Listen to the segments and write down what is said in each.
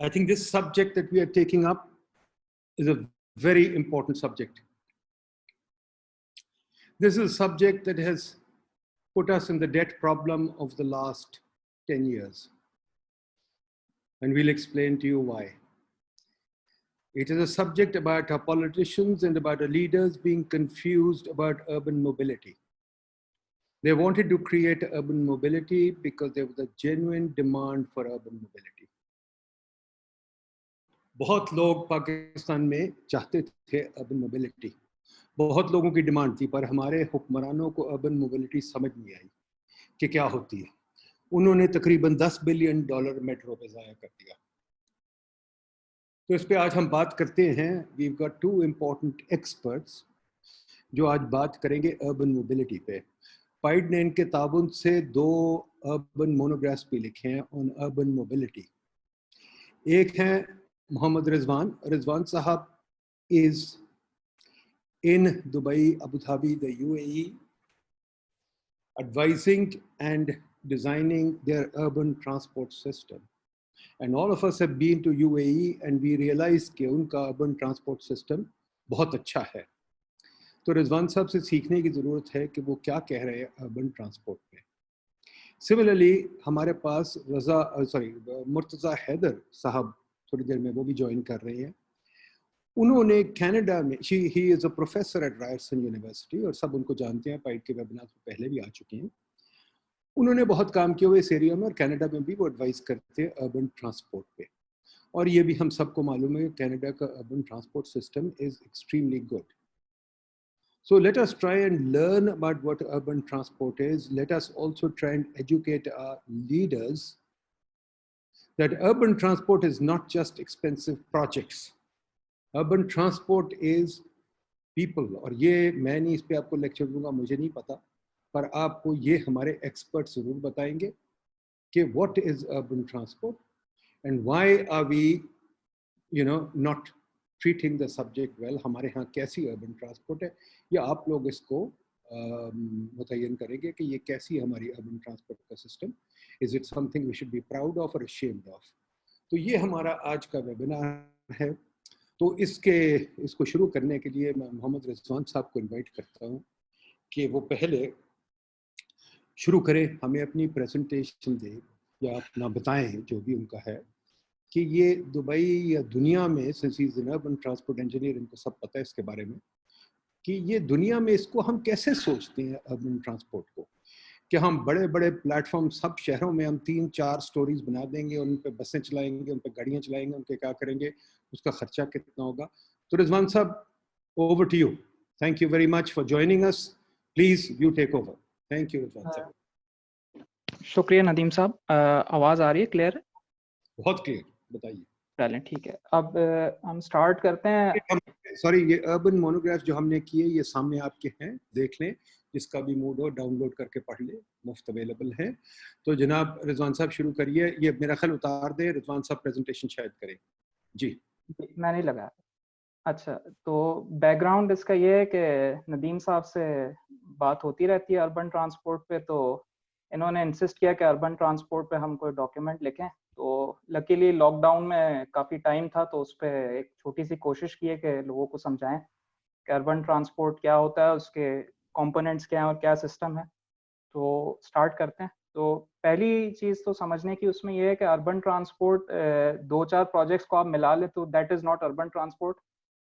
I think this subject that we are taking up is a very important subject. This is a subject that has put us in the debt problem of the last 10 years. And we'll explain to you why. It is a subject about our politicians and about our leaders being confused about urban mobility. They wanted to create urban mobility because there was a genuine demand for urban mobility. बहुत लोग पाकिस्तान में चाहते थे urban mobility, बहुत लोगों की demand थी, पर हमारे हुक्मरानों को अर्बन मोबिलिटी समझ नहीं आई कि क्या होती है। उन्होंने तकरीबन $10 बिलियन मेट्रो पे ज़ाया कर दिया। तो इस पे आज हम बात करते हैं। We've got two important experts जो आज बात करेंगे अर्बन मोबिलिटी पे। पाइड ने इनके ताबुन से 2 अर्बन मोनोग्राफ्स भी लिखे हैं ऑन अर्बन मोबिलिटी। एक है मोहम्मद रिजवान साहब is in Dubai, Abu Dhabi, the UAE, advising and designing their urban transport system. And all of us have been to UAE and we realized कि उनका urban transport system बहुत अच्छा है। तो रिजवान साहब से सीखने की ज़रूरत है कि वो क्या कह रहे हैं urban transport पे। Similarly, हमारे पास मुर्तज़ा हैदर साहब थोड़ी देर में वो भी ज्वाइन कर रहे हैं। उन्होंने कनाडा में, he is a professor at Ryerson University और सब उनको जानते हैं, पाइड के वेबिनार में पहले भी आ चुके हैं। उन्होंने बहुत काम किया हुआ इस एरिया में और कनाडा में भी वो एडवाइस करते हैं अर्बन ट्रांसपोर्ट पे। और ये भी हम सबको मालूम है कि कनाडा का urban transport system is extremely good. So let us try and learn about what urban transport is. Let us also try and educate our leaders that urban transport is not just expensive projects. Urban transport is people. और ये मैं नहीं इस पे आपको lecture दूंगा, मुझे नहीं पता, पर आपको ये हमारे एक्सपर्ट जरूर बताएंगे कि what is urban transport and why are we not treating the subject well. हमारे यहाँ कैसी urban transport है, या आप लोग इसको मुतय्यन करेंगे कि ये कैसी हमारी urban transport का system, is it something we should be proud of or ashamed of. तो ये हमारा आज का वेबिनार है। तो इसको शुरू करने के लिए मैं मोहम्मद रिजवान साहब को इनवाइट करता हूँ कि वो पहले शुरू करें, हमें अपनी प्रेजेंटेशन दें या अपना बताएं जो भी उनका है कि ये दुबई या दुनिया में, since he is an urban transport engineer, इनको सब पता है इसके बारे में, कि ये दुनिया में इसको हम कैसे सोचते हैं अर्बन ट्रांसपोर्ट को, कि हम बड़े बड़े प्लेटफॉर्म सब शहरों में हम 3-4 स्टोरीज बना देंगे, उन पे बसें चलाएंगे, उन पे गाड़ियाँ चलाएंगे, उनके क्या करेंगे, उसका खर्चा कितना होगा। तो रिजवान साहब, over to you. Thank you very much for joining us. Please you take over. Thank you Rizwan साहब। शुक्रिया नदीम साहब। आवाज़ आ रही है क्लियर? बहुत क्लियर, बताइए। चलें ठीक है, अब हम स्टार्ट करते हैं। सॉरी, ये अर्बन मोनोग्राफ जो हमने किए ये सामने आपके हैं, देख लें, जिसका भी मूड हो डाउनलोड करके पढ़ ले, मुफ्त अवेलेबल है। तो जनाब रिजवान साहब शुरू करिए। ये मेरा ख्याल उतार दे, रिजवान साहब प्रेजेंटेशन शायद करें। जी मैं नहीं लगा। अच्छा, तो बैकग्राउंड इसका ये है कि नदीम साहब से बात होती रहती है अर्बन ट्रांसपोर्ट पे, तो इन्होंने इंसिस्ट किया कि अर्बन ट्रांसपोर्ट पे हम कोई डॉक्यूमेंट लिखें। तो लकीली लॉकडाउन में काफ़ी टाइम था, तो उस पर एक छोटी सी कोशिश की है कि लोगों को समझाएं कि अर्बन ट्रांसपोर्ट क्या होता है, उसके कंपोनेंट्स क्या हैं और क्या सिस्टम है। तो स्टार्ट करते हैं। तो पहली चीज़ तो समझने की उसमें यह है कि अर्बन ट्रांसपोर्ट 2-4 प्रोजेक्ट्स को आप मिला ले तो that is not urban transport.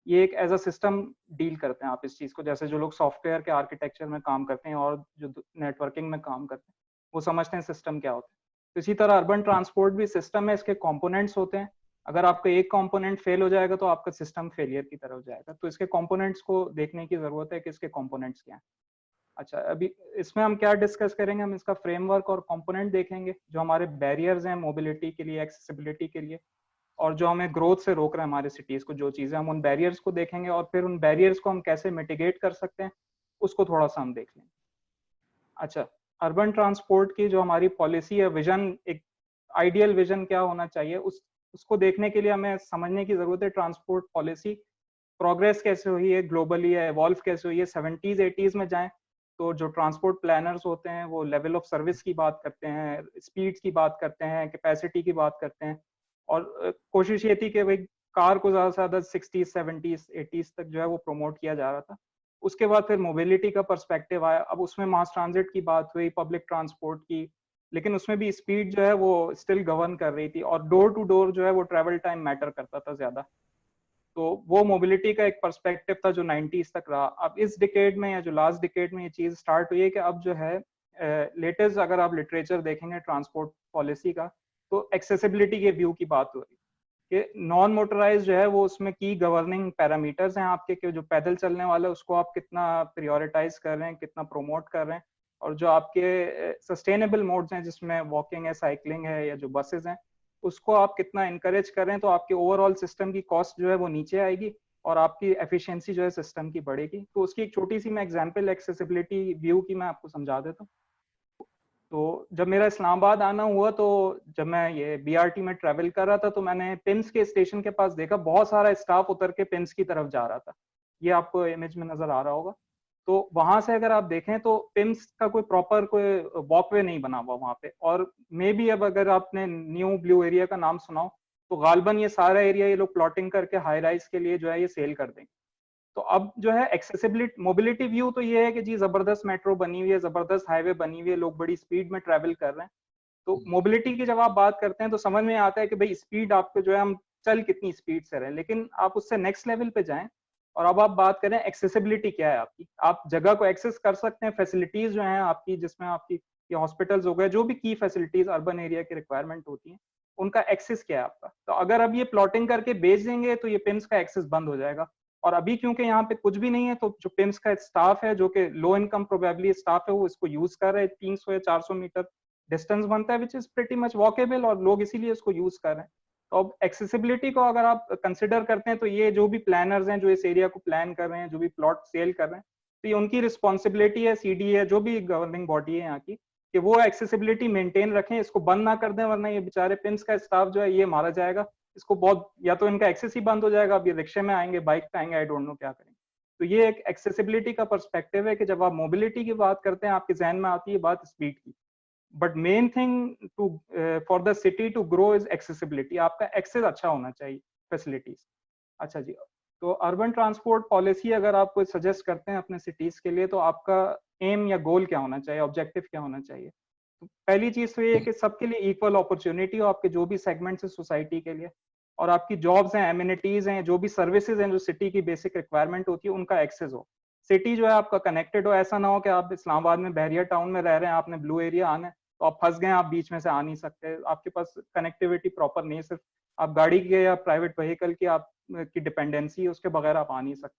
ये एक एज अ सिस्टम डील करते हैं आप इस चीज़ को, जैसे जो लोग सॉफ्टवेयर के आर्किटेक्चर में काम करते हैं और जो नेटवर्किंग में काम करते हैं वो समझते हैं सिस्टम क्या होता है। तो इसी तरह अर्बन ट्रांसपोर्ट भी सिस्टम है, इसके कंपोनेंट्स होते हैं। अगर आपका एक कंपोनेंट फेल हो जाएगा तो आपका सिस्टम फेलियर की तरफ जाएगा। तो इसके कंपोनेंट्स को देखने की ज़रूरत है कि इसके कंपोनेंट्स क्या हैं। अच्छा, अभी इसमें हम क्या डिस्कस करेंगे, हम इसका फ्रेमवर्क और कंपोनेंट देखेंगे जो हमारे बैरियर्स हैं मोबिलिटी के लिए, एक्सेसिबिलिटी के लिए, और जो हमें ग्रोथ से रोक रहे हैं हमारे सिटीज को, जो चीज़ें हम उन बैरियर्स को देखेंगे, और फिर उन बैरियर्स को हम कैसे मिटिगेट कर सकते हैं उसको थोड़ा सा हम देख लेंगे। अच्छा, अर्बन ट्रांसपोर्ट की जो हमारी पॉलिसी है, विजन, एक आइडियल विजन क्या होना चाहिए, उसको देखने के लिए हमें समझने की जरूरत है ट्रांसपोर्ट पॉलिसी प्रोग्रेस कैसे हुई है, ग्लोबली है, एवॉल्व कैसे हुई है। 70s-80s में जाएं तो जो ट्रांसपोर्ट प्लानर्स होते हैं वो लेवल ऑफ सर्विस की बात करते हैं, स्पीड्स की बात करते हैं, कैपेसिटी की बात करते हैं, और कोशिश ये थी कि भाई कार को ज़्यादा से ज़्यादा 60s 70s 80s तक जो है वो प्रमोट किया जा रहा था। उसके बाद फिर मोबिलिटी का पर्सपेक्टिव आया, अब उसमें मास ट्रांजिट की बात हुई, पब्लिक ट्रांसपोर्ट की, लेकिन उसमें भी स्पीड जो है वो स्टिल गवर्न कर रही थी, और डोर टू डोर जो है वो ट्रेवल टाइम मैटर करता था ज्यादा। तो वो मोबिलिटी का एक पर्सपेक्टिव था जो 90s तक रहा। अब इस डिकेड में या जो लास्ट डिकेड में ये चीज स्टार्ट हुई है कि अब जो है लेटेस्ट अगर आप लिटरेचर देखेंगे ट्रांसपोर्ट पॉलिसी का, तो एक्सेसिबिलिटी के व्यू की बात हो रही है कि नॉन मोटराइज जो है वो उसमें की गवर्निंग पैरामीटर्स हैं आपके, कि जो पैदल चलने वाला है उसको आप कितना प्रियोरिटाइज कर रहे हैं, कितना प्रोमोट कर रहे हैं, और जो आपके सस्टेनेबल मोड्स हैं जिसमें वॉकिंग है, साइकिलिंग है, या जो बसेज हैं, उसको आप कितना इनकरेज कर रहे हैं, तो आपके ओवरऑल सिस्टम की कॉस्ट जो है वो नीचे आएगी और आपकी एफिशिएंसी जो है सिस्टम की बढ़ेगी। तो उसकी एक छोटी सी मैं एग्जांपल एक्सेसिबिलिटी व्यू की मैं आपको समझा देता हूँ। तो जब मेरा इस्लामाबाद आना हुआ, तो जब मैं ये बीआरटी में ट्रेवल कर रहा था, तो मैंने पिम्स के स्टेशन के पास देखा बहुत सारा स्टाफ उतर के पिम्स की तरफ जा रहा था। ये आपको इमेज में नजर आ रहा होगा। तो वहां से अगर आप देखें तो पिम्स का कोई प्रॉपर कोई वॉकवे नहीं बना हुआ वहां पे, और मे बी अब अगर आपने न्यू ब्लू एरिया का नाम सुना हो, तो गालबन ये सारा एरिया ये लोग प्लॉटिंग करके हाई राइज के लिए जो है ये सेल कर देंगे। तो अब जो है एक्सेसिबिलिटी मोबिलिटी व्यू तो ये है कि जी जबरदस्त मेट्रो बनी हुई है, जबरदस्त हाईवे बनी हुई है, लोग बड़ी स्पीड में ट्रेवल कर रहे हैं। तो मोबिलिटी की जब आप बात करते हैं तो समझ में आता है कि भाई स्पीड आपको जो है हम चल कितनी स्पीड से रहे, लेकिन आप उससे नेक्स्ट लेवल पे जाएं और अब आप बात करें एक्सेसिबिलिटी क्या है आपकी। आप जगह को एक्सेस कर सकते हैं, फैसिलिटीज जो हैं आपकी, जिसमें आपकी ये हॉस्पिटल्स हो गए, जो भी की फैसिलिटीज अर्बन एरिया की रिक्वायरमेंट होती है, उनका एक्सेस क्या है आपका। तो अगर अब ये प्लॉटिंग करके बेच देंगे तो ये पिम्स का एक्सेस बंद हो जाएगा। और अभी क्योंकि यहाँ पे कुछ भी नहीं है, तो जो पिम्स का स्टाफ है, जो कि लो इनकम प्रोबेबली स्टाफ है, वो इसको यूज कर रहे हैं। 300 या 400 मीटर डिस्टेंस बनता है, which is pretty much walkable, और लोग इसीलिए इसको यूज कर रहे हैं। तो अब एक्सेसिबिलिटी को अगर आप कंसिडर करते हैं, तो ये जो भी प्लानर्स हैं जो इस एरिया को प्लान कर रहे हैं, जो भी प्लॉट सेल कर रहे हैं, तो ये उनकी रिस्पॉन्सिबिलिटी है, सीडी है, जो भी गवर्निंग बॉडी है यहाँ की, कि वो एक्सेसिबिलिटी मेंटेन रखें, इसको बंद ना कर दें, वरना ये बेचारे पिम्स का स्टाफ जो है ये मारा जाएगा। इसको बहुत, या तो इनका एक्सेस ही बंद हो जाएगा, अब ये रिक्शे में आएंगे, बाइक पे आएंगे, आई डोंट नो क्या करेंगे। तो ये एक एक्सेसिबिलिटी का पर्सपेक्टिव है कि जब आप मोबिलिटी की बात करते हैं, आपके जहन में आती है बात स्पीड की, but main thing to for the city to grow is accessibility. आपका एक्सेस अच्छा होना चाहिए, फैसिलिटीज। अच्छा जी, तो अर्बन ट्रांसपोर्ट पॉलिसी अगर आप कोई सजेस्ट करते हैं अपने सिटीज के लिए, तो आपका एम या गोल क्या होना चाहिए, ऑब्जेक्टिव क्या होना चाहिए। तो पहली चीज तो ये है कि सबके लिए इक्वल अपॉर्चुनिटी हो, आपके जो भी सेगमेंट्स है सोसाइटी के लिए, और आपकी जॉब्स हैं, एमिनिटीज हैं, जो भी सर्विसेज हैं जो सिटी की बेसिक रिक्वायरमेंट होती है, उनका एक्सेस हो। सिटी जो है आपका कनेक्टेड हो, ऐसा ना हो कि आप इस्लामाबाद में बहरिया टाउन में रह रहे हैं, आपने ब्लू एरिया आना है, तो आप फंस गए, आप बीच में से आ नहीं सकते, आपके पास कनेक्टिविटी प्रॉपर नहीं है, सिर्फ आप गाड़ी के या प्राइवेट व्हीकल की आप की डिपेंडेंसी है, उसके बगैर आप आ नहीं सकते।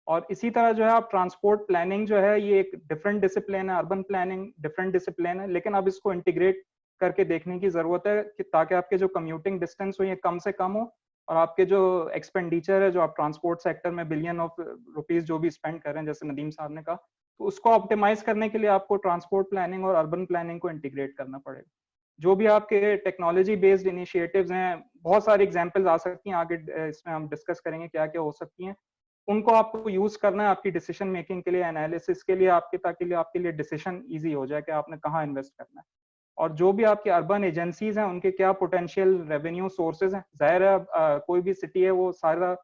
और इसी तरह जो है आप ट्रांसपोर्ट प्लानिंग जो है ये एक डिफरेंट डिसिप्लिन है, अर्बन प्लानिंग डिफरेंट डिसिप्लिन है, लेकिन अब इसको इंटीग्रेट करके देखने की जरूरत है कि ताकि आपके जो कम्यूटिंग डिस्टेंस हो ये कम से कम हो, और आपके जो एक्सपेंडिचर है, जो आप ट्रांसपोर्ट सेक्टर में बिलियन ऑफ रुपीज जो भी स्पेंड कर रहे हैं, जैसे नदीम साहब ने कहा, तो उसको ऑप्टिमाइज करने के लिए आपको ट्रांसपोर्ट प्लानिंग और अर्बन प्लानिंग को इंटीग्रेट करना पड़ेगा। जो भी आपके टेक्नोलॉजी बेस्ड इनिशिएटिव्स हैं, बहुत सारी एग्जांपल्स आ सकती हैं, आगे इसमें हम डिस्कस करेंगे क्या क्या हो सकती हैं, उनको आपको यूज करना है आपकी डिसीजन मेकिंग के लिए, एनालिसिस के लिए, आपके ताकि आपके लिए डिसीजन इजी हो जाए कि आपने कहाँ इन्वेस्ट करना है। और जो भी आपकी अर्बन एजेंसीज हैं उनके क्या पोटेंशियल रेवेन्यू सोर्सेज हैं। जाहिर है कोई भी सिटी है वो सारा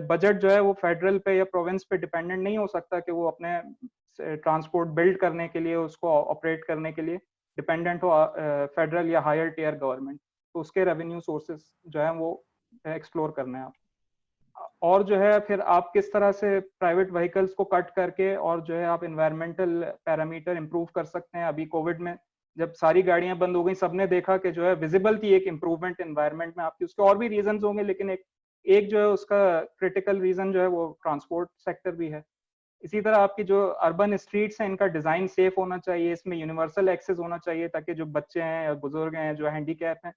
बजट जो है वो फेडरल पे या प्रोविंस पे डिपेंडेंट नहीं हो सकता कि वो अपने ट्रांसपोर्ट बिल्ड करने के लिए, उसको ऑपरेट करने के लिए डिपेंडेंट हो फेडरल या हायर टियर गवर्नमेंट। तो उसके रेवेन्यू सोर्सेज जो है वो एक्सप्लोर करना है आप। और जो है फिर आप किस तरह से प्राइवेट व्हीकल्स को कट करके और जो है आप इन्वायरमेंटल पैरामीटर इंप्रूव कर सकते हैं। अभी कोविड में जब सारी गाड़ियां बंद हो गई, सबने देखा कि जो है विजिबल थी एक इंप्रूवमेंट इन्वायरमेंट में आपकी। उसके और भी रीजंस होंगे, लेकिन एक जो है उसका क्रिटिकल रीजन जो है वो ट्रांसपोर्ट सेक्टर भी है। इसी तरह आपकी जो अर्बन स्ट्रीट्स हैं इनका डिजाइन सेफ होना चाहिए, इसमें यूनिवर्सल एक्सेस होना चाहिए ताकि जो बच्चे हैं या बुजुर्ग हैं, जो हैंडीकैप हैं,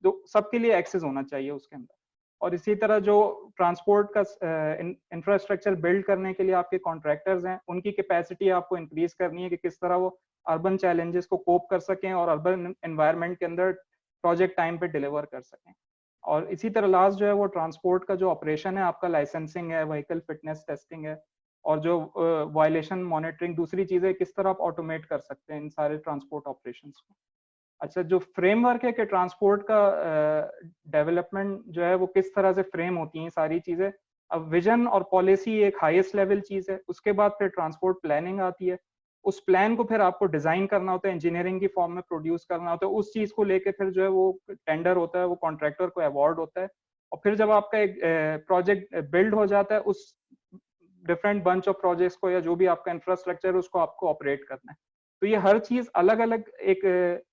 जो सबके लिए एक्सेस होना चाहिए उसके अंदर। और इसी तरह जो ट्रांसपोर्ट का इंफ्रास्ट्रक्चर बिल्ड करने के लिए आपके कॉन्ट्रैक्टर्स हैं, उनकी कैपेसिटी आपको इंक्रीज करनी है कि किस तरह वो अर्बन चैलेंजेस को कोप कर सकें और अर्बन एनवायरनमेंट के अंदर प्रोजेक्ट टाइम पे डिलीवर कर सकें। और इसी तरह लास्ट जो है वो ट्रांसपोर्ट का जो ऑपरेशन है आपका, लाइसेंसिंग है, व्हीकल फिटनेस टेस्टिंग है, और जो वायलेशन मॉनिटरिंग, दूसरी चीजें किस तरह आप ऑटोमेट कर सकते हैं इन सारे ट्रांसपोर्ट ऑपरेशंस को। अच्छा, जो फ्रेमवर्क है कि ट्रांसपोर्ट का डेवलपमेंट जो है वो किस तरह से फ्रेम होती हैं सारी चीजें। अब विजन और पॉलिसी एक हाईएस्ट लेवल चीज है, उसके बाद फिर ट्रांसपोर्ट प्लानिंग आती है। उस प्लान को फिर आपको डिजाइन करना होता है, इंजीनियरिंग की फॉर्म में प्रोड्यूस करना होता है, उस चीज को लेके फिर जो है वो टेंडर होता है, वो कॉन्ट्रैक्टर को अवार्ड होता है। और फिर जब आपका एक प्रोजेक्ट बिल्ड हो जाता है, उस डिफरेंट बंच ऑफ प्रोजेक्ट्स को या जो भी आपका इंफ्रास्ट्रक्चर है उसको आपको ऑपरेट करना है। तो ये हर चीज अलग अलग एक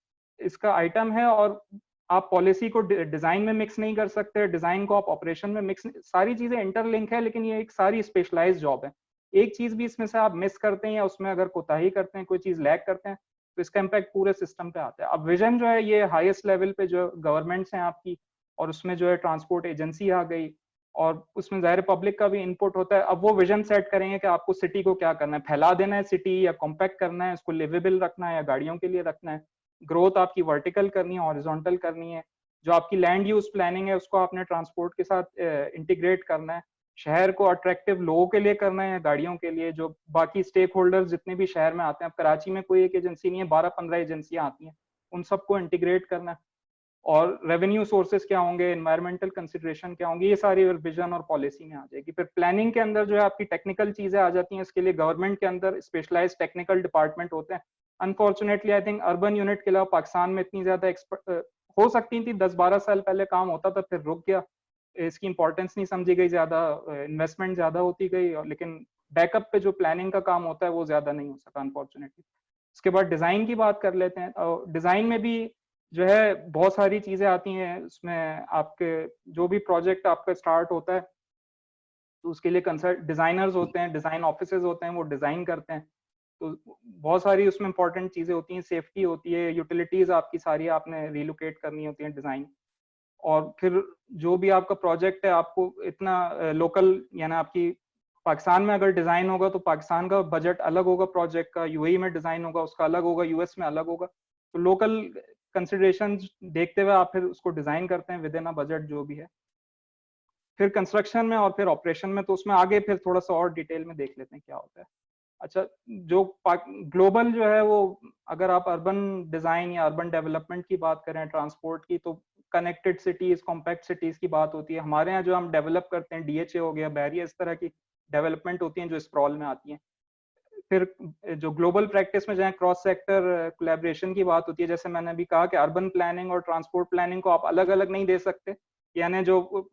इसका आइटम है, और आप पॉलिसी को डिजाइन में मिक्स नहीं कर सकते, डिजाइन को आप ऑपरेशन में मिक्स, सारी चीजें इंटरलिंक है, लेकिन ये एक सारी स्पेशलाइज जॉब है। एक चीज भी इसमें से आप मिस करते हैं या उसमें अगर कोताही करते हैं, कोई चीज लैग करते हैं, तो इसका इम्पैक्ट पूरे सिस्टम पे आता है। अब विजन जो है ये हाईएस्ट लेवल पे जो गवर्नमेंट्स हैं आपकी, और उसमें जो है ट्रांसपोर्ट एजेंसी आ गई, और उसमें ज़ाहिर पब्लिक का भी इनपुट होता है। अब वो विजन सेट करेंगे कि आपको सिटी को क्या करना है, फैला देना है सिटी, या कॉम्पैक्ट करना है, उसको लिवेबल रखना है, या गाड़ियों के लिए रखना है। ग्रोथ आपकी वर्टिकल करनी है, हॉरिजॉन्टल करनी है। जो आपकी लैंड यूज प्लानिंग है उसको आपने ट्रांसपोर्ट के साथ इंटीग्रेट करना है। शहर को अट्रैक्टिव लोगों के लिए करना है या गाड़ियों के लिए। जो बाकी स्टेक होल्डर्स जितने भी शहर में आते हैं, अब कराची में कोई एक एजेंसी नहीं है, 12-15 एजेंसियां आती हैं, उन सबको इंटीग्रेट करना है। और रेवेन्यू सोर्सेज क्या होंगे, एनवायरमेंटल कंसिडरेशन क्या होंगे, ये सारी विजन और पॉलिसी में आ जाएगी। फिर प्लानिंग के अंदर जो है आपकी टेक्निकल चीजें आ जाती हैं। इसके लिए गवर्नमेंट के अंदर स्पेशलाइज्ड टेक्निकल डिपार्टमेंट होते हैं। Unfortunately I think urban unit के अलावा पाकिस्तान में इतनी ज्यादा एक्सपर्ट हो सकती थी, 10-12 साल पहले काम होता था, फिर रुक गया, इसकी इंपॉर्टेंस नहीं समझी गई, ज्यादा इन्वेस्टमेंट ज्यादा होती गई, और लेकिन बैकअप पे जो प्लानिंग का काम होता है वो ज्यादा नहीं हो सका अनफॉर्चुनेटली। उसके बाद डिजाइन की बात कर लेते हैं। और डिजाइन में भी जो है बहुत सारी चीजें आती हैं उसमें। आपके जो भी प्रोजेक्ट आपका स्टार्ट होता है, तो उसके लिए कंसल्ट डिजाइनर्स होते हैं, डिजाइन ऑफिसेज होते हैं, वो डिजाइन करते हैं। तो बहुत सारी उसमें इंपॉर्टेंट चीजें होती हैं, सेफ्टी होती है, यूटिलिटीज आपकी सारी आपने रिलोकेट करनी होती है डिजाइन। और फिर जो भी आपका प्रोजेक्ट है, आपको इतना लोकल, यानी आपकी पाकिस्तान में अगर डिजाइन होगा तो पाकिस्तान का बजट अलग होगा प्रोजेक्ट का, यूएई में डिजाइन होगा उसका अलग होगा, यूएस में अलग होगा। तो लोकल कंसिडरेशन देखते हुए आप फिर उसको डिजाइन करते हैं विद इन अ बजट जो भी है। फिर कंस्ट्रक्शन में और फिर ऑपरेशन में, तो उसमें आगे फिर थोड़ा सा और डिटेल में देख लेते हैं क्या होता है। अच्छा, जो ग्लोबल जो है वो, अगर आप अर्बन डिजाइन या अर्बन डेवलपमेंट की बात करें ट्रांसपोर्ट की, तो कनेक्टेड सिटीज, कॉम्पैक्ट सिटीज की बात होती है। हमारे यहाँ जो हम डेवलप करते हैं, डीएचए हो गया, बैरियर, इस तरह की डेवलपमेंट होती हैं जो स्प्रॉल में आती हैं। फिर जो ग्लोबल प्रैक्टिस में जहाँ क्रॉस सेक्टर कोलैबोरेशन की बात होती है, जैसे मैंने अभी कहा कि अर्बन प्लानिंग और ट्रांसपोर्ट प्लानिंग को आप अलग अलग नहीं दे सकते। यानी जो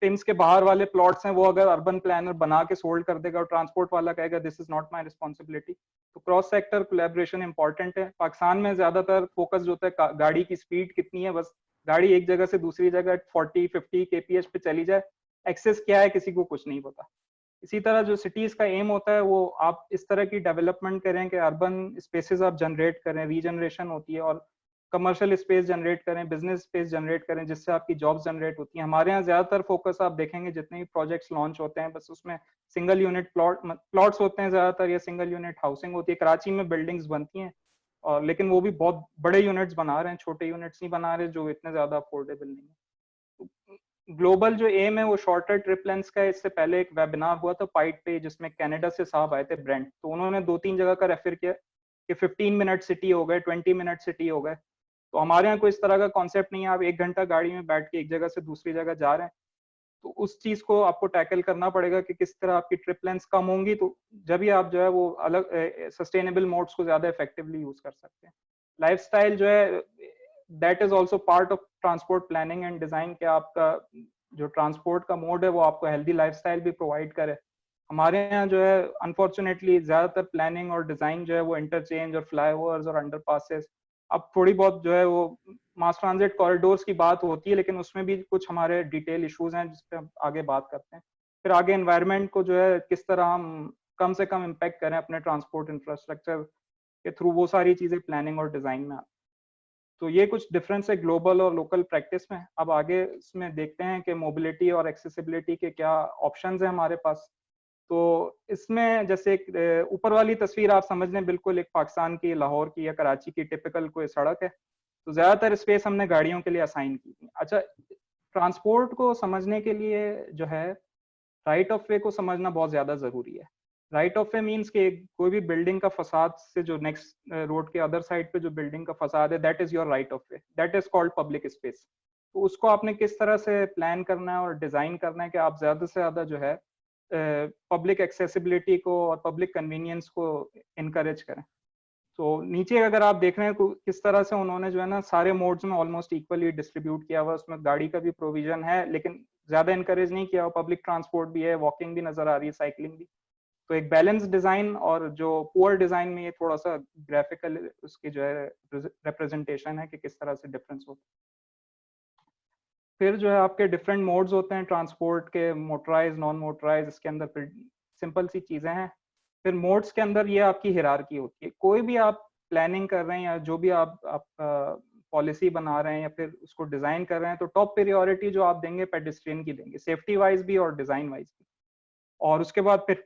टिम्स के बाहर वाले प्लॉट्स हैं वो अगर अर्बन प्लानर बना के सोल्ड कर देगा और ट्रांसपोर्ट वाला कहेगा this is not my responsibility. तो क्रॉस सेक्टर कोलैबोरेशन इंपॉर्टेंट है। पाकिस्तान में ज्यादातर फोकस जो होता है गाड़ी की स्पीड कितनी है, बस गाड़ी एक जगह से दूसरी जगह 40-50 kph पे चली जाए, एक्सेस क्या है किसी को कुछ नहीं पता। इसी तरह जो सिटीज का एम होता है वो आप इस तरह की डेवलपमेंट करें कि अर्बन स्पेसेस आप जनरेट करें, रीजनरेशन होती है, और कमर्शियल स्पेस जनरेट करें, बिजनेस स्पेस जनरेट करें, जिससे आपकी जॉब्स जनरेट होती हैं। हमारे यहाँ ज्यादातर फोकस आप देखेंगे जितने भी प्रोजेक्ट्स लॉन्च होते हैं, बस उसमें सिंगल यूनिट प्लॉट्स होते हैं ज्यादातर, या सिंगल यूनिट हाउसिंग होती है। कराची में बिल्डिंग्स बनती हैं, और लेकिन वो भी बहुत बड़े यूनिट्स बना रहे हैं, छोटे यूनिट्स नहीं बना रहे जो इतने ज्यादा अफोर्डेबल नहीं है। ग्लोबल जो एम है वो शॉर्टर ट्रिप लेंथ का है। इससे पहले एक वेबिनार हुआ था पाइट पे, जिसमें कनाडा से साहब आए थे, ब्रेंट, तो उन्होंने 2-3 जगह का रेफर किया कि 15 मिनट सिटी हो गए, 20 मिनट सिटी हो गए। तो हमारे यहाँ कोई इस तरह का कॉन्सेप्ट नहीं है। आप 1 घंटा गाड़ी में बैठ के एक जगह से दूसरी जगह जा रहे हैं, तो उस चीज को आपको टैकल करना पड़ेगा कि किस तरह आपकी ट्रिप लेंथ कम होंगी, तो जब भी आप जो है वो अलग सस्टेनेबल मोड्स को ज्यादा इफेक्टिवली यूज कर सकते हैं। लाइफस्टाइल जो है that is also part of transport planning and design, के आपका जो ट्रांसपोर्ट का मोड है वो आपको हेल्दी लाइफस्टाइल भी प्रोवाइड करे। हमारे यहाँ जो है अनफॉर्चुनेटली ज्यादातर प्लानिंग और डिजाइन जो है वो इंटरचेंज और फ्लाईओवर्स और अंडरपासेस, अब थोड़ी बहुत जो है वो मास ट्रांजिट कॉरिडोर्स की बात होती है, लेकिन उसमें भी कुछ हमारे डिटेल इश्यूज हैं जिस पे हम आगे बात करते हैं। फिर आगे एनवायरनमेंट को जो है किस तरह हम कम से कम इम्पैक्ट करें अपने ट्रांसपोर्ट इंफ्रास्ट्रक्चर के थ्रू, वो सारी चीजें प्लानिंग और डिजाइन में आती हैं। तो ये कुछ डिफरेंस है ग्लोबल और लोकल प्रैक्टिस में। अब आगे इसमें देखते हैं कि मोबिलिटी और एक्सेसिबिलिटी के क्या ऑप्शंस हैं हमारे पास। तो इसमें जैसे ऊपर वाली तस्वीर आप समझ लें बिल्कुल एक पाकिस्तान की, लाहौर की या कराची की टिपिकल कोई सड़क है, तो ज्यादातर स्पेस हमने गाड़ियों के लिए असाइन की थी। अच्छा, ट्रांसपोर्ट को समझने के लिए जो है राइट ऑफ वे को समझना बहुत ज्यादा जरूरी है। राइट ऑफ वे मीन्स कि कोई भी बिल्डिंग का फसाद से जो नेक्स्ट रोड के अदर साइड पे जो बिल्डिंग का फसाद है, that is your right of way, that is called public space. तो उसको आपने किस तरह से प्लान करना है और डिजाइन करना है कि आप ज्यादा से ज्यादा जो है पब्लिक एक्सेसिबिलिटी को और पब्लिक कन्वीनियंस को इनकरेज करें। तो नीचे अगर आप देख रहे हैं किस तरह से उन्होंने जो है ना सारे मोड्स में ऑलमोस्ट इक्वली डिस्ट्रीब्यूट किया हुआ, उसमें गाड़ी का भी प्रोविजन है लेकिन ज्यादा इनकरेज नहीं किया हुआ, पब्लिक ट्रांसपोर्ट भी है, वॉकिंग भी नजर आ रही है, साइकिलिंग भी। तो एक बैलेंस डिजाइन और जो पुअर डिजाइन में ये थोड़ा सा ग्राफिकल उसकी जो है रिप्रेजेंटेशन है कि किस तरह से डिफरेंस होता है। फिर जो है आपके डिफरेंट मोड्स होते हैं ट्रांसपोर्ट के, मोटराइज, नॉन मोटराइज, इसके अंदर फिर सिंपल सी चीजें हैं। फिर मोड्स के अंदर ये आपकी हिरार्की होती है। कोई भी आप प्लानिंग कर रहे हैं या जो भी आप पॉलिसी बना रहे हैं या फिर उसको डिजाइन कर रहे हैं, तो टॉप प्रायोरिटी जो आप देंगे पेडेस्ट्रियन की देंगे, सेफ्टी वाइज भी और डिजाइन वाइज भी। और उसके बाद फिर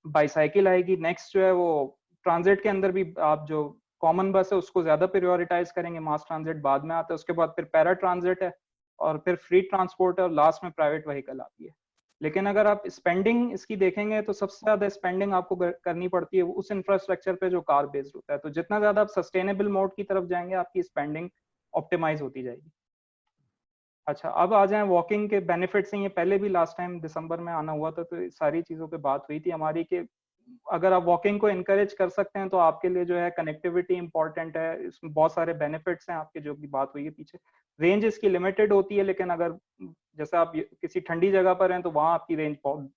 बाईसाइकिल आएगी। नेक्स्ट जो है वो ट्रांजिट के अंदर भी आप जो कॉमन बस है उसको ज्यादा प्रायोरिटाइज करेंगे, मास ट्रांजिट बाद में आता है। उसके बाद फिर पैरा ट्रांजिट है और फिर फ्री ट्रांसपोर्ट है और लास्ट में प्राइवेट व्हीकल आती है। लेकिन अगर आप स्पेंडिंग इसकी देखेंगे तो सबसे ज्यादा स्पेंडिंग आपको करनी पड़ती है उस इंफ्रास्ट्रक्चर पे जो कार बेस्ड होता है। तो जितना ज्यादा आप सस्टेनेबल मोड की तरफ जाएंगे आपकी स्पेंडिंग ऑप्टिमाइज होती जाएगी। अच्छा, अब आ जाएं वॉकिंग के बेनिफिट्स हैं। ये पहले भी लास्ट टाइम दिसंबर में आना हुआ था तो सारी चीजों पे बात हुई थी हमारी कि अगर आप वॉकिंग को इनकरेज कर सकते हैं तो आपके लिए जो है कनेक्टिविटी इंपॉर्टेंट है, इसमें बहुत सारे बेनिफिट्स हैं आपके, जो भी बात हुई है पीछे। रेंज इसकी लिमिटेड होती है लेकिन अगर जैसे आप किसी ठंडी जगह पर हैं तो वहां आपकी रेंज बहुत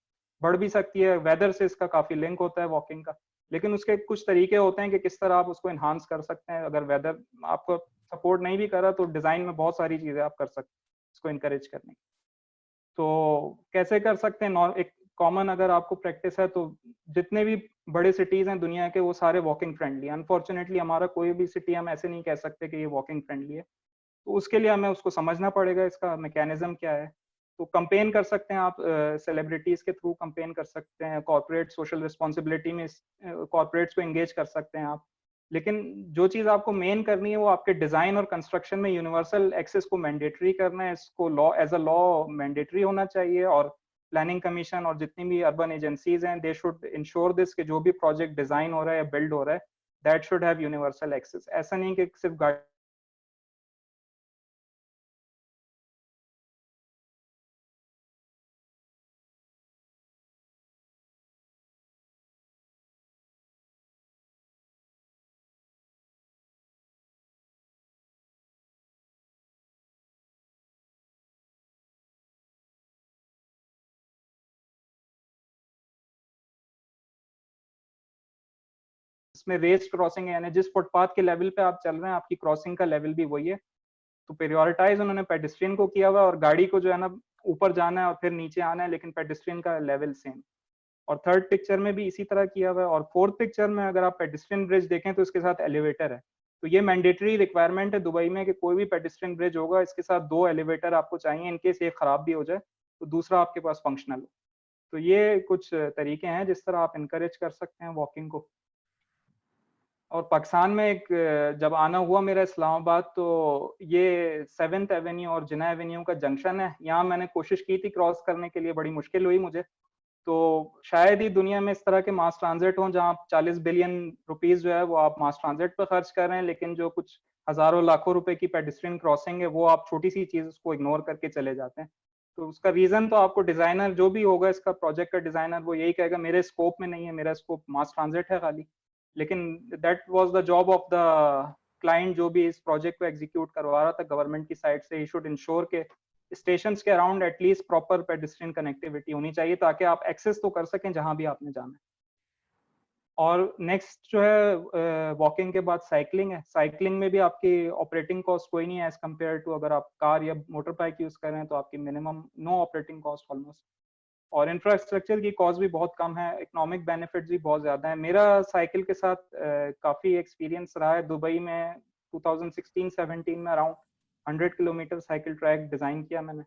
बढ़ भी सकती है। वेदर से इसका काफी लिंक होता है वॉकिंग का, लेकिन उसके कुछ तरीके होते हैं कि किस तरह आप उसको इन्हांस कर सकते हैं। अगर वेदर आपको सपोर्ट नहीं भी कर रहा तो डिजाइन में बहुत सारी चीजें आप कर सकते हैं इसको इनकरेज करने की। तो कैसे कर सकते हैं? एक कॉमन अगर आपको प्रैक्टिस है तो जितने भी बड़े सिटीज हैं दुनिया के वो सारे वॉकिंग फ्रेंडली। अनफॉर्चुनेटली हमारा कोई भी सिटी हम ऐसे नहीं कह सकते कि ये वॉकिंग फ्रेंडली है, तो उसके लिए हमें उसको समझना पड़ेगा इसका मैकेनिज्म क्या है। तो कंपेन कर सकते हैं आप, सेलिब्रिटीज के थ्रू कंपेन कर सकते हैं, कॉर्पोरेट सोशल रिस्पॉन्सिबिलिटी में कॉर्पोरेट्स को एंगेज कर सकते हैं आप। लेकिन जो चीज आपको मेन करनी है वो आपके डिजाइन और कंस्ट्रक्शन में यूनिवर्सल एक्सेस को मैंडेटरी करना है। इसको law as a law mandatory होना चाहिए और प्लानिंग कमीशन और जितनी भी अर्बन एजेंसीज हैं दे शुड इंश्योर दिस कि जो भी प्रोजेक्ट डिजाइन हो रहा है या बिल्ड हो रहा है that should have universal access. ऐसा नहीं कि सिर्फ इसमें रेस्ड क्रॉसिंग है, यानी जिस फुटपाथ के लेवल पे आप चल रहे हैं आपकी क्रॉसिंग का लेवल भी वही है। तो प्रायोरिटाइज उन्होंने पेडेस्ट्रियन को किया हुआ और गाड़ी को जो है ना ऊपर जाना है और फिर नीचे आना है, लेकिन पेडेस्ट्रियन का लेवल सेम। और थर्ड पिक्चर में भी इसी तरह किया हुआ है। और फोर्थ पिक्चर में अगर आप पेडेस्ट्रियन ब्रिज देखें तो इसके साथ एलिवेटर है। तो ये मैंडेटरी रिक्वायरमेंट है दुबई में कि कोई भी पेडेस्ट्रियन ब्रिज होगा इसके साथ 2 एलिवेटर आपको चाहिए, इनकेस एक खराब भी हो जाए तो दूसरा आपके पास फंक्शनल हो। तो ये कुछ तरीके हैं जिस तरह आप इनकरेज कर सकते हैं वॉकिंग को। और पाकिस्तान में एक जब आना हुआ मेरा इस्लामाबाद, तो ये 7th एवेन्यू और जिना एवेन्यू का जंक्शन है। यहाँ मैंने कोशिश की थी क्रॉस करने के लिए, बड़ी मुश्किल हुई मुझे। तो शायद ही दुनिया में इस तरह के मास ट्रांजिट हों जहाँ 40 बिलियन रुपीस जो है वो आप मास ट्रांजिट पर खर्च कर रहे हैं, लेकिन जो कुछ हजारों लाखों रुपए की पेडेस्ट्रियन क्रॉसिंग है वो आप छोटी सी चीज उसको इग्नोर करके चले जाते हैं। तो उसका रीजन तो आपको डिजाइनर जो भी होगा इसका प्रोजेक्ट का डिजाइनर वो यही कहेगा मेरे स्कोप में नहीं है, मेरा स्कोप मास ट्रांजिट है खाली। लेकिन that was the job of the client जो भी इस प्रोजेक्ट को एग्जीक्यूट करवा रहा था गवर्नमेंट की साइड से। ही शुड इंश्योर के स्टेशन के around at least proper pedestrian connectivity होनी चाहिए ताकि आप एक्सेस तो कर सकें जहां भी आपने जाना है। और नेक्स्ट जो है वॉकिंग के बाद साइकिलिंग है। साइकिलिंग में भी आपकी ऑपरेटिंग कॉस्ट कोई नहीं है एज कम्पेयर टू अगर आप कार या मोटर बाइक यूज कर रहे हैं तो आपकी minimum no operating cost almost. और इंफ्रास्ट्रक्चर की कॉस्ट भी बहुत कम है, इकोनॉमिक बेनिफिट्स भी बहुत ज्यादा है। मेरा साइकिल के साथ काफी एक्सपीरियंस रहा है दुबई में। 2016-17 में around 100 kilometre cycle track design किया मैंने।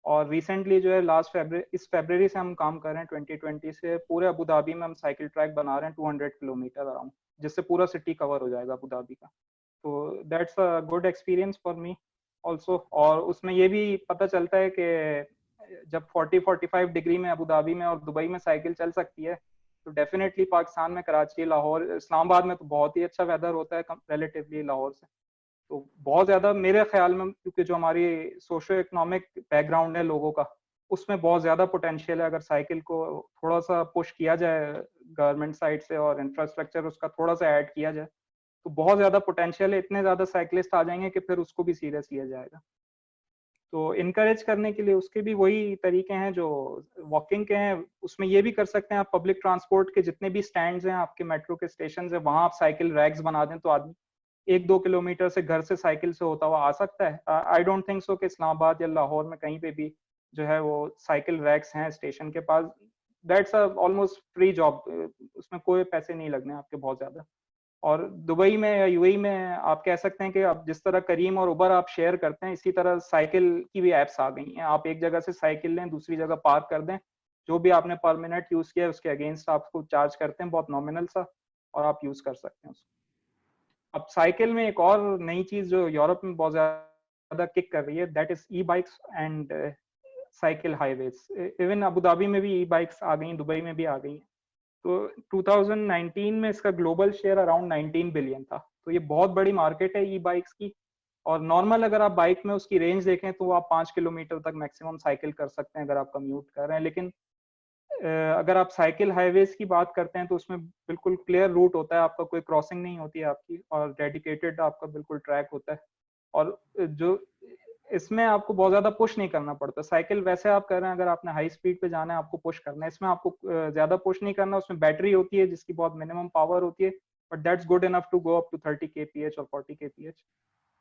और रिसेंटली जो है लास्ट इस फरवरी से हम काम कर रहे हैं 2020 से पूरे अबू धाबी में हम साइकिल ट्रैक बना रहे हैं 200 किलोमीटर अराउंड, जिससे पूरा सिटी कवर हो जाएगा अबू धाबी का। तो that's a good experience for me also. और उसमें ये भी पता चलता है कि जब 40-45 डिग्री में अबू धाबी में और दुबई में साइकिल चल सकती है तो डेफिनेटली पाकिस्तान में कराची, लाहौर, इस्लामाबाद में तो बहुत ही अच्छा वेदर होता है रिलेटिवली लाहौर से। तो बहुत ज़्यादा मेरे ख्याल में, क्योंकि जो हमारी सोशो इकोनॉमिक बैकग्राउंड है लोगों का, उसमें बहुत ज़्यादा पोटेंशियल है। अगर साइकिल को थोड़ा सा पुश किया जाए गवर्नमेंट साइड से और इंफ्रास्ट्रक्चर उसका थोड़ा सा ऐड किया जाए, तो बहुत ज़्यादा पोटेंशियल है। इतने ज़्यादा साइकिलिस्ट आ जाएंगे कि फिर उसको भी सीरियस लिया जाएगा। तो इनकरेज करने के लिए उसके भी वही तरीके हैं जो वॉकिंग के हैं। उसमें ये भी कर सकते हैं आप, पब्लिक ट्रांसपोर्ट के जितने भी स्टैंड्स हैं, आपके मेट्रो के स्टेशन है, वहां आप साइकिल रैक्स बना दें तो आदमी 1-2 किलोमीटर से घर से साइकिल से होता हुआ आ सकता है। आई डोंट थिंक सो कि इस्लामाबाद या लाहौर में कहीं पे भी जो है वो साइकिल रैक्स हैं स्टेशन के पास। That's a almost free job, उसमें कोई पैसे नहीं लगने आपके बहुत ज्यादा। और दुबई में या यूएई में आप कह सकते हैं कि आप जिस तरह करीम और उबर आप शेयर करते हैं, इसी तरह साइकिल की भी एप्स आ गई हैं। आप एक जगह से साइकिल लें, दूसरी जगह पार्क कर दें, जो भी आपने पर मिनट यूज किया है उसके अगेंस्ट आपको चार्ज करते हैं, बहुत नॉमिनल सा, और आप यूज कर सकते हैं उसको। अब साइकिल में एक और नई चीज जो यूरोप में बहुत ज्यादा किक कर रही है, that is E bikes and cycle highways. Even Abu Dhabi में भी ई बाइक्स आ गई, दुबई में भी आ गई। तो 2019 में इसका ग्लोबल शेयर अराउंड 19 बिलियन था। तो ये बहुत बड़ी मार्केट है ई बाइक्स की। और नॉर्मल अगर आप बाइक में उसकी रेंज देखें तो आप 5 किलोमीटर तक मैक्सिमम साइकिल कर सकते हैं अगर आप कम्यूट कर रहे हैं। लेकिन अगर आप साइकिल हाईवेज की बात करते हैं तो उसमें बिल्कुल क्लियर रूट होता है आपका, कोई क्रॉसिंग नहीं होती है आपकी, और डेडिकेटेड आपका बिल्कुल ट्रैक होता है। और जो इसमें आपको बहुत ज्यादा पुश नहीं करना पड़ता। साइकिल वैसे आप कर रहे हैं, अगर आपने हाई स्पीड पे जाना है आपको पुश करना है, इसमें आपको ज्यादा पुश नहीं करना। उसमें बैटरी होती है जिसकी बहुत मिनिमम पावर होती है, but that's good enough to go up to 30 kph और 40 kph।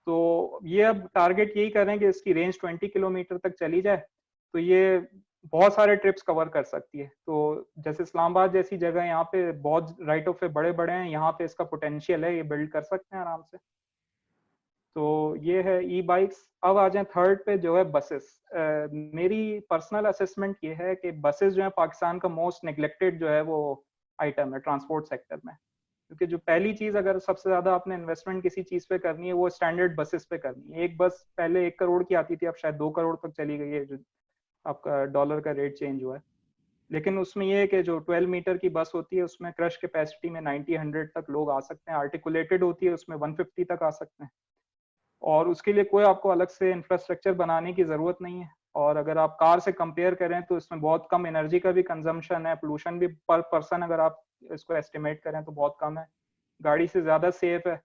तो ये अब टारगेट यही कर रहे हैं कि इसकी रेंज 20 किलोमीटर तक चली जाए, तो ये बहुत सारे ट्रिप्स कवर कर सकती है। तो जैसे इस्लामाबाद जैसी जगह, यहाँ पे बहुत राइट ऑफ वे बड़े बड़े हैं, यहाँ पे इसका पोटेंशियल है, ये बिल्ड कर सकते हैं आराम से। तो ये है ई बाइक्स। अब आ जाए थर्ड पे जो है बसेस। मेरी पर्सनल असेसमेंट ये है कि बसेस जो है पाकिस्तान का मोस्ट नेग्लेक्टेड जो है वो आइटम है ट्रांसपोर्ट सेक्टर में। क्योंकि जो पहली चीज, अगर सबसे ज्यादा आपने इन्वेस्टमेंट किसी चीज पे करनी है वो स्टैंडर्ड बसेस पे करनी है। एक बस पहले 1 करोड़ की आती थी, अब शायद 2 करोड़ तक चली गई है, जो आपका डॉलर का रेट चेंज हुआ है। लेकिन उसमें ये है कि जो 12 मीटर की बस होती है उसमें क्रश कैपेसिटी में 90-100 तक लोग आ सकते हैं। आर्टिकुलेटेड होती है उसमें 150 तक आ सकते हैं, और उसके लिए कोई आपको अलग से इंफ्रास्ट्रक्चर बनाने की जरूरत नहीं है। और अगर आप कार से कंपेयर करें तो इसमें बहुत कम एनर्जी का भी कंजम्पशन है, पोल्यूशन भी पर पर्सन अगर आप इसको एस्टिमेट करें तो बहुत कम है, गाड़ी से ज्यादा सेफ है,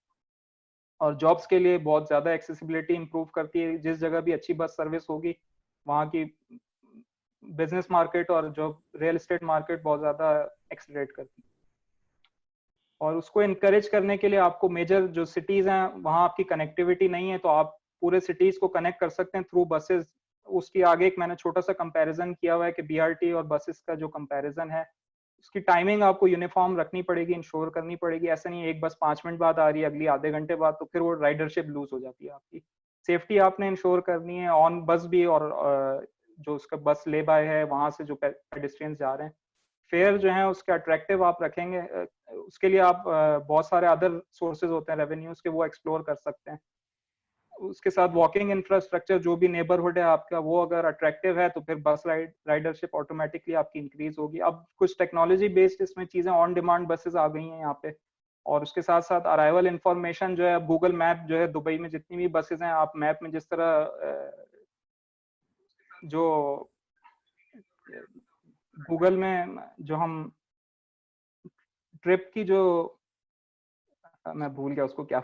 और जॉब्स के लिए बहुत ज्यादा एक्सेसिबिलिटी इंप्रूव करती है। जिस जगह भी अच्छी बस सर्विस होगी वहाँ की बिजनेस मार्केट और जो रियल एस्टेट मार्केट बहुत ज्यादा एक्सीलरेट करती है। और उसको इनकरेज करने के लिए आपको मेजर जो सिटीज हैं वहाँ आपकी कनेक्टिविटी नहीं है, तो आप पूरे सिटीज को कनेक्ट कर सकते हैं थ्रू बसेस। उसकी आगे एक मैंने छोटा सा कंपैरिजन किया हुआ है कि बीआरटी और बसेस का जो कंपैरिजन है, उसकी टाइमिंग आपको यूनिफॉर्म रखनी पड़ेगी, इंश्योर करनी पड़ेगी। ऐसा नहीं है एक बस 5 मिनट बाद आ रही है, अगली आधे घंटे बाद, तो फिर वो राइडरशिप लूज हो जाती है आपकी। सेफ्टी आपने इंश्योर करनी है ऑन बस भी, और जो उसका बस ले बाय है वहां से जो पेडेस्ट्रियंस जा रहे हैं, फेयर जो है उसके अट्रैक्टिव आप रखेंगे। उसके लिए आप बहुत सारे अदर सोर्सेज होते हैं रेवेन्यूज के, वो एक्सप्लोर कर सकते हैं। उसके साथ वॉकिंग इंफ्रास्ट्रक्चर जो भी नेबरहुड है आपका, वो अगर अट्रैक्टिव है तो फिर बस राइडरशिप ऑटोमेटिकली आपकी इंक्रीज होगी। अब कुछ टेक्नोलॉजी बेस्ड इसमें चीजें, ऑन डिमांड बसेस आ गई हैं यहाँ पे। और उसके साथ साथ अराइवल इंफॉर्मेशन जो है, गूगल मैप जो है, दुबई में जितनी भी बसेस हैं, आप मैप में जिस तरह जो गूगल में जो हम ट्रिप की जो, मैं भूल गया उसको क्या,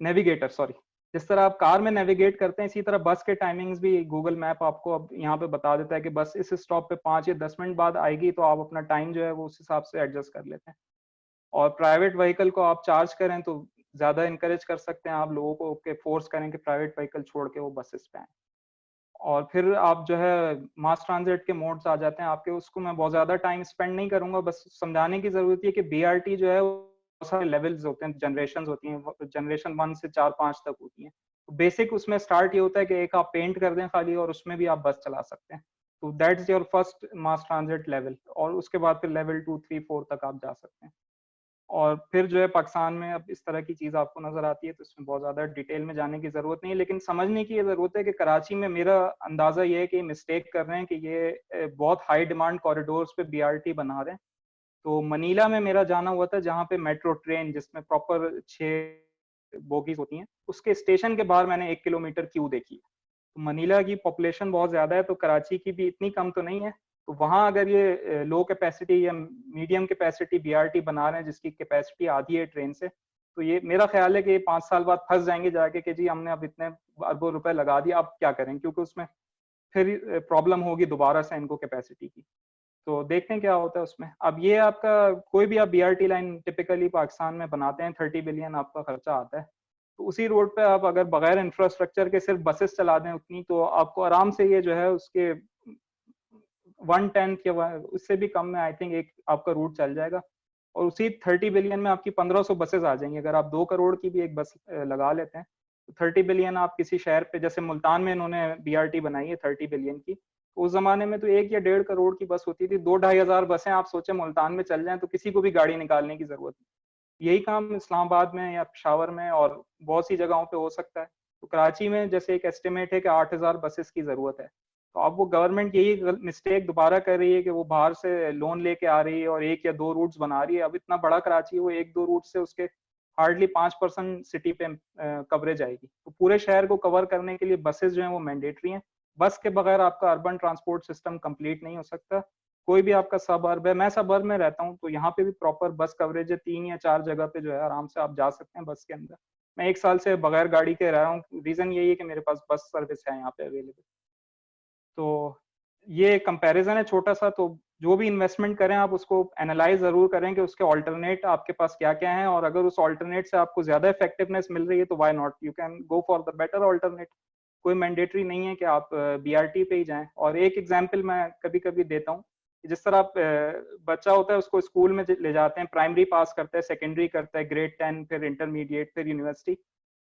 नेविगेटर, सॉरी, जिस तरह आप कार में नेविगेट करते हैं इसी तरह बस के टाइमिंग्स भी गूगल मैप आपको अब यहाँ पे बता देता है कि बस इस स्टॉप पे 5 या 10 मिनट बाद आएगी, तो आप अपना टाइम जो है वो उस हिसाब से एडजस्ट कर लेते हैं। और प्राइवेट व्हीकल को आप चार्ज करें तो ज्यादा इंकरेज कर सकते हैं आप लोगों को कि फोर्स करें कि प्राइवेट व्हीकल छोड़ के वो बसेस पे आए। और फिर आप जो है मास ट्रांजिट के मोड्स आ जाते हैं आपके, उसको मैं बहुत ज्यादा टाइम स्पेंड नहीं करूंगा, बस समझाने की जरूरत है कि बीआरटी जो है बहुत सारे लेवल्स होते हैं, जनरेशन होती हैं, जनरेशन 1 से 4-5 तक होती हैं। तो बेसिक उसमें स्टार्ट ये होता है कि एक आप पेंट कर दें खाली और उसमें भी आप बस चला सकते हैं। तो that's your first mass transit level, और उसके बाद फिर लेवल 2, 3, 4 तक आप जा सकते हैं। और फिर जो है पाकिस्तान में अब इस तरह की चीज आपको नजर आती है, तो इसमें बहुत ज्यादा डिटेल में जाने की जरूरत नहीं है, लेकिन समझने की ये जरूरत है कि कराची में मेरा अंदाजा ये है कि मिस्टेक कर रहे हैं कि ये बहुत हाई डिमांड कॉरिडोर्स पे बीआरटी बना रहे हैं, तो मनीला में मेरा जाना हुआ था, जहाँ पे मेट्रो ट्रेन जिसमें प्रॉपर 6 बोगीज होती हैं, उसके स्टेशन के बाहर मैंने 1 किलोमीटर क्यू देखी। तो मनीला की पॉपुलेशन बहुत ज्यादा है, तो कराची की भी इतनी कम तो नहीं है। तो वहाँ अगर ये लो कैपेसिटी या मीडियम कैपेसिटी बीआरटी बना रहे हैं जिसकी कैपेसिटी आधी है ट्रेन से, तो ये मेरा ख्याल है कि 5 साल बाद फंस जाएंगे जाके कि जी हमने अब इतने अरबों रुपए लगा दिया, अब क्या करें, क्योंकि उसमें फिर प्रॉब्लम होगी दोबारा से इनको कैपेसिटी की। तो देखते हैं क्या होता है उसमें। अब ये आपका कोई भी आप बीआरटी लाइन टिपिकली पाकिस्तान में बनाते हैं, 30 बिलियन आपका खर्चा आता है। तो उसी रोड पे आप अगर बगैर इंफ्रास्ट्रक्चर के सिर्फ बसेस चला दें उतनी, तो आपको आराम से ये जो है उसके 1/10 या उससे भी कम में आई थिंक एक आपका रूट चल जाएगा। और उसी 30 बिलियन में आपकी 1500 बसेस आ जाएंगी। अगर आप 2 करोड़ की भी एक बस लगा लेते हैं, तो 30 बिलियन आप किसी शहर पे, जैसे मुल्तान में इन्होंने बीआरटी बनाई है 30 बिलियन की, तो उस जमाने में तो 1 या 1.5 करोड़ की बस होती थी। 2-2.5 हजार बसें आप सोचे मुल्तान में चल जाएं तो किसी को भी गाड़ी निकालने की जरूरत नहीं। यही काम इस्लामाबाद में या पेशावर में और बहुत सी जगहों पे हो सकता है। तो कराची में जैसे एक एस्टिमेट है कि 8,000 बसेस की जरूरत है। तो अब वो गवर्नमेंट यही मिस्टेक दोबारा कर रही है कि वो बाहर से लोन लेके आ रही है और 1 या 2 रूट्स बना रही है। अब इतना बड़ा कराची है, वो 1-2 रूट से उसके हार्डली 5% सिटी पे कवरेज आएगी। तो पूरे शहर को कवर करने के लिए बसेस जो है वो मैंडेटरी हैं। बस के बगैर आपका अर्बन ट्रांसपोर्ट सिस्टम कंप्लीट नहीं हो सकता। कोई भी आपका सब अर्ब है, मैं सब अर्ब में रहता हूँ, तो यहाँ पे भी प्रॉपर बस कवरेज है। 3 या 4 जगह पे जो है आराम से आप जा सकते हैं बस के अंदर। मैं 1 साल से बगैर गाड़ी के रह रहा हूँ, रीजन यही है कि मेरे पास बस सर्विस है यहाँ पे अवेलेबल। तो ये कंपैरिजन है छोटा सा। तो जो भी इन्वेस्टमेंट करें आप उसको एनालाइज जरूर करें कि उसके ऑल्टरनेट आपके पास क्या क्या हैं, और अगर उस ऑल्टरनेट से आपको ज्यादा इफेक्टिवनेस मिल रही है तो why not, you can go for the better alternate. कोई मैंडेटरी नहीं है कि आप बीआरटी पे ही जाएं। और एक एग्जांपल मैं कभी कभी देता हूँ, जिस तरह आप बच्चा होता है उसको स्कूल में ले जाते हैं, प्राइमरी पास करता है, सेकेंडरी करता है, ग्रेड 10, फिर इंटरमीडिएट, फिर यूनिवर्सिटी।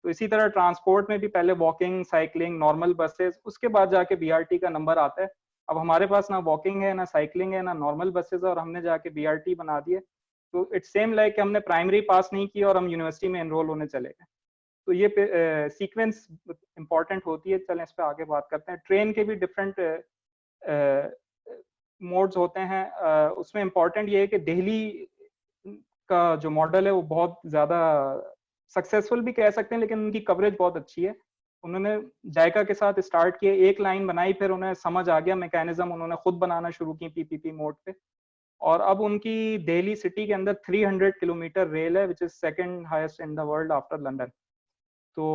तो इसी तरह ट्रांसपोर्ट में भी पहले वॉकिंग, साइकिलिंग, नॉर्मल बसेस, उसके बाद जाके बीआरटी का नंबर आता है। अब हमारे पास ना वॉकिंग है, ना साइकिलिंग है, ना नॉर्मल बसेस है, और हमने जाके बीआरटी बना दिए। तो इट्स सेम लाइक कि हमने प्राइमरी पास नहीं किया और हम यूनिवर्सिटी में एनरोल होने चले गए। तो ये सीक्वेंस इंपॉर्टेंट होती है। चलें इस पर आगे बात करते हैं। ट्रेन के भी डिफरेंट मोड्स होते हैं। उसमें इम्पॉर्टेंट ये है कि दिल्ली का जो मॉडल है वो बहुत ज़्यादा सक्सेसफुल भी कह सकते हैं, लेकिन उनकी कवरेज बहुत अच्छी है। उन्होंने जायका के साथ स्टार्ट किए, एक लाइन बनाई, फिर उन्हें समझ आ गया मैकेनिज्म, उन्होंने खुद बनाना शुरू की पीपीपी मोड पे। और अब उनकी दिल्ली सिटी के अंदर 300 किलोमीटर रेल है, which is second highest in the world after London. तो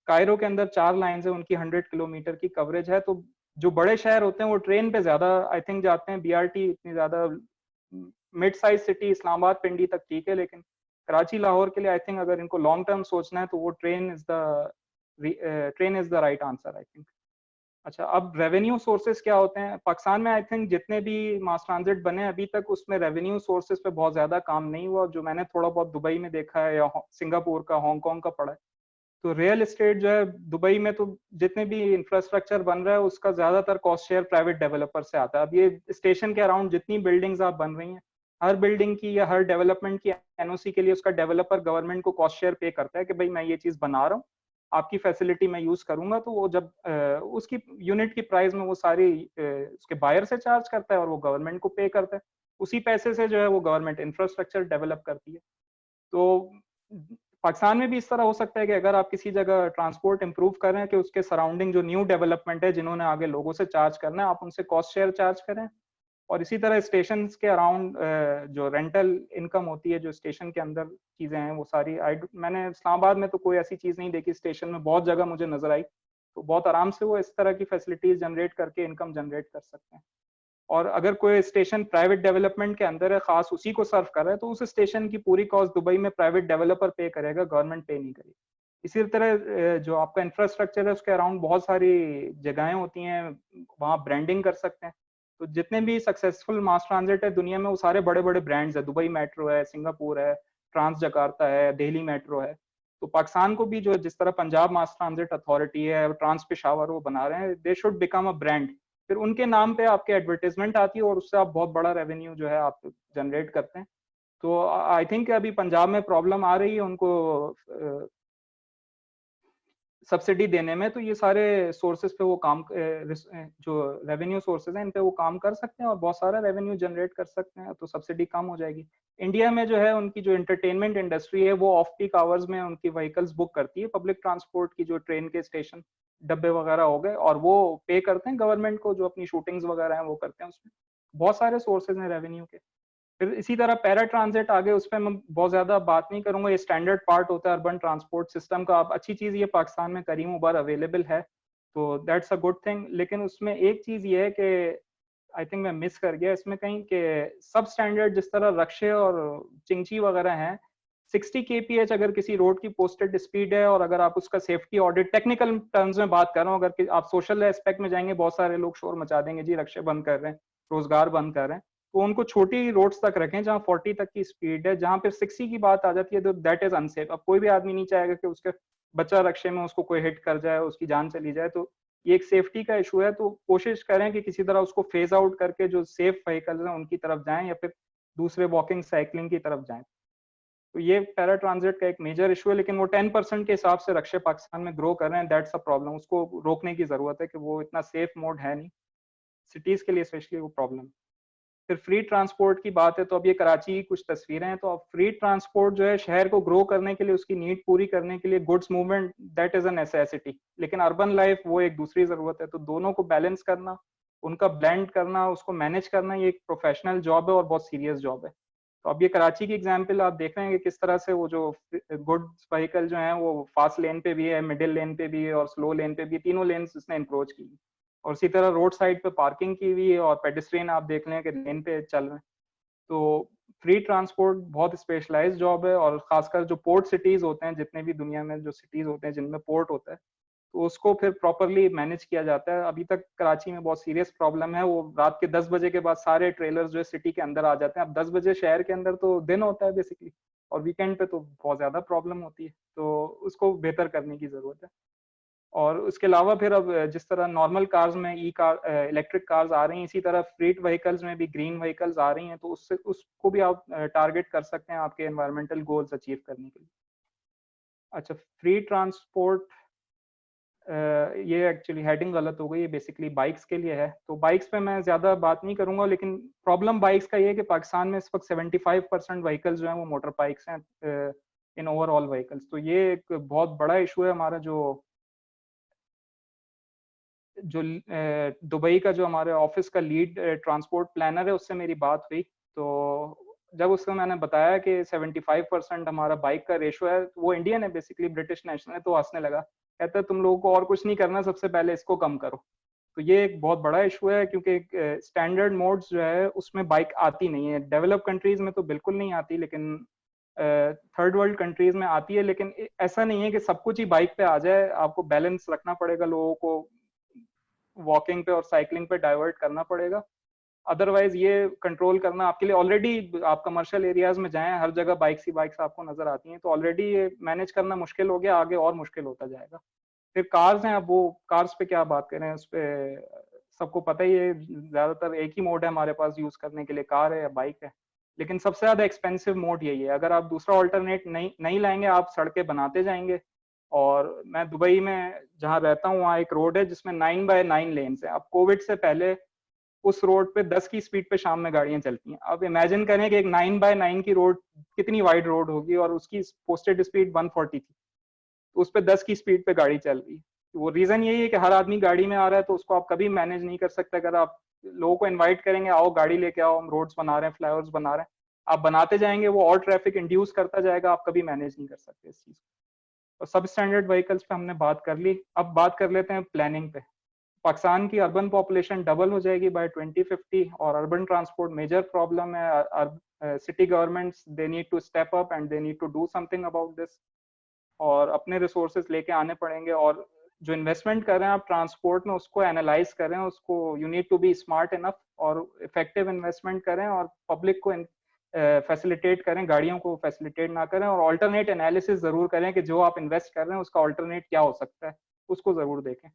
कायरो के अंदर 4 लाइंस है, उनकी 100 किलोमीटर की कवरेज है। तो जो बड़े शहर होते हैं वो ट्रेन पे ज्यादा आई थिंक जाते हैं, बीआरटी इतनी ज्यादा, मिड साइज सिटी इस्लामाबाद पिंडी तक ठीक है, लेकिन कराची लाहौर के लिए आई थिंक अगर इनको लॉन्ग टर्म सोचना है तो वो train is the right answer I think. अच्छा, अब रेवेन्यू सोर्सेज क्या होते हैं पाकिस्तान में? आई थिंक जितने भी मास ट्रांजिट बने अभी तक उसमें रेवेन्यू सोर्सेज पे बहुत ज्यादा काम नहीं हुआ। जो मैंने थोड़ा बहुत दुबई में देखा है या सिंगापुर का, हांगकांग का पढ़ा है, तो रियल एस्टेट जो है दुबई में, तो जितने भी इंफ्रास्ट्रक्चर बन रहा है उसका ज्यादातर कॉस्ट शेयर प्राइवेट डेवलपर से आता है। अब ये स्टेशन के अराउंड जितनी बिल्डिंग्स आप बन रही हैं, हर बिल्डिंग की या हर डेवलपमेंट की एनओसी के लिए उसका डेवलपर गवर्नमेंट को कॉस्ट शेयर पे करता है कि भाई मैं ये चीज बना रहा हूँ, आपकी फैसिलिटी मैं यूज करूंगा। तो वो जब उसकी यूनिट की प्राइस में वो सारी उसके बायर से चार्ज करता है और वो गवर्नमेंट को पे करता है। उसी पैसे से जो है वो गवर्नमेंट इंफ्रास्ट्रक्चर डेवलप करती है। तो पाकिस्तान में भी इस तरह हो सकता है कि अगर आप किसी जगह ट्रांसपोर्ट इंप्रूव कर रहे हैं कि उसके सराउंडिंग जो न्यू डेवलपमेंट है, जिन्होंने आगे लोगों से चार्ज करना है, आप उनसे कॉस्ट शेयर चार्ज करें। और इसी तरह स्टेशन के अराउंड जो रेंटल इनकम होती है, जो स्टेशन के अंदर चीजें हैं वो सारी, मैंने इस्लामाबाद में तो कोई ऐसी चीज नहीं देखी, स्टेशन में बहुत जगह मुझे नजर आई। तो बहुत आराम से वो इस तरह की फैसिलिटीज जनरेट करके इनकम जनरेट कर सकते हैं। और अगर कोई स्टेशन प्राइवेट डेवलपमेंट के अंदर है, खास उसी को सर्व कर रहा है, तो उस स्टेशन की पूरी कॉस्ट दुबई में प्राइवेट डेवलपर पे करेगा, गवर्नमेंट पे नहीं करेगी। इसी तरह जो आपका इंफ्रास्ट्रक्चर है उसके अराउंड बहुत सारी जगहें होती हैं, वहाँ ब्रांडिंग कर सकते हैं। तो जितने भी सक्सेसफुल मास ट्रांजिट है दुनिया में वो सारे बड़े बड़े ब्रांड्स है। दुबई मेट्रो है, सिंगापुर है, ट्रांस जकार्ता है, दिल्ली मेट्रो है। तो पाकिस्तान को भी जो जिस तरह पंजाब मास ट्रांजिट अथॉरिटी है, ट्रांस पेशावर वो बना रहे हैं, they should become a brand. फिर उनके नाम पे आपके एडवर्टाइजमेंट आती है और उससे आप बहुत बड़ा रेवेन्यू जो है आप जनरेट करते हैं। तो आई थिंक अभी पंजाब में प्रॉब्लम आ रही है उनको सब्सिडी देने में, तो ये सारे सोर्सेज पे वो काम जो रेवेन्यू सोर्सेज हैं इन पे वो काम कर सकते हैं और बहुत सारा रेवेन्यू जनरेट कर सकते हैं, तो सब्सिडी कम हो जाएगी। इंडिया में जो है उनकी जो एंटरटेनमेंट इंडस्ट्री है वो ऑफ पीक आवर्स में उनकी व्हीकल्स बुक करती है, पब्लिक ट्रांसपोर्ट की जो ट्रेन के स्टेशन डब्बे वगैरह हो गए, और वो पे करते हैं गवर्नमेंट को, जो अपनी शूटिंग्स वगैरह हैं वो करते हैं, उसमें बहुत सारे सोर्सेज हैं रेवेन्यू के। फिर इसी तरह पैरा ट्रांजिट आगे, उस पर मैं बहुत ज्यादा बात नहीं करूंगा, ये स्टैंडर्ड पार्ट होता है अर्बन ट्रांसपोर्ट सिस्टम का। अब अच्छी चीज ये पाकिस्तान में करीम उबर अवेलेबल है, तो दैट्स अ गुड थिंग। लेकिन उसमें एक चीज ये है कि आई थिंक मैं मिस कर गया इसमें कहीं कि सब स्टैंडर्ड जिस तरह रक्शे और चिंची वगैरह हैं, 60 kph अगर किसी रोड की पोस्टेड स्पीड है, और अगर आप उसका सेफ्टी ऑडिट, टेक्निकल टर्म्स में बात कर रहा हूँ, अगर आप सोशल एस्पेक्ट में जाएंगे बहुत सारे लोग शोर मचा देंगे जी रक्शे बंद कर रहे हैं, रोजगार बंद कर रहे हैं, तो उनको छोटी रोड्स तक रखें जहाँ 40 तक की स्पीड है। जहाँ पे 60 की बात आ जाती है तो दैट इज अनसेफ। अब कोई भी आदमी नहीं चाहेगा कि उसके बच्चा रक्शे में उसको कोई हिट कर जाए, उसकी जान चली जाए, तो ये एक सेफ्टी का इशू है। तो कोशिश करें कि किसी तरह उसको फेज आउट करके जो सेफ व्हीकल्स हैं उनकी तरफ जाएं, या फिर दूसरे वॉकिंग साइकिलिंग की तरफ जाएं। तो ये पैरा ट्रांजिट का एक मेजर इशू है, लेकिन वो 10% के हिसाब से रक्शे पाकिस्तान में ग्रो कर रहे हैं, दैट्स अ प्रॉब्लम। उसको रोकने की जरूरत है कि वो इतना सेफ मोड है नहीं, सिटीज के लिए स्पेशली वो प्रॉब्लम। फिर फ्री ट्रांसपोर्ट की बात है, तो अब ये कराची की कुछ तस्वीरें हैं। तो अब फ्री ट्रांसपोर्ट जो है शहर को ग्रो करने के लिए, उसकी नीड पूरी करने के लिए, goods movement that is a necessity, लेकिन अर्बन लाइफ वो एक दूसरी जरूरत है। तो दोनों को बैलेंस करना, उनका ब्लेंड करना, उसको मैनेज करना, ये एक प्रोफेशनल जॉब है और बहुत सीरियस जॉब है। तो अब ये कराची की एग्जाम्पल आप देख रहे हैं कि किस तरह से वो जो गुड्स व्हीकल जो है वो फास्ट लेन पे भी है, मिडिल लेन पे भी है और स्लो लेन पे भी, तीनों लेन इसने इंक्रोच की। और इसी तरह रोड साइड पे पार्किंग की हुई है, और पेडिस्ट्रियन आप देख लें कि लेन पे चल रहे हैं। तो फ्री ट्रांसपोर्ट बहुत स्पेशलाइज्ड जॉब है, और खासकर जो पोर्ट सिटीज होते हैं, जितने भी दुनिया में जो सिटीज होते हैं जिनमें पोर्ट होता है, तो उसको फिर प्रॉपरली मैनेज किया जाता है। अभी तक कराची में बहुत सीरियस प्रॉब्लम है, वो रात के 10 बजे के बाद सारे ट्रेलर्स जो है सिटी के अंदर आ जाते हैं। अब 10 बजे शहर के अंदर तो दिन होता है बेसिकली, और वीकेंड पे तो बहुत ज्यादा प्रॉब्लम होती है, तो उसको बेहतर करने की जरूरत है। और उसके अलावा फिर अब जिस तरह नॉर्मल कार्स में इलेक्ट्रिक कार्स आ रही हैं, इसी तरह फ्लीट व्हीकल्स में भी ग्रीन व्हीकल्स आ रही हैं, तो उससे उसको भी आप टारगेट कर सकते हैं आपके एनवायरमेंटल गोल्स अचीव करने के लिए। अच्छा, फ्री ट्रांसपोर्ट, ये एक्चुअली हेडिंग गलत हो गई, ये बेसिकली बाइक्स के लिए है। तो बाइक्स पे मैं ज्यादा बात नहीं करूंगा, लेकिन प्रॉब्लम बाइक्स का ये है कि पाकिस्तान में इस वक्त 75% व्हीकल्स जो हैं वो मोटर बाइक्स हैं इन ओवरऑल व्हीकल्स। तो ये एक बहुत बड़ा इशू है हमारा। जो दुबई का जो हमारे ऑफिस का लीड ट्रांसपोर्ट प्लानर है, उससे मेरी बात हुई, तो जब उसको मैंने बताया कि 75% हमारा बाइक का रेशो है, वो इंडियन है बेसिकली, ब्रिटिश नेशनल है, तो हंसने लगा। कहता है तुम लोगों को और कुछ नहीं करना, सबसे पहले इसको कम करो। तो ये एक बहुत बड़ा इशू है, क्योंकि स्टैंडर्ड मोड्स जो है उसमें बाइक आती नहीं है। डेवलप कंट्रीज में तो बिल्कुल नहीं आती, लेकिन थर्ड वर्ल्ड कंट्रीज में आती है। लेकिन ऐसा नहीं है कि सब कुछ ही बाइक पे आ जाए, आपको बैलेंस रखना पड़ेगा, लोगों को वॉकिंग पे और साइकिलिंग पे डाइवर्ट करना पड़ेगा। अदरवाइज ये कंट्रोल करना आपके लिए, ऑलरेडी आप कमर्शियल एरियाज में जाएं, हर जगह बाइक्स ही बाइक्स आपको नजर आती हैं, तो ऑलरेडी ये मैनेज करना मुश्किल हो गया, आगे और मुश्किल होता जाएगा। फिर कार्स हैं, अब वो कार्स पे क्या बात करें, उस पे सबको पता ही है, ज्यादातर एक ही मोड है हमारे पास यूज करने के लिए, कार है या बाइक है। लेकिन सबसे ज्यादा एक्सपेंसिव मोड यही है। अगर आप दूसरा ऑल्टरनेट नहीं लाएंगे, आप सड़कें बनाते जाएंगे। और मैं दुबई में जहाँ रहता हूँ, वहाँ एक रोड है जिसमें 9x9 लेन्स है। अब कोविड से पहले उस रोड पे 10 की स्पीड पे शाम में गाड़ियां चलती हैं। अब इमेजिन करें कि एक 9x9 की रोड कितनी वाइड रोड होगी, और उसकी पोस्टेड स्पीड 140 थी, तो उस पर 10 की स्पीड पे गाड़ी चल रही है। तो वो रीजन यही है कि हर आदमी गाड़ी में आ रहा है, तो उसको आप कभी मैनेज नहीं कर सकते। अगर आप लोगों को इन्वाइट करेंगे, आओ गाड़ी लेके आओ, हम रोड्स बना रहे हैं, फ्लाईओवर्स बना रहे हैं, आप बनाते जाएंगे, वो और ट्रैफिक इंड्यूस करता जाएगा, आप कभी मैनेज नहीं कर सकते इस चीज को। और सब स्टैंडर्ड व्हीकल्स पे हमने बात कर ली, अब बात कर लेते हैं प्लानिंग पे। पाकिस्तान की अर्बन पॉपुलेशन डबल हो जाएगी बाय 2050, और अर्बन ट्रांसपोर्ट मेजर प्रॉब्लम है। City governments they need to step up and they need to do something about this, और अपने रिसोर्सेज लेके आने पड़ेंगे। और जो इन्वेस्टमेंट कर रहे हैं आप ट्रांसपोर्ट में, उसको एनालाइज करें, उसको you need to be smart enough, और इफेक्टिव इन्वेस्टमेंट करें, और पब्लिक को फैसिलिटेट करें, गाड़ियों को फैसिलिटेट ना करें, और ऑल्टरनेट एनालिसिस जरूर करें कि जो आप इन्वेस्ट कर रहे हैं उसका ऑल्टरनेट क्या हो सकता है, उसको जरूर देखें।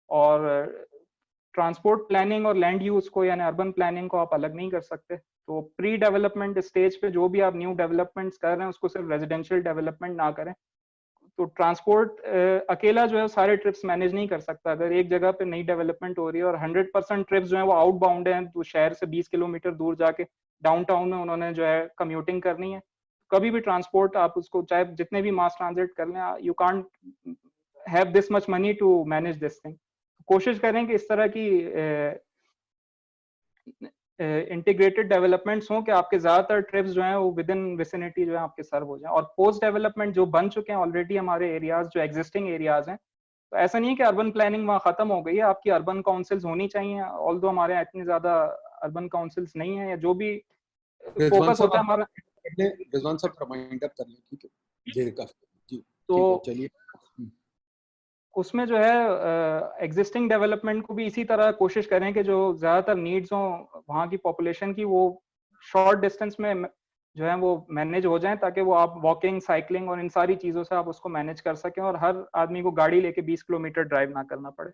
और ट्रांसपोर्ट प्लानिंग और लैंड यूज को, यानी अर्बन प्लानिंग को आप अलग नहीं कर सकते। तो प्री डेवलपमेंट स्टेज पे जो भी आप न्यू डेवलपमेंट्स कर रहे हैं, उसको सिर्फ रेजिडेंशियल डेवलपमेंट ना करें, तो ट्रांसपोर्ट अकेला जो है सारे ट्रिप्स मैनेज नहीं कर सकता। अगर एक जगह पे नई डेवलपमेंट हो रही है और 100% ट्रिप्स जो है वो आउटबाउंड हैं, तो शहर से 20 किलोमीटर दूर जाके डाउनटाउन में उन्होंने जो है कम्यूटिंग करनी है, कभी भी ट्रांसपोर्ट आप उसको चाहे जितने भी मास ट्रांजिट कर लें, you can't have this much money to manage this thing. कोशिश करें कि इस तरह की इंटीग्रेटेड डेवलपमेंट्स हों कि आपके ज्यादातर ट्रिप्स जो हैं वो विद इन विसिनिटी जो है आपके सर्व हो जाएं। और पोस्ट डेवलपमेंट जो बन चुके हैं ऑलरेडी हमारे एरियाज, जो एग्जिस्टिंग एरियाज हैं, तो ऐसा नहीं है कि अर्बन प्लानिंग वहाँ खत्म हो गई है, आपकी अर्बन काउंसिल्स होनी चाहिए। ऑल्दो हमारे यहाँ इतनी ज्यादा अर्बन काउंसिल्स नहीं है, या जो भी रिजवान फोकस साहब होता है आप हमारा। रिजवान साहब रिमाइंड अप कर लें, ठीक है जी, काफी जी, तो ठीक है चलिए। उसमें जो है एग्जिस्टिंग डेवलपमेंट को भी इसी तरह कोशिश करें कि जो ज्यादातर नीड्स हों वहाँ की पॉपुलेशन की, वो शॉर्ट डिस्टेंस में जो है वो मैनेज हो जाएं, ताकि वो आप वॉकिंग, साइकिलिंग और इन सारी चीजों से आप उसको मैनेज कर सकें और हर आदमी को गाड़ी लेके 20 किलोमीटर ड्राइव ना करना पड़े।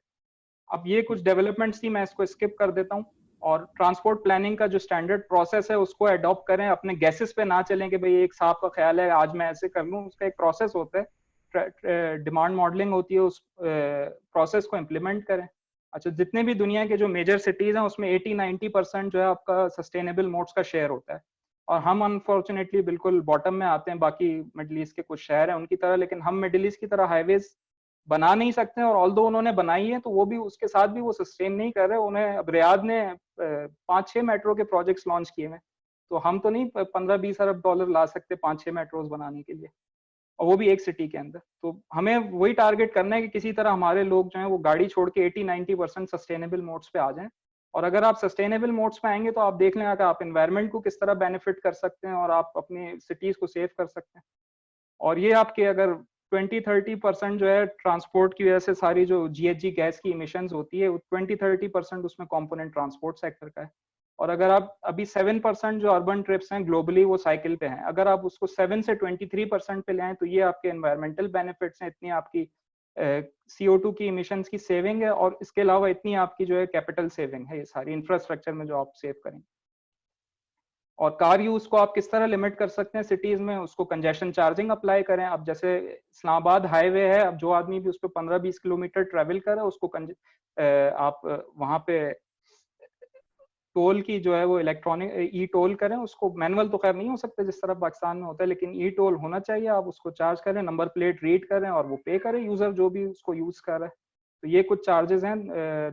अब ये कुछ डेवलपमेंट्स थी, मैं इसको स्किप कर देता हूँ। और ट्रांसपोर्ट प्लानिंग का जो स्टैंडर्ड प्रोसेस है उसको अडॉप्ट करें, अपने गैसेस पे ना चलें कि भाई एक साहब का ख्याल है आज मैं ऐसे कर लूँ। उसका एक प्रोसेस होता है, डिमांड मॉडलिंग होती है, उस प्रोसेस को इम्प्लीमेंट करें। अच्छा, जितने भी दुनिया के जो मेजर सिटीज हैं उसमें 80-90% जो है आपका सस्टेनेबल मोड्स का शेयर होता है, और हम अनफॉर्चुनेटली बिल्कुल बॉटम में आते हैं बाकी मिडिल ईस्ट के कुछ शहर हैं उनकी तरह। लेकिन हम मिडिल ईस्ट की तरह हाईवेज बना नहीं सकते हैं, और ऑल्दो उन्होंने बनाई है तो वो भी उसके साथ भी वो सस्टेन नहीं कर रहे। उन्हें अब रियाद ने 5-6 मेट्रो के प्रोजेक्ट्स लॉन्च किए हैं, तो हम तो नहीं 15-20 अरब डॉलर ला सकते 5-6 मेट्रोज बनाने के लिए, और वो भी एक सिटी के अंदर। तो हमें वही टारगेट करना है कि किसी तरह हमारे लोग जो हैं वो गाड़ी छोड़ के 80-90% सस्टेनेबल मोड्स पे आ जाएं। और अगर आप सस्टेनेबल मोड्स पे आएंगे तो आप देख लें कि आप एनवायरनमेंट को किस तरह बेनिफिट कर सकते हैं और आप अपनी सिटीज को सेव कर सकते हैं। और ये आपके अगर 20-30% जो है ट्रांसपोर्ट की वजह से सारी जो जीएचजी गैस की इमिशंस होती है, 20-30% उसमें कंपोनेंट ट्रांसपोर्ट सेक्टर का है। और अगर आप अभी 7% जो अर्बन ट्रिप्स हैं ग्लोबली वो साइकिल पे हैं, अगर आप उसको 7 से 23% पे ले आए तो ये आपके एनवायरमेंटल बेनिफिट्स हैं, इतनी आपकी CO2 की इमिशंस की सेविंग है, और इसके अलावा इतनी आपकी जो है कैपिटल सेविंग है, ये सारी इंफ्रास्ट्रक्चर में जो आप सेव करेंगे। और कार यूज को आप किस तरह लिमिट कर सकते हैं सिटीज में, उसको कंजेशन चार्जिंग अप्लाई करें। अब जैसे इस्लामाबाद हाईवे है, अब जो आदमी भी उस पर 15-20 किलोमीटर ट्रेवल करे उसको आप वहां पे टोल की जो है वो इलेक्ट्रॉनिक ई टोल करें। उसको मैनुअल तो खैर नहीं हो सकता जिस तरह पाकिस्तान में होता है, लेकिन ई टोल होना चाहिए। आप उसको चार्ज करें, नंबर प्लेट रीड करें और वो पे करें यूजर जो भी उसको यूज कर रहा है। तो ये कुछ चार्जेस हैं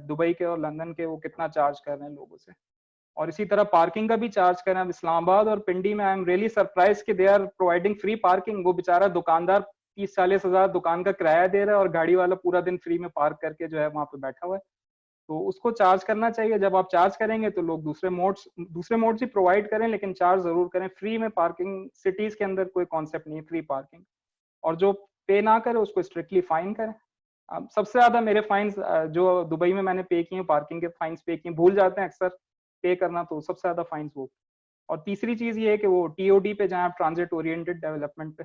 दुबई के और लंदन के, वो कितना चार्ज कर रहे हैं लोगों से। और इसी तरह पार्किंग का भी चार्ज करें। अब इस्लामाबाद और पिंडी में आई एम रियली सरप्राइज कि they are providing free parking. वो बेचारा दुकानदार 30-40 हजार दुकान का किराया दे रहा है और गाड़ी वाला पूरा दिन फ्री में पार्क करके जो है वहां पे बैठा हुआ है। तो उसको चार्ज करना चाहिए। जब आप चार्ज करेंगे तो लोग दूसरे मोड्स ही प्रोवाइड करें, लेकिन चार्ज जरूर करें। फ्री में पार्किंग सिटीज के अंदर कोई कॉन्सेप्ट नहीं है फ्री पार्किंग। और जो पे ना करे उसको स्ट्रिक्टली फाइन करें। सबसे ज्यादा मेरे फाइन्स जो दुबई में मैंने पे किए, पार्किंग के फाइन्स पे किए, भूल जाते हैं अक्सर पे करना, तो सबसे ज्यादा फाइन्स वो। और तीसरी चीज ये है कि वो TOD पे जाएं आप, ट्रांजिट ओरिएंटेड डेवलपमेंट पे।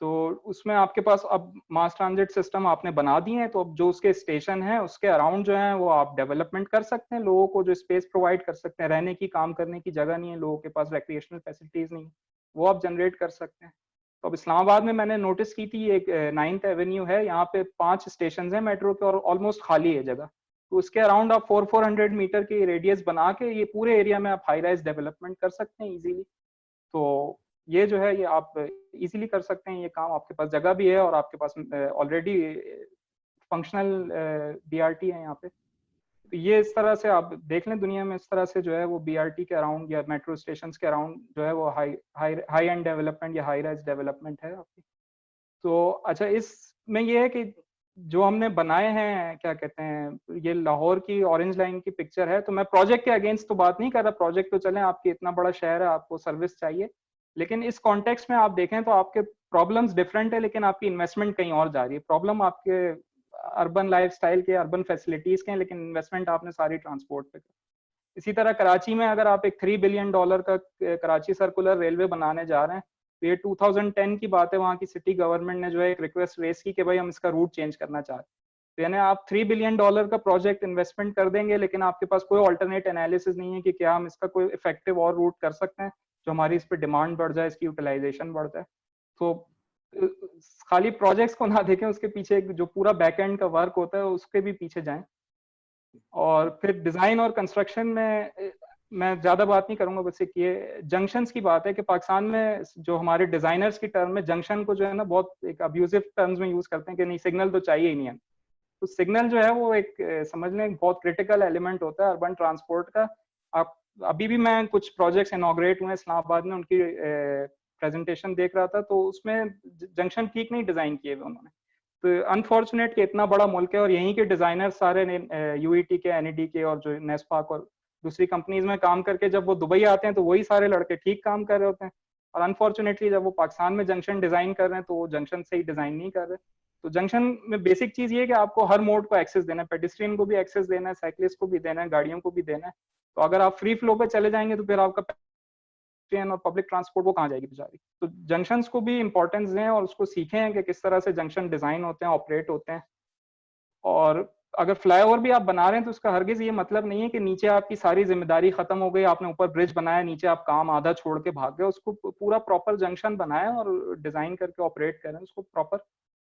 तो उसमें आपके पास अब मास ट्रांजिट सिस्टम आपने बना दिए हैं, तो अब जो उसके स्टेशन है उसके अराउंड जो है वो आप डेवलपमेंट कर सकते हैं, लोगों को जो स्पेस प्रोवाइड कर सकते हैं, रहने की, काम करने की जगह नहीं है, लोगों के पास रिक्रिएशनल फैसिलिटीज नहीं है, वो आप जनरेट कर सकते हैं। तो अब इस्लामाबाद में मैंने नोटिस की थी, एक 9th एवेन्यू है, यहाँ पे 5 स्टेशन है मेट्रो के और ऑलमोस्ट खाली है जगह। तो उसके अराउंड आप 400 मीटर की रेडियस बना के ये पूरे एरिया में आप हाई राइज डेवलपमेंट कर सकते हैं इजीली। तो ये जो है ये आप इजीली कर सकते हैं ये काम, आपके पास जगह भी है और आपके पास ऑलरेडी फंक्शनल BRT है यहाँ पे। तो ये इस तरह से आप देख लें दुनिया में, इस तरह से जो है वो BRT के अराउंड या मेट्रो स्टेशन के अराउंड जो है वो हाई एंड डेवलपमेंट या हाई राइज डेवलपमेंट है आपकी। तो अच्छा, इसमें ये है कि जो हमने बनाए हैं, क्या कहते हैं, ये लाहौर की ऑरेंज लाइन की पिक्चर है। तो मैं प्रोजेक्ट के अगेंस्ट तो बात नहीं कर रहा, प्रोजेक्ट तो चले, आपकी इतना बड़ा शहर है, आपको सर्विस चाहिए। लेकिन इस कॉन्टेक्स्ट में आप देखें तो आपके प्रॉब्लम्स डिफरेंट है, लेकिन आपकी इन्वेस्टमेंट कहीं और जा रही है। प्रॉब्लम आपके अर्बन लाइफस्टाइल के, अर्बन फैसिलिटीज के हैं, लेकिन इन्वेस्टमेंट आपने सारी ट्रांसपोर्ट पे की। इसी तरह कराची में अगर आप एक $3 बिलियन का कराची सर्कुलर रेलवे बनाने जा रहे हैं, तो ये 2010 की बात है, वहाँ की सिटी गवर्नमेंट ने जो है एक रिक्वेस्ट रेस की कि भाई हम इसका रूट चेंज करना चाहते हैं। तो यानी आप $3 बिलियन का प्रोजेक्ट इन्वेस्टमेंट कर देंगे, लेकिन आपके पास कोई ऑल्टरनेट एनालिसिस नहीं है कि क्या हम इसका कोई इफेक्टिव और रूट कर सकते हैं जो हमारी इस पर डिमांड बढ़ जाए, इसकी यूटिलाइजेशन बढ़ जाए। तो खाली प्रोजेक्ट्स को ना देखें, उसके पीछे जो पूरा बैकएंड का वर्क होता है उसके भी पीछे जाएं। और फिर डिजाइन और कंस्ट्रक्शन में मैं ज्यादा बात नहीं करूंगा, बस एक ये जंक्शंस की बात है कि पाकिस्तान में जो हमारे डिजाइनर्स की टर्म में जंक्शन को जो है ना बहुत एक अब्यूजिव टर्म्स में यूज करते हैं कि नहीं सिग्नल तो चाहिए ही नहीं है। तो सिग्नल जो है वो एक समझ लें बहुत क्रिटिकल एलिमेंट होता है अर्बन ट्रांसपोर्ट का। आप अभी भी मैं कुछ प्रोजेक्ट्स इनॉग्रेट हुए इस्लामाबाद में, उनकी प्रेजेंटेशन देख रहा था, तो उसमें जंक्शन ठीक नहीं डिजाइन किए हुए उन्होंने। तो अनफॉर्चुनेट कि इतना बड़ा मुल्क है और यहीं के डिजाइनर सारे यूईटी के, एनईडी के और जो नेस्पाक और दूसरी कंपनीज में काम करके जब वो दुबई आते हैं तो वही सारे लड़के ठीक काम कर रहे होते हैं, और अनफॉर्चुनेटली जब वो पाकिस्तान में जंक्शन डिजाइन कर रहे हैं तो वो जंक्शन सही डिजाइन नहीं कर रहे। तो जंक्शन में बेसिक चीज ये है कि आपको हर मोड को एक्सेस देना है, पेडिस्ट्रियन को भी एक्सेस देना है, साइकिलिस्ट को भी देना है, गाड़ियों को भी देना है। तो अगर आप फ्री फ्लो पे चले जाएंगे तो फिर आपका पेडिस्ट्रियन और पब्लिक ट्रांसपोर्ट वो कहाँ जाएगी बेचारी। तो जंक्शंस को भी इंपॉर्टेंस दें और उसको सीखें कि किस तरह से जंक्शन डिजाइन होते हैं, ऑपरेट होते हैं। और अगर फ्लाईओवर भी आप बना रहे हैं तो उसका हरगिज ये मतलब नहीं है कि नीचे आपकी सारी जिम्मेदारी खत्म हो गई, आपने ऊपर ब्रिज बनाया, नीचे आप काम आधा छोड़ के भाग गए। उसको पूरा प्रॉपर जंक्शन बनाएं और डिजाइन करके ऑपरेट करें उसको प्रॉपर,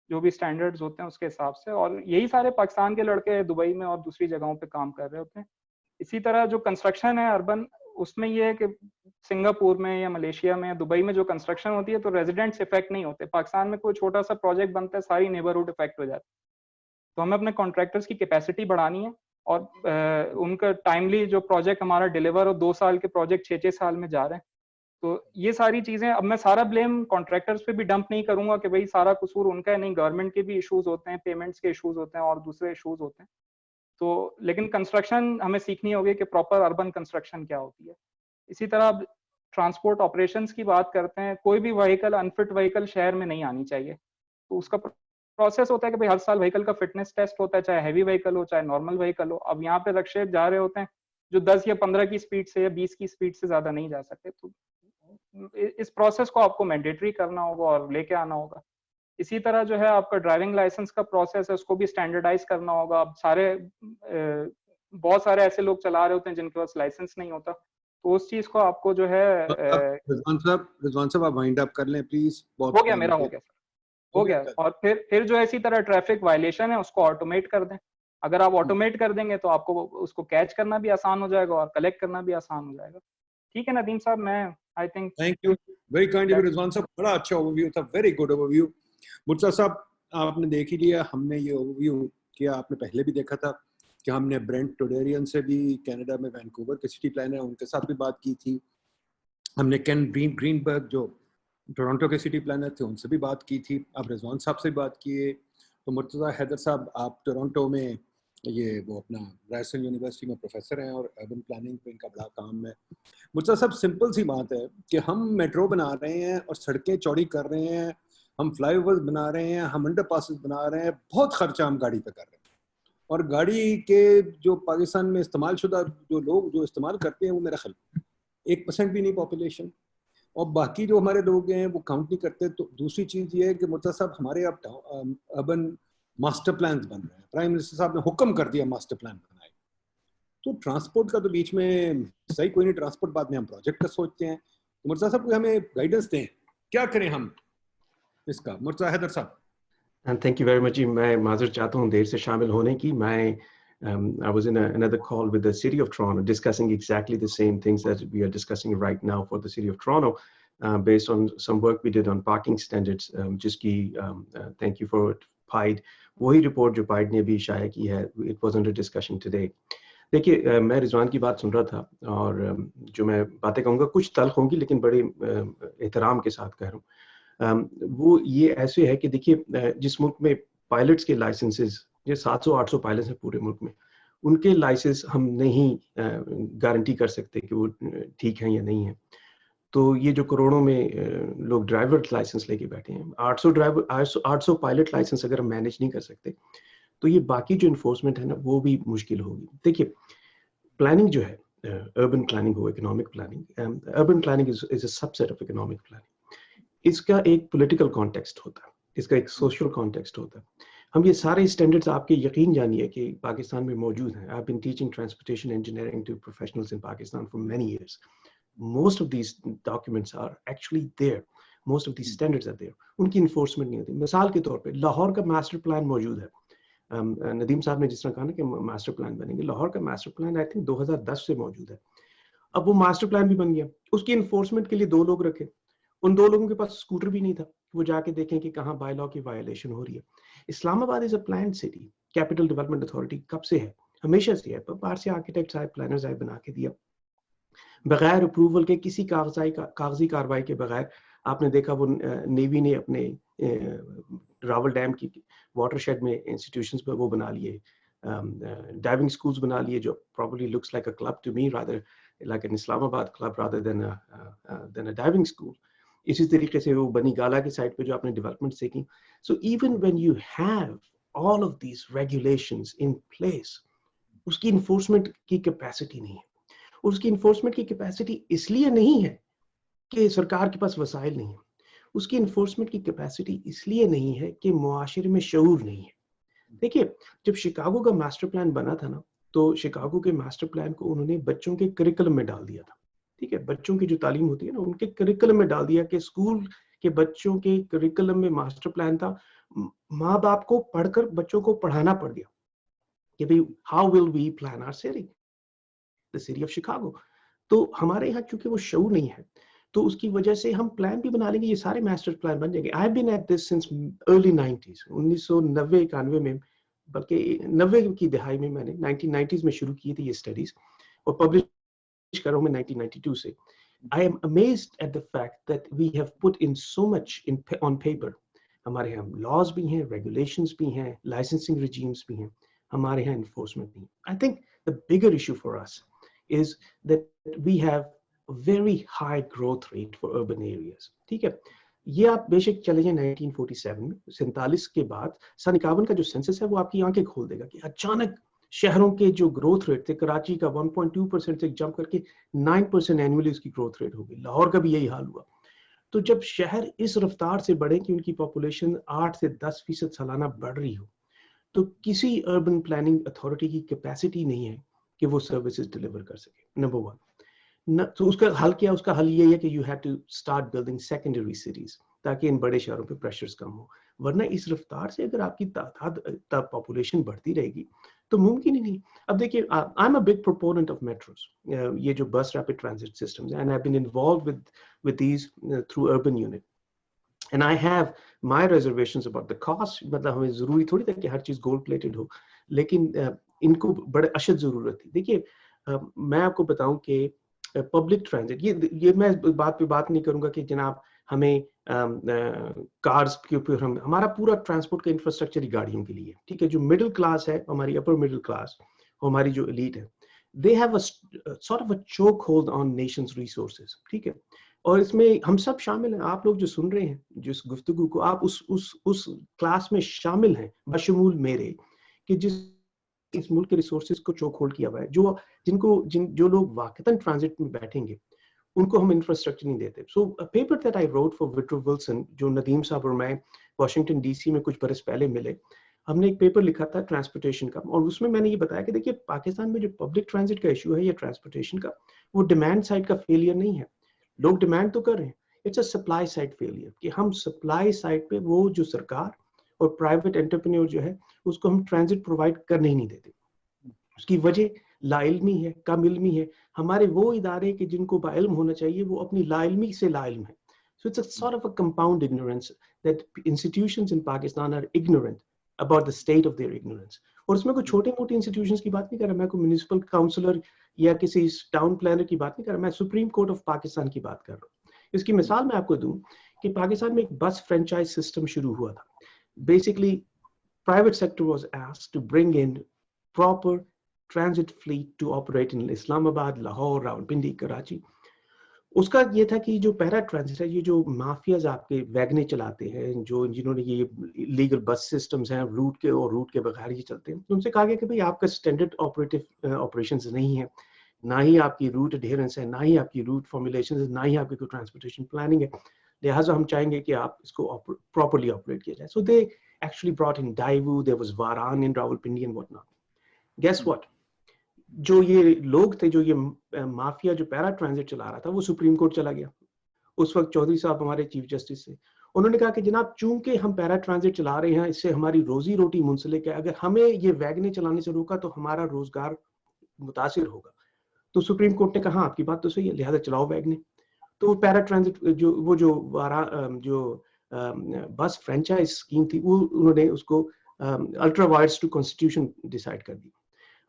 जो भी स्टैंडर्ड्स होते हैं उसके हिसाब से। और यही सारे पाकिस्तान के लड़के दुबई में और दूसरी जगहों पे काम कर रहे होते हैं। इसी तरह जो कंस्ट्रक्शन है अर्बन, उसमें ये है कि सिंगापुर में या मलेशिया में या दुबई में जो कंस्ट्रक्शन होती है तो रेजिडेंट्स इफेक्ट नहीं होते। पाकिस्तान में कोई छोटा सा प्रोजेक्ट बनता है सारी नेबरहुड इफेक्ट हो जाती है। तो हमें अपने कॉन्ट्रैक्टर्स की कैपेसिटी बढ़ानी है और उनका टाइमली जो प्रोजेक्ट हमारा डिलीवर हो, 2 साल के प्रोजेक्ट 6-6 साल में जा रहे हैं। तो ये सारी चीजें, अब मैं सारा ब्लेम कॉन्ट्रैक्टर्स पे भी डंप नहीं करूंगा कि भाई सारा कसूर उनका है, नहीं, गवर्नमेंट के भी इश्यूज होते हैं, पेमेंट्स के इश्यूज होते हैं और दूसरे इश्यूज होते हैं। तो लेकिन कंस्ट्रक्शन हमें सीखनी होगी कि प्रॉपर अर्बन कंस्ट्रक्शन क्या होती है। इसी तरह अब ट्रांसपोर्ट ऑपरेशंस की बात करते हैं, कोई भी व्हीकल अनफिट व्हीकल शहर में नहीं आनी चाहिए। तो उसका प्रोसेस होता है कि भाई हर साल व्हीकल का फिटनेस टेस्ट होता है, चाहे हैवी व्हीकल हो चाहे नॉर्मल व्हीकल हो। अब यहाँ पे रक्षे जा रहे होते हैं जो 10 या 15 की स्पीड से या 20 की स्पीड से ज्यादा नहीं जा सकते। तो इस प्रोसेस को आपको मैंडेटरी करना होगा और लेके आना होगा। इसी तरह जो है आपका ड्राइविंग लाइसेंस का प्रोसेस है, उसको भी स्टैंडर्डाइज करना होगा। अब बहुत सारे ऐसे लोग चला रहे होते हैं जिनके पास लाइसेंस नहीं होता, तो उस चीज को आपको जो है रिजवान साहब आप वाइंड अप कर लें प्लीज। हो गया, मेरा हो गया सर, हो गया। और फिर जो इसी तरह ट्रैफिक वायलेशन है उसको ऑटोमेट कर दें। अगर आप ऑटोमेट कर देंगे तो आपको उसको कैच करना भी आसान हो जाएगा और कलेक्ट करना भी आसान हो जाएगा। ठीक है नदीम साहब, मैं I think thank you very kind of Rizwan साहब, बड़ा अच्छा ओवरव्यू था, वेरी गुड ओवरव्यू। मुर्तजा साहब आपने देख ही लिया, हमने ये ओवरव्यू किया, आपने पहले भी देखा था कि हमने ब्रेंट टोडेरियन से भी, कनाडा में वैंकूवर के सिटी प्लानर, उनके साथ भी बात की थी। हमने केन ग्रीनबर्ग जो टोरंटो के सिटी प्लानर थे उनसे भी बात की थी। आप रिजवान साहब से बात किए। तो मुर्तज़ा हैदर साहब आप टोरंटो में ये वो अपना रायसन यूनिवर्सिटी में प्रोफेसर हैं और अर्बन प्लानिंग पे इनका बड़ा काम है। मुर्तज़ा साहब सिंपल सी बात है कि हम मेट्रो बना रहे हैं और सड़कें चौड़ी कर रहे हैं, हम फ्लाईओवर बना रहे हैं, हम अंडर पासेस बना रहे हैं, बहुत खर्चा हम गाड़ी पे कर रहे हैं। और गाड़ी के जो पाकिस्तान में इस्तेमाल शुदा जो लोग जो इस्तेमाल करते हैं वो मेरा ख्याल 1% भी नहीं पॉपुलेशन, और बाकी जो हमारे लोग हैं वो काउंट नहीं करते। तो दूसरी चीज़ ये है कि मुर्तज़ा साहब हमारे अब अर्बन मास्टर प्लान बन रहे हैं, प्राइम मिनिस्टर साहब ने हुक्म कर दिया मास्टर प्लान बनाए। तो ट्रांसपोर्ट का तो बीच में सही कोई नहीं, ट्रांसपोर्ट बाद में हम प्रोजेक्ट का सोचते हैं। तो मुर्तज़ा साहब को हमें गाइडेंस दें, क्या करें हम इसका। मुर्तज़ा हैदर साहब। थैंक यू वेरी मच जी। मैं माजर चाहता हूँ देर से शामिल होने की। मैं I was in another call with the city of Toronto discussing exactly the same things that we are discussing right now for the city of Toronto, based on some work we did on parking standards, जिसकी thank you for PIDE, वही report जो PIDE ने भी शाया की है, it was under discussion today. देखिए मैं रिजवान की बात सुन रहा था और जो मैं बातें कहूँगा कुछ तल्ख होंगी लेकिन बड़े एहतराम के साथ कह रहा हूँ। वो ये ऐसे है कि देखिए जिस मुल्क में पायलट्स के लाइसेंसेस जो 700-800 पायलट्स हैं पूरे मुल्क में, उनके लाइसेंस हम नहीं गारंटी कर सकते कि वो ठीक हैं या नहीं है। तो ये जो करोड़ों में लोग ड्राइवर लाइसेंस लेके बैठे हैं, 800 पायलट लाइसेंस अगर हम मैनेज नहीं कर सकते तो ये बाकी जो इन्फोर्समेंट है ना वो भी मुश्किल होगी। देखिए प्लानिंग जो है, अर्बन प्लानिंग हो, economic planning, urban planning is a subset of economic planning. इसका एक पॉलिटिकल कॉन्टेक्स्ट होता है, इसका एक सोशल कॉन्टेक्स्ट होता है। हम ये सारे स्टैंडर्ड्स आपके यकीन जानिए कि पाकिस्तान में मौजूद हैं। I have been teaching transportation engineering to professionals in Pakistan for many years. Most of these documents are actually there. most of these standards are there, उनकी enforcement नहीं होती. मिसाल के तौर पे लाहौर का master plan मौजूद है. नदीम साहब ने जिस तरह कहा ना कि मास्टर प्लान बनेंगे, लाहौर का मास्टर प्लान आई थिंक 2010 से मौजूद है. अब वो मास्टर प्लान भी बन गया, उसकी इन्फोर्समेंट के लिए 2 लोग रखे. उन 2 लोगों के पास स्कूटर भी नहीं था, वो जाके देखें कि कहाँ बाय लॉ की वायलेशन हो रही है. Islamabad is a plan city, capital development authority कब से है? हमेशा से है. बाहर से आर्किटेक्ट्स आए, प्लानर्स आए, बना के दिया बगैर अप्रूवल के, किसी कागजी कार्रवाई के बगैर. आपने देखा वो नेवी ने अपने रावल डैम की वाटरशेड में इंस्टीट्यूशंस पर वो बना लिए, डाइविंग स्कूल्स बना लिए, जो probably looks like a club to me, rather like an Islamabad club rather than a diving school. इसी तरीके से वो बनी गाला की साइड पे जो आपने डेवलपमेंट से की. So even when you have all of these regulations in place, उसकी इन्फोर्समेंट की कैपेसिटी नहीं है. उसकी इन्फोर्समेंट की कैपेसिटी इसलिए नहीं है कि सरकार के पास वसाइल नहीं है. उसकी इन्फोर्समेंट की कैपेसिटी इसलिए नहीं है कि मुआशरे में शऊर नहीं है. देखिए, जब शिकागो का मास्टर प्लान बना था ना, तो शिकागो के मास्टर प्लान को उन्होंने बच्चों के करिकुलम में डाल दिया था. ठीक है, बच्चों की जो तालीम होती है ना, उनके करिकुलम में डाल दिया कि स्कूल के बच्चों के करिकुलम में मास्टर प्लान था. माँ बाप को पढ़कर बच्चों को पढ़ाना पड़ गया कि भाई how will we plan our city, the city of Chicago. तो हमारे यहाँ चूंकि वो शऊर नहीं है, तो उसकी वजह से हम प्लान भी बना लेंगे, ये सारे मास्टर प्लान बन जाएंगे. I have been at this since early 90s, 1990-91 में, बल्कि 90 की दहाई में मैंने 1990s में शुरू की थी ये स्टडीज, और पब्लिश कर रहा हूँ मैं 1992 से. I am amazed at the fact that we have put in so much in on paper. हमारे यहाँ लॉज भी हैं, रेगुलेशंस भी हैं, लाइसेंसिंग रिजीम्स भी हैं, हमारे यहाँ इन्फोर्समेंट नहीं. I think the bigger issue for us is that we have very high growth rate for urban areas. ठीक है, ये आप बेशक चले जाए 1947 में, 47 के बाद 51 का जो सेंसस है वो आपकी आंखें खोल देगा कि अचानक शहरों के जो ग्रोथ रेट थे, कराची का 1.2% से जंप करके 9% एनुअली उसकी ग्रोथ रेट हो गई. लाहौर का भी यही हाल हुआ. तो जब शहर इस रफ्तार से बढ़े कि उनकी पॉपुलेशन 8 से 10% सालाना बढ़ रही हो, तो किसी अर्बन प्लानिंग अथॉरिटी की कैपेसिटी नहीं है कि वो सर्विसेज डिलीवर कर सके. नंबर 1. तो उसका हल क्या है? उसका हल ये है कि you have to start building secondary cities, ताकि इन बड़े शहरों पे प्रेशर्स कम हो. वरना इस रफ्तार से अगर आपकी तादाद पॉपुलेशन बढ़ती रहेगी तो मुमकिन ही नहीं. अब देखिए, I am a big proponent of metros, ये जो बस रैपिड ट्रांजिट सिस्टम्स हैं, and I have been involved with these through urban unit, and I have my reservations about the cost. मतलब हमें जरूरी थोड़ी था कि हर चीज गोल्ड प्लेटेड हो, लेकिन इनको बड़े अशद जरूरत थी. देखिए, मैं आपको बताऊं कि पब्लिक ट्रांजिट, ये मैं बात पे बात नहीं करूंगा कि जनाब हमें कार्स के ऊपर हमारा पूरा ट्रांसपोर्ट का इंफ्रास्ट्रक्चर ही गाड़ियों के लिए. ठीक है, जो मिडिल क्लास है, हमारी अपर मिडिल क्लास, हमारी जो एलीट है, they have a sort of a choke hold on nations resources. ठीक है, और इसमें हम सब शामिल हैं. आप लोग जो सुन रहे हैं जिस गुफ्तगू को, आप उस क्लास में शामिल हैं, बशमूल मेरे, कि जिस इस मुल्क के रिसोर्सेज को चोक होल्ड किया हुआ है. जो लोग वाकईतन ट्रांजिट में बैठेंगे उनको हम इंफ्रास्ट्रक्चर नहीं देते. So a paper that I wrote for Victor Wilson, जो नदीम साहब और मैं वाशिंगटन डीसी में कुछ बरस पहले मिले, हमने एक पेपर लिखा था ट्रांसपोर्टेशन का, और उसमें मैंने ये बताया कि देखिए, पाकिस्तान में जो पब्लिक ट्रांजिट का इशू है या ट्रांसपोर्टेशन का, वो डिमांड साइड का फेलियर नहीं है. लोग डिमांड तो कर रहे हैं, it's a supply side failure, कि हम सप्लाई साइड पे वो जो सरकार और प्राइवेट एंटरप्रेन्योर जो है उसको हम ट्रांजिट प्रोवाइड करने ही नहीं देते. उसकी वजह लाइल्मी है, कम इल्मी है. हमारे वो इदारे कि जिनको बाइल्म होना चाहिए वो अपनी लाइल्मी से लाइल्म है. So it's a sort of a compound ignorance that institutions in Pakistan are ignorant about the state of their ignorance. और उसमें कोई छोटे मोटे इंस्टीट्यूशंस की बात नहीं कर रहा मैं, कोई म्युनिसिपल काउंसलर या किसी टाउन प्लानर की बात नहीं कर रहा मैं, सुप्रीम कोर्ट ऑफ पाकिस्तान की बात कर रहा हूँ. इसकी मिसाल मैं आपको दूं कि पाकिस्तान में एक बस फ्रेंचाइज सिस्टम शुरू हुआ था. Basically private sector was asked to bring in proper transit fleet to operate in Islamabad, Lahore, Rawalpindi, Karachi. उसका ये था कि जो पैरा ट्रांजिट है, ये जो माफियाज आपके वैगने चलाते हैं, जिन्होंने ये लीगल बस सिस्टम्स हैं, रूट के और रूट के बगैर ये चलते हैं, तो उनसे कहा गया कि भाई आपका स्टैंडर्ड ऑपरेशंस नहीं है, ना ही आपकी रूट अडेरेंस है, ना ही आपकी रूट फॉर्मुलेशन है, ना ही आपकी कोई ट्रांसपोर्टेशन प्लानिंग है. लिहाजा हम चाहेंगे कि आप इसको प्रॉपरली ऑपरेट किया जाए. सो दे actually brought in Daewoo, there was Varan in Rawalpindi and whatnot. Guess what? जो ये लोग थे, जो ये माफिया जो पैरा ट्रांजिट चला रहा था, वो सुप्रीम कोर्ट चला गया. उस वक्त चौधरी साहब हमारे चीफ जस्टिस थे, उन्होंने कहा कि जनाब चूंकि हम पैरा ट्रांजिट चला रहे हैं, इससे हमारी रोजी रोटी मुंसलिक है, अगर हमें ये वैगनें चलाने से रोका तो हमारा रोजगार मुतासिर होगा। तो सुप्रीम कोर्ट ने कहा आपकी बात तो सही है, लिहाजा चलाओ वैगनें। तो पैरा ट्रांजिट जो बस फ्रेंचाइज स्कीम थी, वो उन्होंने उसको ultra vires to constitution decide कर दी।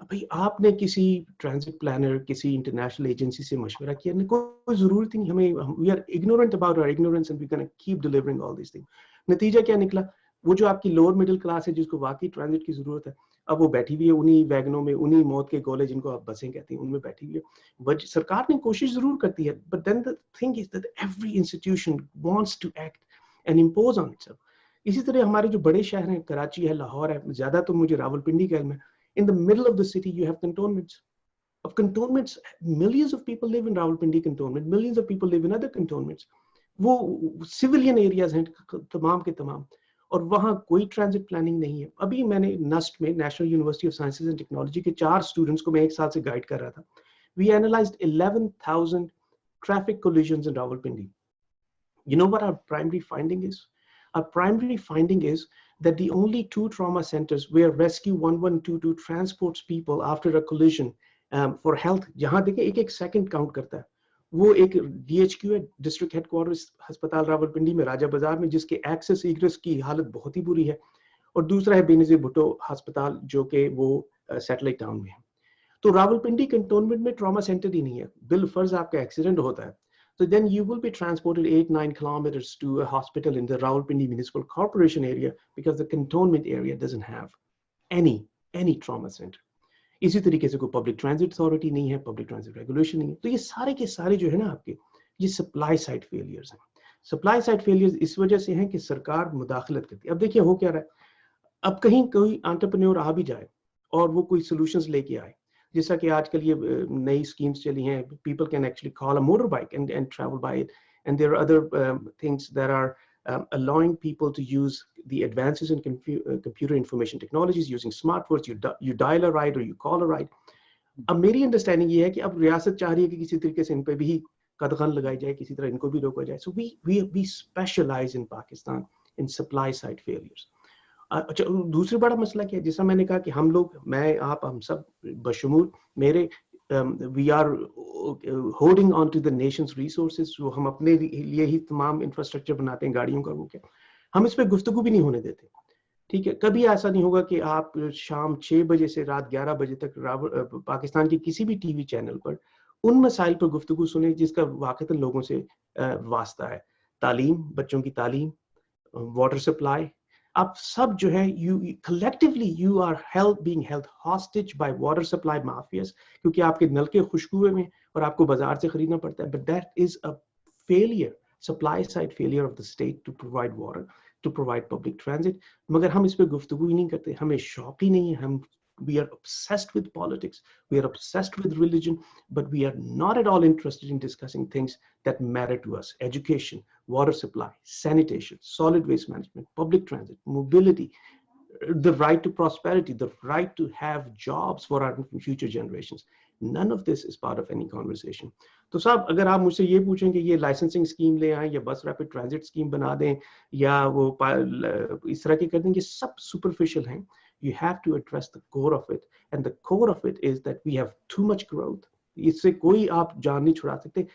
अब भाई आपने किसी ट्रांजिट प्लानर, किसी इंटरनेशनल एजेंसी से मशवरा किया नहीं, कोई जरूरत ही नहीं, हमें we are ignorant about our ignorance and we can keep delivering all this thing. नतीजा क्या निकला, वो जो आपकी लोअर मिडिल क्लास है जिसको वाकई ट्रांजिट की जरूरत है, अब वो बैठी हुई है उन्हीं वैगनों में, उन्हीं मौत के गोले जिनको आप बसें कहते हैं उनमें बैठी हुई है। बट सरकार ने कोशिश जरूर करती है, but then the thing is that every institution wants to act and impose on itself. इसी तरह हमारे जो बड़े शहर हैं, कराची है, लाहौर है, ज्यादा तो मुझे रावलपिंडी का इल्म है, in the middle of the city you have cantonments. Of cantonments, millions of people live in Rawalpindi cantonment, millions of people live in other cantonments. वो civilian areas हैं तमाम के तमाम, और वहाँ कोई ट्रांजिट प्लानिंग नहीं है। अभी मैंने नस्ट में, national university of sciences and technology के 4 स्टूडेंट्स को मैं 1 साल से गाइड कर रहा था। We analyzed 11,000 traffic collisions in Rawalpindi. You know what our primary finding is? Our primary finding is that the only 2 trauma centers where Rescue 1122 transports people after a collision for health, जहाँ देखें एक second count करता है, वो एक DHQ है, district headquarters अस्पताल रावलपिंडी में, राजा बाजार में, जिसके एक्सेस इग्रेस की हालत बहुत ही बुरी है, और दूसरा है बेनजीर भुट्टो अस्पताल जो कि वो सैटेलाइट टाउन में है। तो रावलपिंडी कंटोनमेंट में ट्रॉमा सेंटर ही नहीं है। बिल फर्ज आपका एक्सीडेंट होता है, so then you will be transported 8-9 kilometers to a hospital in the Rawalpindi Municipal Corporation area because the cantonment area doesn't have any trauma center. इसी तरीके से कोई पब्लिक ट्रांजिट अथॉरिटी नहीं है, पब्लिक ट्रांजिट रेगुलेशन नहीं है। तो ये सारे के सारे जो है ना आपके, ये सप्लाई साइड फेलियर्स हैं। सप्लाई साइड फेलियर्स इस वजह से हैं कि सरकार मुदाखलत करती है। अब देखिए हो क्या रहा है, अब कहीं कोई एंटरप्रेन्योर आ भी जाए और वो कोई सॉल्यूशंस लेके आए, जैसा कि आजकल ये नई स्कीम्स चली हैं, people can actually call a motorbike and travel by it, and there are other things that are allowing people to use the advances in computer information technologies using smartphones. You dial a ride or you call a ride. अब मेरी understanding ये है कि अब रियासत चाह रही है कि किसी तरीके से इन पे भी कदगन लगाई जाए, किसी तरह इनको भी रोका जाए। So we specialize in Pakistan in supply side failures. अच्छा, दूसरी बड़ा मसला क्या है, जैसा मैंने कहा कि हम लोग, मैं, आप, हम सब बशमूल मेरे, we are holding on to the nations resources, जो हम अपने लिए ही तमाम इंफ्रास्ट्रक्चर बनाते हैं, गाड़ियों का, वो क्या, हम इस पे गुफ्तगू भी नहीं होने देते। ठीक है, कभी ऐसा नहीं होगा कि आप शाम 6 बजे से रात 11 बजे तक पाकिस्तान के किसी भी टीवी चैनल पर उन मसाइल पर गुफ्तगू सुने जिसका वाकईतन लोगों से वास्ता है। तालीम, बच्चों की तालीम, वाटर सप्लाई, आप सब जो है, you collectively you are being held hostage by water supply mafias, क्योंकि आपके नलके खुश्क हुए में और आपको बाजार से खरीदना पड़ता है। But that is a failure, supply side failure of the state to provide water, to provide public transit. मगर हम इस पे गुफ्तगू ही नहीं करते, हमें शौक ही नहीं है। हम we are obsessed with politics, we are obsessed with religion, but we are not at all interested in discussing things that matter to us: education, water supply, sanitation, solid waste management, public transit, mobility, the right to prosperity, the right to have jobs for our future generations. None of this is part of any conversation. तो साहब, अगर आप मुझसे ये पूछें कि ये licensing scheme ले आएं या बस रैपिड ट्रांजिट स्कीम बना दें या वो इस तरह के कर दें, ये सब सुपरफिशियल हैं। You have to address the core of it, and the core of it is that we have too much growth. इससे कोई आप जान नहीं छुड़ा सकते।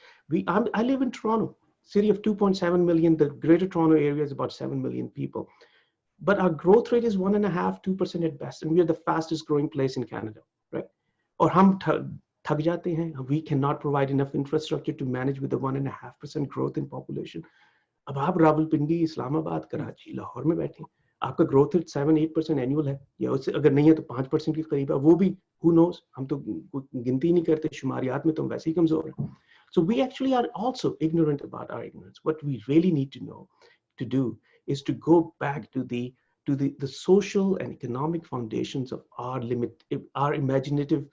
I live in Toronto, city of 2.7 million. The Greater Toronto area is about 7 million people, but our growth rate is 1.5-2% at best, and we are the fastest growing place in Canada, right? और हम थक जाते हैं। We cannot provide enough infrastructure to manage with the 1.5% growth in population. अब आप रावलपिंडी, इस्लामाबाद, कराची, लाहौर में बैठे, आपका ग्रोथ रेट 7-8% एनुअल है, या उससे अगर नहीं है तो 5% के करीब है। वो भी who knows, हम तो गिनती नहीं करते, शुमारियात में तो हम वैसे ही कमजोर हैं। So we actually are also ignorant about our ignorance. What we really need to know to do is to go back to the social and economic foundations of our imaginative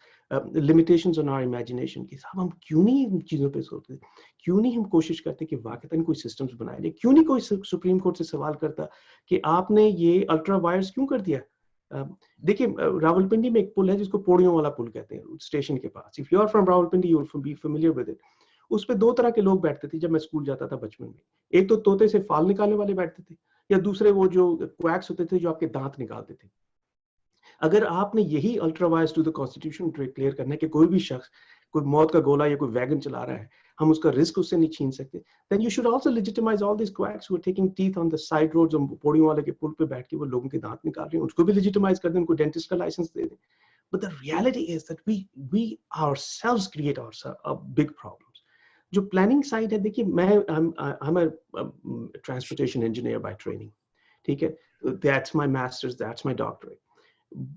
limitations on our imagination. कि साहब हम क्यों नहीं इन चीज़ों पे सोचते, क्यों नहीं हम कोशिश करते कि वाकईतन कोई सिस्टम्स बनाए जाए, क्यों नहीं कोई सुप्रीम कोर्ट से सवाल करता कि आपने ये अल्ट्रा वायर्स क्यों कर दिया। देखिए रावलपिंडी में एक पुल है जिसको पौड़ियों वाला पुल कहते हैं, स्टेशन के पास। If you are from Rawalpindi you will be familiar with it. उस पे दो तरह के लोग बैठते थे जब मैं स्कूल जाता था बचपन में। एक तो तोते से फाल निकालने वाले बैठते थे, या दूसरे वो जो क्वैक्स होते थे जो आपके दांत निकालते थे। अगर आपने यही ultra vires to the constitution clear करना है कि कोई भी शख्स कोई मौत का गोला या कोई वैगन चला रहा है, हम उसका रिस्क उससे नहीं छीन सकते, then you should also legitimize all these quacks who are taking teeth on the side roads, और पौड़ियों वाले के पुल पे बैठ के वो लोगों के दांत निकाल रहे हैं, उसको भी legitimize कर दें, उनको डेंटिस्ट का लाइसेंस दे दें। But the reality is that we ourselves create a big problems. जो प्लानिंग साइड है, देखिए मैं I'm a transportation engineer by training, ठीक है, that's my master's, that's my doctorate.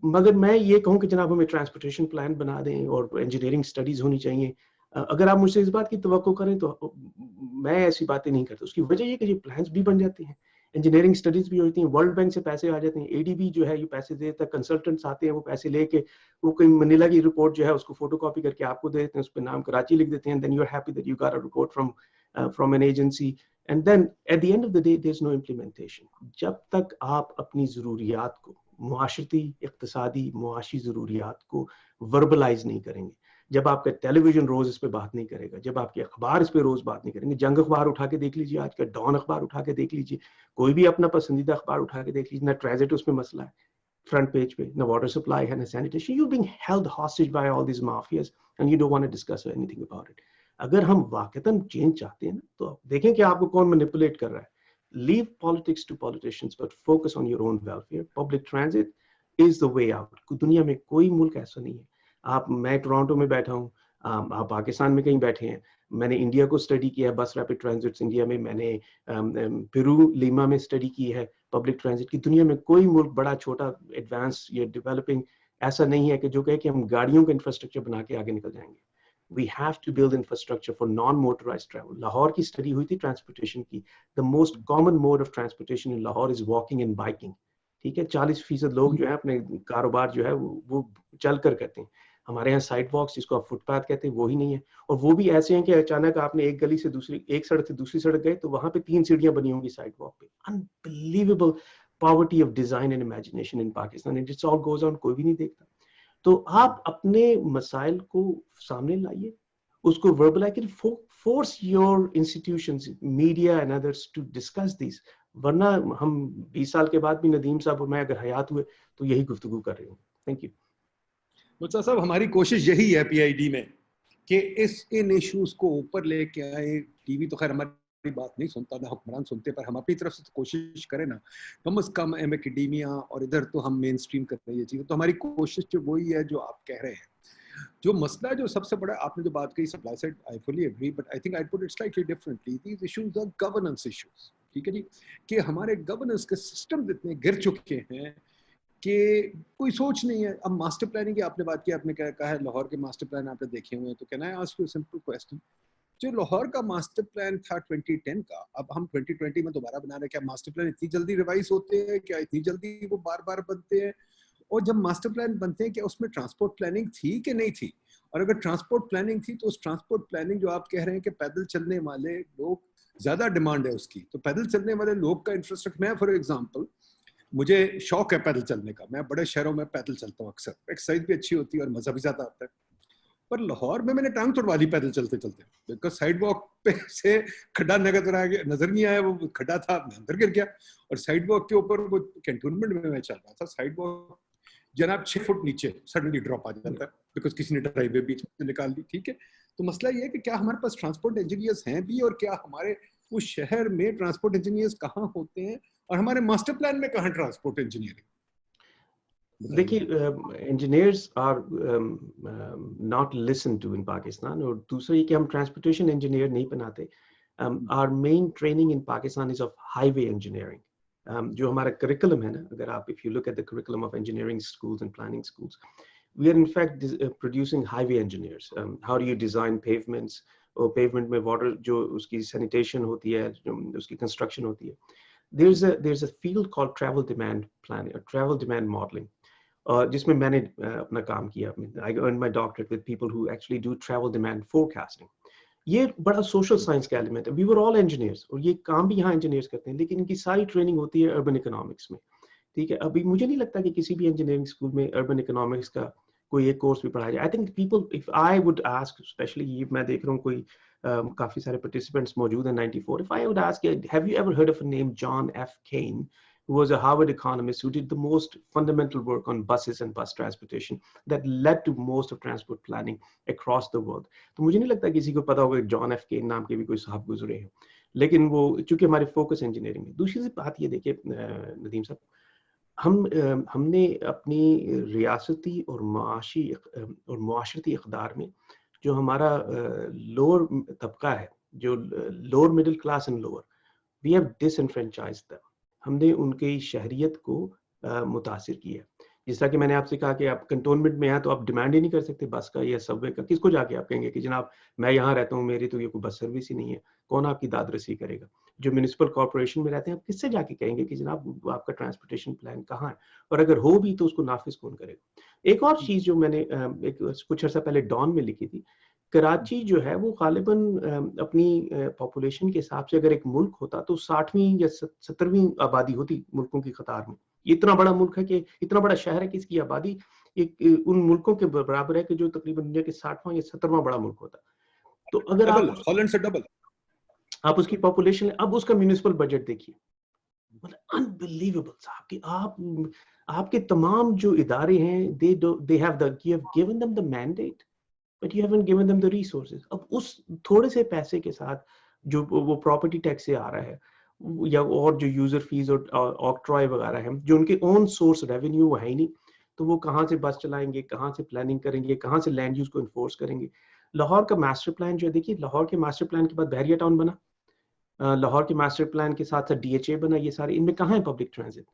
मगर मैं ये कहूँ कि जनाब हमें ट्रांसपोर्टेशन प्लान बना दें और इंजीनियरिंग स्टडीज होनी चाहिए, अगर आप मुझसे इस बात की तवक्को करें तो मैं ऐसी बातें नहीं करता। उसकी वजह ये कि ये प्लान्स भी बन जाते हैं, इंजीनियरिंग स्टडीज भी होती हैं, वर्ल्ड बैंक से पैसे आ जाते हैं, एडीबी जो है ये पैसे देता है, कंसल्टेंट्स आते हैं, वो पैसे लेके वो कोई मनीला की रिपोर्ट जो है उसको फोटोकॉपी करके आपको दे देते हैं, उस पर नाम कराची लिख देते हैं, then you are happy that you got a report from an agency, and then at the end of the day there is no implementation. जब तक आप अपनी ज़रूरियात को, मुआशरती इक़्तिसादी मुआशी ज़रूरियात को वर्बलाइज नहीं करेंगे, जब आपका टेलीविजन रोज इस पे बात नहीं करेगा, जब आपके अखबार इस पे रोज बात नहीं करेंगे, जंग अखबार उठा के देख लीजिए, आज का डॉन अखबार उठा के देख लीजिए, कोई भी अपना पसंदीदा अखबार उठा के देख लीजिए, ना ट्रांजिट उसमें मसला है फ्रंट पेज पे, ना वाटर सप्लाई है, ना sanitation, you being held hostage by all this mafias and you don't want to discuss anything about it. अगर हम वाकईतन चेंज चाहते हैं ना, तो देखें कि आपको कौन मैनिपुलेट कर रहा है। Leave politics to politicians, but focus on your own welfare. Public transit is the way out. दुनिया में कोई मुल्क ऐसा नहीं है। मैं टोरंटो में बैठा हूँ, आप पाकिस्तान में कहीं बैठे हैं, मैंने इंडिया को स्टडी किया है, बस रैपिड ट्रांजिट्स इंडिया में, मैंने पेरू लीमा में स्टडी की है पब्लिक ट्रांजिट की। दुनिया में कोई मुल्क बड़ा छोटा एडवांस या डेवलपिंग ऐसा नहीं है कि जो कहे कि हम गाड़ियों का इंफ्रास्ट्रक्चर बना के आगे निकल जाएंगे। We have to build infrastructure for non-motorized travel. Lahore की स्टडी हुई थी ट्रांसपोर्टेशन की, the most common mode of transportation in Lahore is walking and biking. ठीक है, 40% लोग जो है अपने कारोबार जो है वो चल कर करते हैं। हमारे यहाँ साइड वॉक्स, जिसको आप फुटपाथ कहते हैं, वो ही नहीं है, और वो भी ऐसे हैं कि अचानक आपने एक गली से दूसरी, एक सड़क से दूसरी सड़क गए तो वहां पे 3 सीढ़ियां बनी होंगी साइड वॉक पे। Unbelievable poverty of design and imagination in Pakistan, and it all goes on, कोई भी नहीं देखता। तो आप अपने मसाइल को सामने लाइए, उसको वर्बलाइज करिए, force your institutions, media and others to discuss this, वरना हम 20 साल के बाद भी नदीम साहब और मैं अगर हयात हुए तो यही गुफ्तगू कर रहे होंगे। Thank you. मुल्ता साहब, हमारी कोशिश यही है पीआईडी में कि इन इश्यूज को ऊपर लेके आए। टीवी तो खैर हमारी बात नहीं सुनता, ना हुक्मरान सुनते, पर हम अपनी तरफ से तो कोशिश करें ना, कम से कम एकेडेमिया और इधर तो हम मेन स्ट्रीम कर रही है चीज़ें। तो हमारी कोशिश जो वही है जो आप कह रहे हैं। जो मसला जो सबसे बड़ा आपने जो बात कही supply side, I fully agree, but I think I put it slightly differently. These issues are governance issues, ठीक है जी, कि हमारे गवर्नेंस के सिस्टम इतने गिर चुके हैं कि कोई सोच नहीं है। अब मास्टर प्लानिंग की आपने बात की, आपने कहा है लाहौर के मास्टर प्लान आपने देखे हुए हैं, तो कहना है आस्क यू सिंपल क्वेश्चन, जो लाहौर का मास्टर प्लान था 2010 का, अब हम 2020 में दोबारा बना रहे हैं, क्या मास्टर प्लान इतनी जल्दी रिवाइज होते हैं? क्या इतनी जल्दी वो बार बार बनते हैं? और जब मास्टर प्लान बनते हैं, क्या उसमें ट्रांसपोर्ट प्लानिंग थी कि नहीं थी? और अगर ट्रांसपोर्ट प्लानिंग थी तो उस ट्रांसपोर्ट प्लानिंग जो आप कह रहे हैं कि पैदल चलने वाले लोग, ज्यादा डिमांड है उसकी, तो पैदल चलने वाले लोग का इंफ्रास्ट्रक्चर, मैं फॉर एग्जाम्पल, मुझे शौक है पैदल चलने का, मैं बड़े शहरों में पैदल चलता हूँ अक्सर, एक्सरसाइज भी अच्छी होती है और मजा भी ज्यादा आता है। पर लाहौर में मैंने टांग तोड़वा ली पैदल चलते चलते, बिकॉज साइड वॉक पे से खड्डा नजर नहीं आया, वो खड्डा था, मैं अंदर गिर गया। और साइड वॉक के ऊपर, वो कैंटोनमेंट में मैं चल रहा था, साइड वॉक जनाब 6 फुट नीचे सडनली ड्रॉप आ जाता है, बिकॉज किसी ने ड्राइववे बीच में निकाल दी। ठीक है, तो मसला ये है कि क्या हमारे पास ट्रांसपोर्ट इंजीनियर्स हैं भी, और क्या हमारे उस शहर में ट्रांसपोर्ट इंजीनियर्स कहाँ होते हैं, और हमारे मास्टर प्लान में कहाँ ट्रांसपोर्ट इंजीनियरिंग? देखिए, engineers are not listen to in Pakistan, और दूसरा ये कि हम ट्रांसपोर्टेशन इंजीनियर नहीं बनाते। Our main training in Pakistan is of highway engineering. जो हमारा करिकुलम है ना, अगर आप if you look at the curriculum of engineering schools and planning schools, we are in fact producing highway engineers. How do you design pavements, और pavement में water जो उसकी सैनिटेशन होती है, जो उसकी कंस्ट्रक्शन होती है। there's a field called travel demand planning or travel demand modeling, जिसमें मैंने अपना काम किया। I earned my doctorate with people who actually do travel demand forecasting. ये बड़ा सोशल साइंस का एलिमेंट है। वी वर ऑल इंजीनियर्स, और ये काम भी यहाँ इंजीनियर्स करते हैं, लेकिन इनकी सारी ट्रेनिंग होती है अर्बन इकोनॉमिक्स में। ठीक है, अभी मुझे नहीं लगता कि किसी भी इंजीनियरिंग स्कूल में अर्बन इकोनॉमिक्स का कोई एक कोर्स भी पढ़ाया जाए। I think people, if I would ask, specially ये मैं देख रहा हूँ कोई काफी सारे participants मौजूद हैं 94, if I would ask you, have you ever heard of a name John F. Kane, who was a Harvard economist who did the most fundamental work on buses and bus transportation that led to most of transport planning across the world? तो मुझे नहीं लगता किसी को पता होगा John F केन नाम के भी कोई साहब गुजरे हैं, लेकिन वो चूंकि हमारे फोकस इंजीनियरिंग है। दूसरी बात ये देखिए नदीम साहब, हमने अपनी रियासती और मुआशरती इक़दार में जो हमारा लोअर तबका है, जो lower middle class and lower, we have disenfranchised them. हमने उनकी शहरियत को मुतासिर किया। जिस तरह कि मैंने आपसे कहा कि आप कंटोनमेंट में हैं तो आप डिमांड ही नहीं कर सकते बस का या सबवे का। किसको जाके आप कहेंगे कि जनाब मैं यहाँ रहता हूँ, मेरी तो ये कोई बस सर्विस ही नहीं है, कौन आपकी दादरसी करेगा? जो म्यूनिसिपल कॉर्पोरेशन में रहते हैं, आप किससे जाके कहेंगे कि जनाब आपका ट्रांसपोर्टेशन प्लान कहाँ है? और अगर हो भी तो उसको नाफिज कौन करेगा? एक और चीज जो मैंने कुछ अर्सा पहले डॉन में लिखी थी, कराची जो है वो गालिबन अपनी पॉपुलेशन के हिसाब से अगर एक मुल्क होता तो 60वीं या 70वीं आबादी होती मुल्कों की कतार में। ये इतना बड़ा मुल्क है कि इतना बड़ा शहर है कि इसकी आबादी एक उन मुल्कों के बराबर है कि जो तकरीबन दुनिया के 60वां या 70वां बड़ा मुल्क होता। तो अगर हॉलैंड से डबल आप उसकी पॉपुलेशन, अब उसका म्यूनिसिपल बजट देखिए, मतलब अनबिलीवेबल साहब कि आपके तमाम जो इदारे हैं, they have the, you have given them the mandate but you haven't given them the resources. अब उस थोड़े से पैसे के साथ जो वो प्रॉपर्टी टैक्स से आ रहा है या और जो यूजर फीस और ऑक्ट्रॉय वगैरह है, जो उनके ओन सोर्स रेवेन्यू वो है ही नहीं, तो वो कहाँ से बस चलाएंगे, कहाँ से प्लानिंग करेंगे, कहाँ से लैंड यूज को इन्फोर्स करेंगे? लाहौर का मास्टर प्लान जो है, देखिए लाहौर के मास्टर प्लान के बाद बहरिया टाउन बना, लाहौर के मास्टर प्लान के साथ साथ DHA बना, ये सारे, इनमें कहाँ है public transit?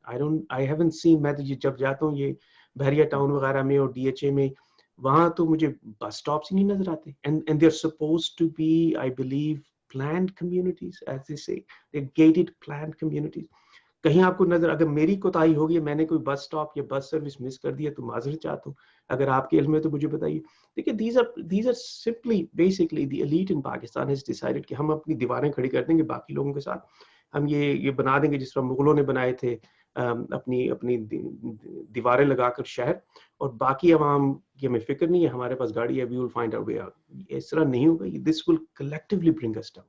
I haven't seen. मैं तो ये जब जाता हूँ ये बहरिया टाउन वगैरह में और DHA में, वहां तो मुझे बस स्टॉप्स ही नहीं नजर आते। And they are supposed to be, I believe, planned communities, as they say, they're gated planned communities. कहीं आपको नजर, अगर मेरी कोताही होगी, मैंने कोई बस स्टॉप या बस सर्विस मिस कर दिया तो माजरत चाहता हूँ। अगर आपके इल्म में तो मुझे बताइए। देखिए these are simply basically the elite in Pakistan has decided कि हम अपनी दीवारें खड़ी कर देंगे बाकी लोगों के साथ, हम ये बना देंगे जिस तरह मुगलों ने बनाए थे अपनी दीवारें लगाकर शहर, और बाकी अवाम की हमें फिक्र नहीं है, हमारे पास गाड़ी है, we will find our way out. इस तरह नहीं होगा। This will collectively bring us down.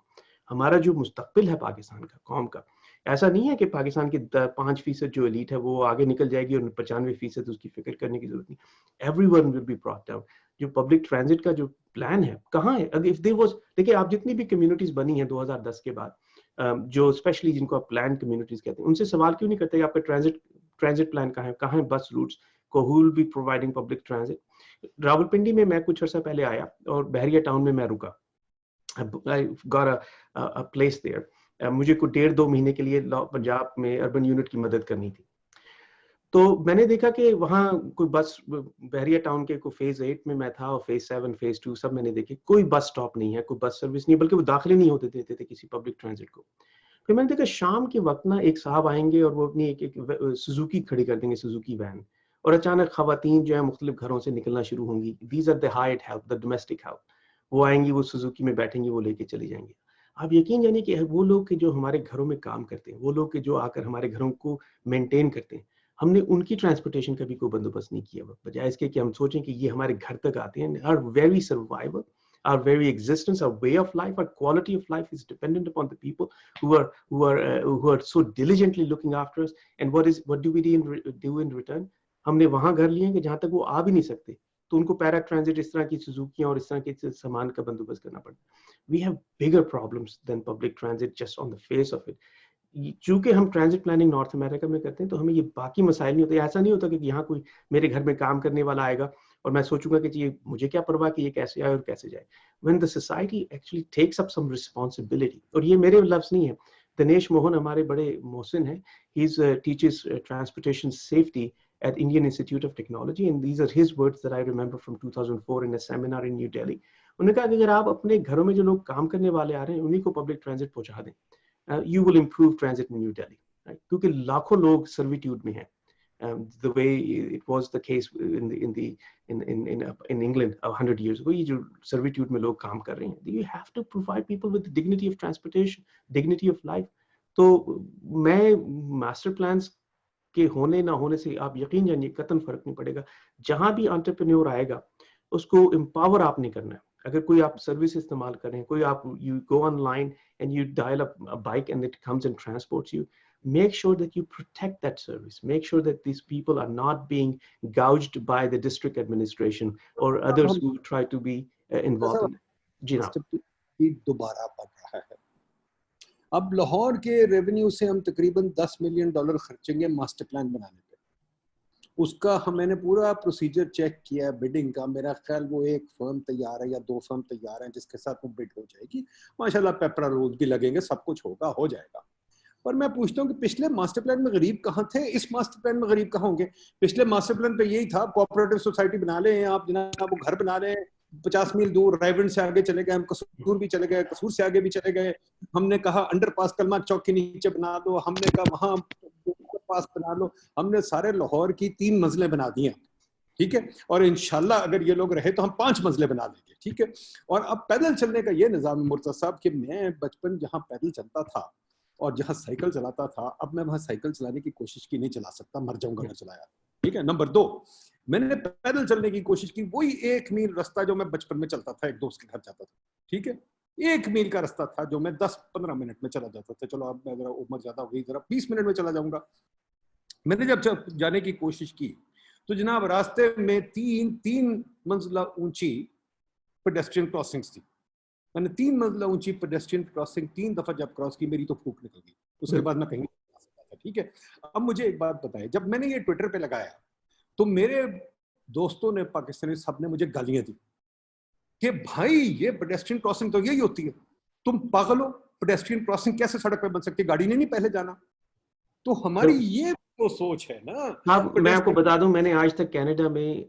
हमारा जो मुस्तकबिल है पाकिस्तान का, कौम का, ऐसा नहीं है कि पाकिस्तान की 5% जो एलीट है वो आगे निकल जाएगी और 95% उसकी फिक्र करने की जरूरत नहीं। Everyone will be brought down. जो पब्लिक ट्रांजिट का जो प्लान है कहाँ है? अगर इफ देयर वाज, देखिए आप जितनी भी कम्युनिटीज बनी हैं 2010 के बाद, जो स्पेशली जिनको आप प्लान कम्युनिटीज कहते हैं, उनसे सवाल क्यों नहीं करते आपका ट्रांजिट प्लान कहाँ है बस रूट्स को, who will be providing public transit? Rawalpindi में मैं कुछ अर्सा पहले आया और बहरिया टाउन में मैं रुका। I got a place there. मुझे कुछ 1.5-2 महीने के लिए पंजाब में अर्बन यूनिट की मदद करनी थी। तो मैंने देखा कि वहाँ कोई बस, बहरिया टाउन के कोई फेज 8 में मैं था और फेज 7, फेज 2 सब मैंने देखे, कोई बस स्टॉप नहीं है, कोई बस सर्विस नहीं, बल्कि वो दाखिले नहीं होते देते थे किसी पब्लिक ट्रांजिट को। फिर मैंने देखा शाम के वक्त ना एक साहब आएंगे और वो अपनी एक सुजुकी खड़ी कर देंगे, सुजुकी वैन, और अचानक खवातीन जो है मुख्तलिफ घरों से निकलना शुरू होंगी। These are the hired help, the domestic help. वो आएंगी, वो सुजुकी में बैठेंगी, वो लेके चली जाएंगी। आप यकीन जानिए कि वो लोग के जो हमारे घरों में काम करते हैं, वो लोग के जो आकर हमारे घरों को मेंटेन करते हैं, हमने उनकी ट्रांसपोर्टेशन का भी कोई बंदोबस्त नहीं किया। बजाय इसके कि हम सोचें कि ये हमारे घर तक आते हैं। Our very survival, our very existence, our way of life, our quality of life is dependent upon the people who are so diligently looking after us. And what do we do in return? हमने वहां घर लिए कि जहां तक वो आ भी नहीं सकते, तो उनको पैरा ट्रांजिट, इस तरह की सुजुकियां और इस तरह के सामान का बंदोबस्त करना पड़ता। We have bigger problems than public transit just on the face of it. चूंकि हम ट्रांजिट प्लानिंग नॉर्थ अमेरिका में करते हैं तो हमें ये बाकी मसाइल नहीं होते। ऐसा नहीं होता कि यहाँ कोई मेरे घर में काम करने वाला आएगा और मैं सोचूंगा कि ये मुझे क्या परवाह कि ये कैसे आए और कैसे जाए। When the society actually takes up some responsibility, और ये मेरे लफ्ज नहीं है, दिनेश मोहन हमारे बड़े मोहसिन हैं, he teaches transportation safety at Indian Institute of Technology, and these are his words that I remember from 2004 in a seminar in New Delhi. उन्होंने कहा कि अगर आप अपने घरों में जो लोग काम करने वाले आ रहे हैं उन्हीं को पब्लिक ट्रांजिट पहुंचा दें, you will improve transit in New Delhi, right? क्योंकि लाखों लोग सर्विट्यूड में हैं, the way it was the case in England 100 years ago. ये जो सर्विट्यूड में लोग काम कर रहे हैं, you have to provide people with the dignity of transportation, dignity of life. तो मैं मास्टर प्लान्स के होने ना होने से आप यकीन जानिए कतई फर्क नहीं पड़ेगा। जहां भी एंटरप्रेन्योर आएगा उसको एम्पावर आपने करना है। अगर कोई आप सर्विस इस्तेमाल करें, कोई आप you go online and you dial a bike and it comes and transports you, make sure that you protect that service. Make sure that these people are not being gouged by the district administration or others who try to be involved in it. जी हाँ। दोबारा बढ़ रहा है। अब लाहौर के revenue से हम तकरीबन $10 मिलियन खर्चेंगे मास्टर प्लान बनाने पे। उसका मैंने पूरा प्रोसीजर चेक किया बिडिंग का। मेरा ख्याल वो एक फर्म तैयार है या 2 फर्म तैयार हैं जिसके साथ वो बिड हो जाएगी। माशाल्लाह पेपरा रोज भी लगेंगे, सब कुछ होगा, हो जाएगा। पर मैं पूछता हूँ कि पिछले मास्टर प्लान में गरीब कहाँ थे, इस मास्टर प्लान में गरीब कहाँ होंगे? पिछले मास्टर प्लान पे यही था, कोऑपरेटिव सोसाइटी बना ले आप जनाब, वो घर बना ले 50 मील दूर, रायगढ़ से आगे चले गए हम, कसूर भी चले गए, कसूर से आगे भी चले गए। हमने कहा अंडरपास कलमा चौक के नीचे बना दो, हमने कहा वहां पास बना लो। हमने सारे लाहौर की 3 मंजिलें बना दी हैं, ठीक है, और इंशाल्लाह अगर ये लोग रहे तो हम 5 मंजिलें बना देंगे, ठीक है। और अब पैदल चलने का ये निज़ाम मुर्तज़ा साहब कि मैं बचपन जहाँ पैदल चलता था और जहाँ साइकिल चलाता था, अब मैं वहाँ साइकिल चलाने की कोशिश की, नहीं चला सकता, मर जाऊंगा अगर चलाया, ठीक है। नंबर 2, मैंने पैदल चलने की कोशिश की, वही 1 मील रास्ता जो मैं बचपन में चलता था, एक दोस्त के घर जाता था, ठीक है, 1 मील का रास्ता था जो मैं 10-15 मिनट में चला जाता था। चलो अब मैं जरा उम्र ज्यादा हो गई, जरा 20 मिनट में चला जाऊंगा। मैंने जब जाने की कोशिश की तो जनाब रास्ते में 3 मंजिला ऊंची पेडेस्ट्रियन क्रॉसिंग्स थी। मैंने 3 मंजिला ऊंची पेडेस्ट्रियन क्रॉसिंग 3 दफा जब क्रॉस की, मेरी तो फूंक निकल गई। उसके बाद मैं कहीं नहीं जा सकता था, ठीक है। अब मुझे एक बात बताएं, जब मैंने ये ट्विटर पे लगाया तो मेरे दोस्तों ने, पाकिस्तानी, सब ने मुझे गालियां दी कि भाई ये पेडेस्ट्रियन क्रॉसिंग तो यही होती है, तुम पागल हो, पेडेस्ट्रियन क्रॉसिंग कैसे सड़क पे बन सकती है, गाड़ी ने नहीं पहले जाना। तो हमारी ये तो सोच है ना। आप, मैं आपको बता दूं, मैंने आज तक कनाडा में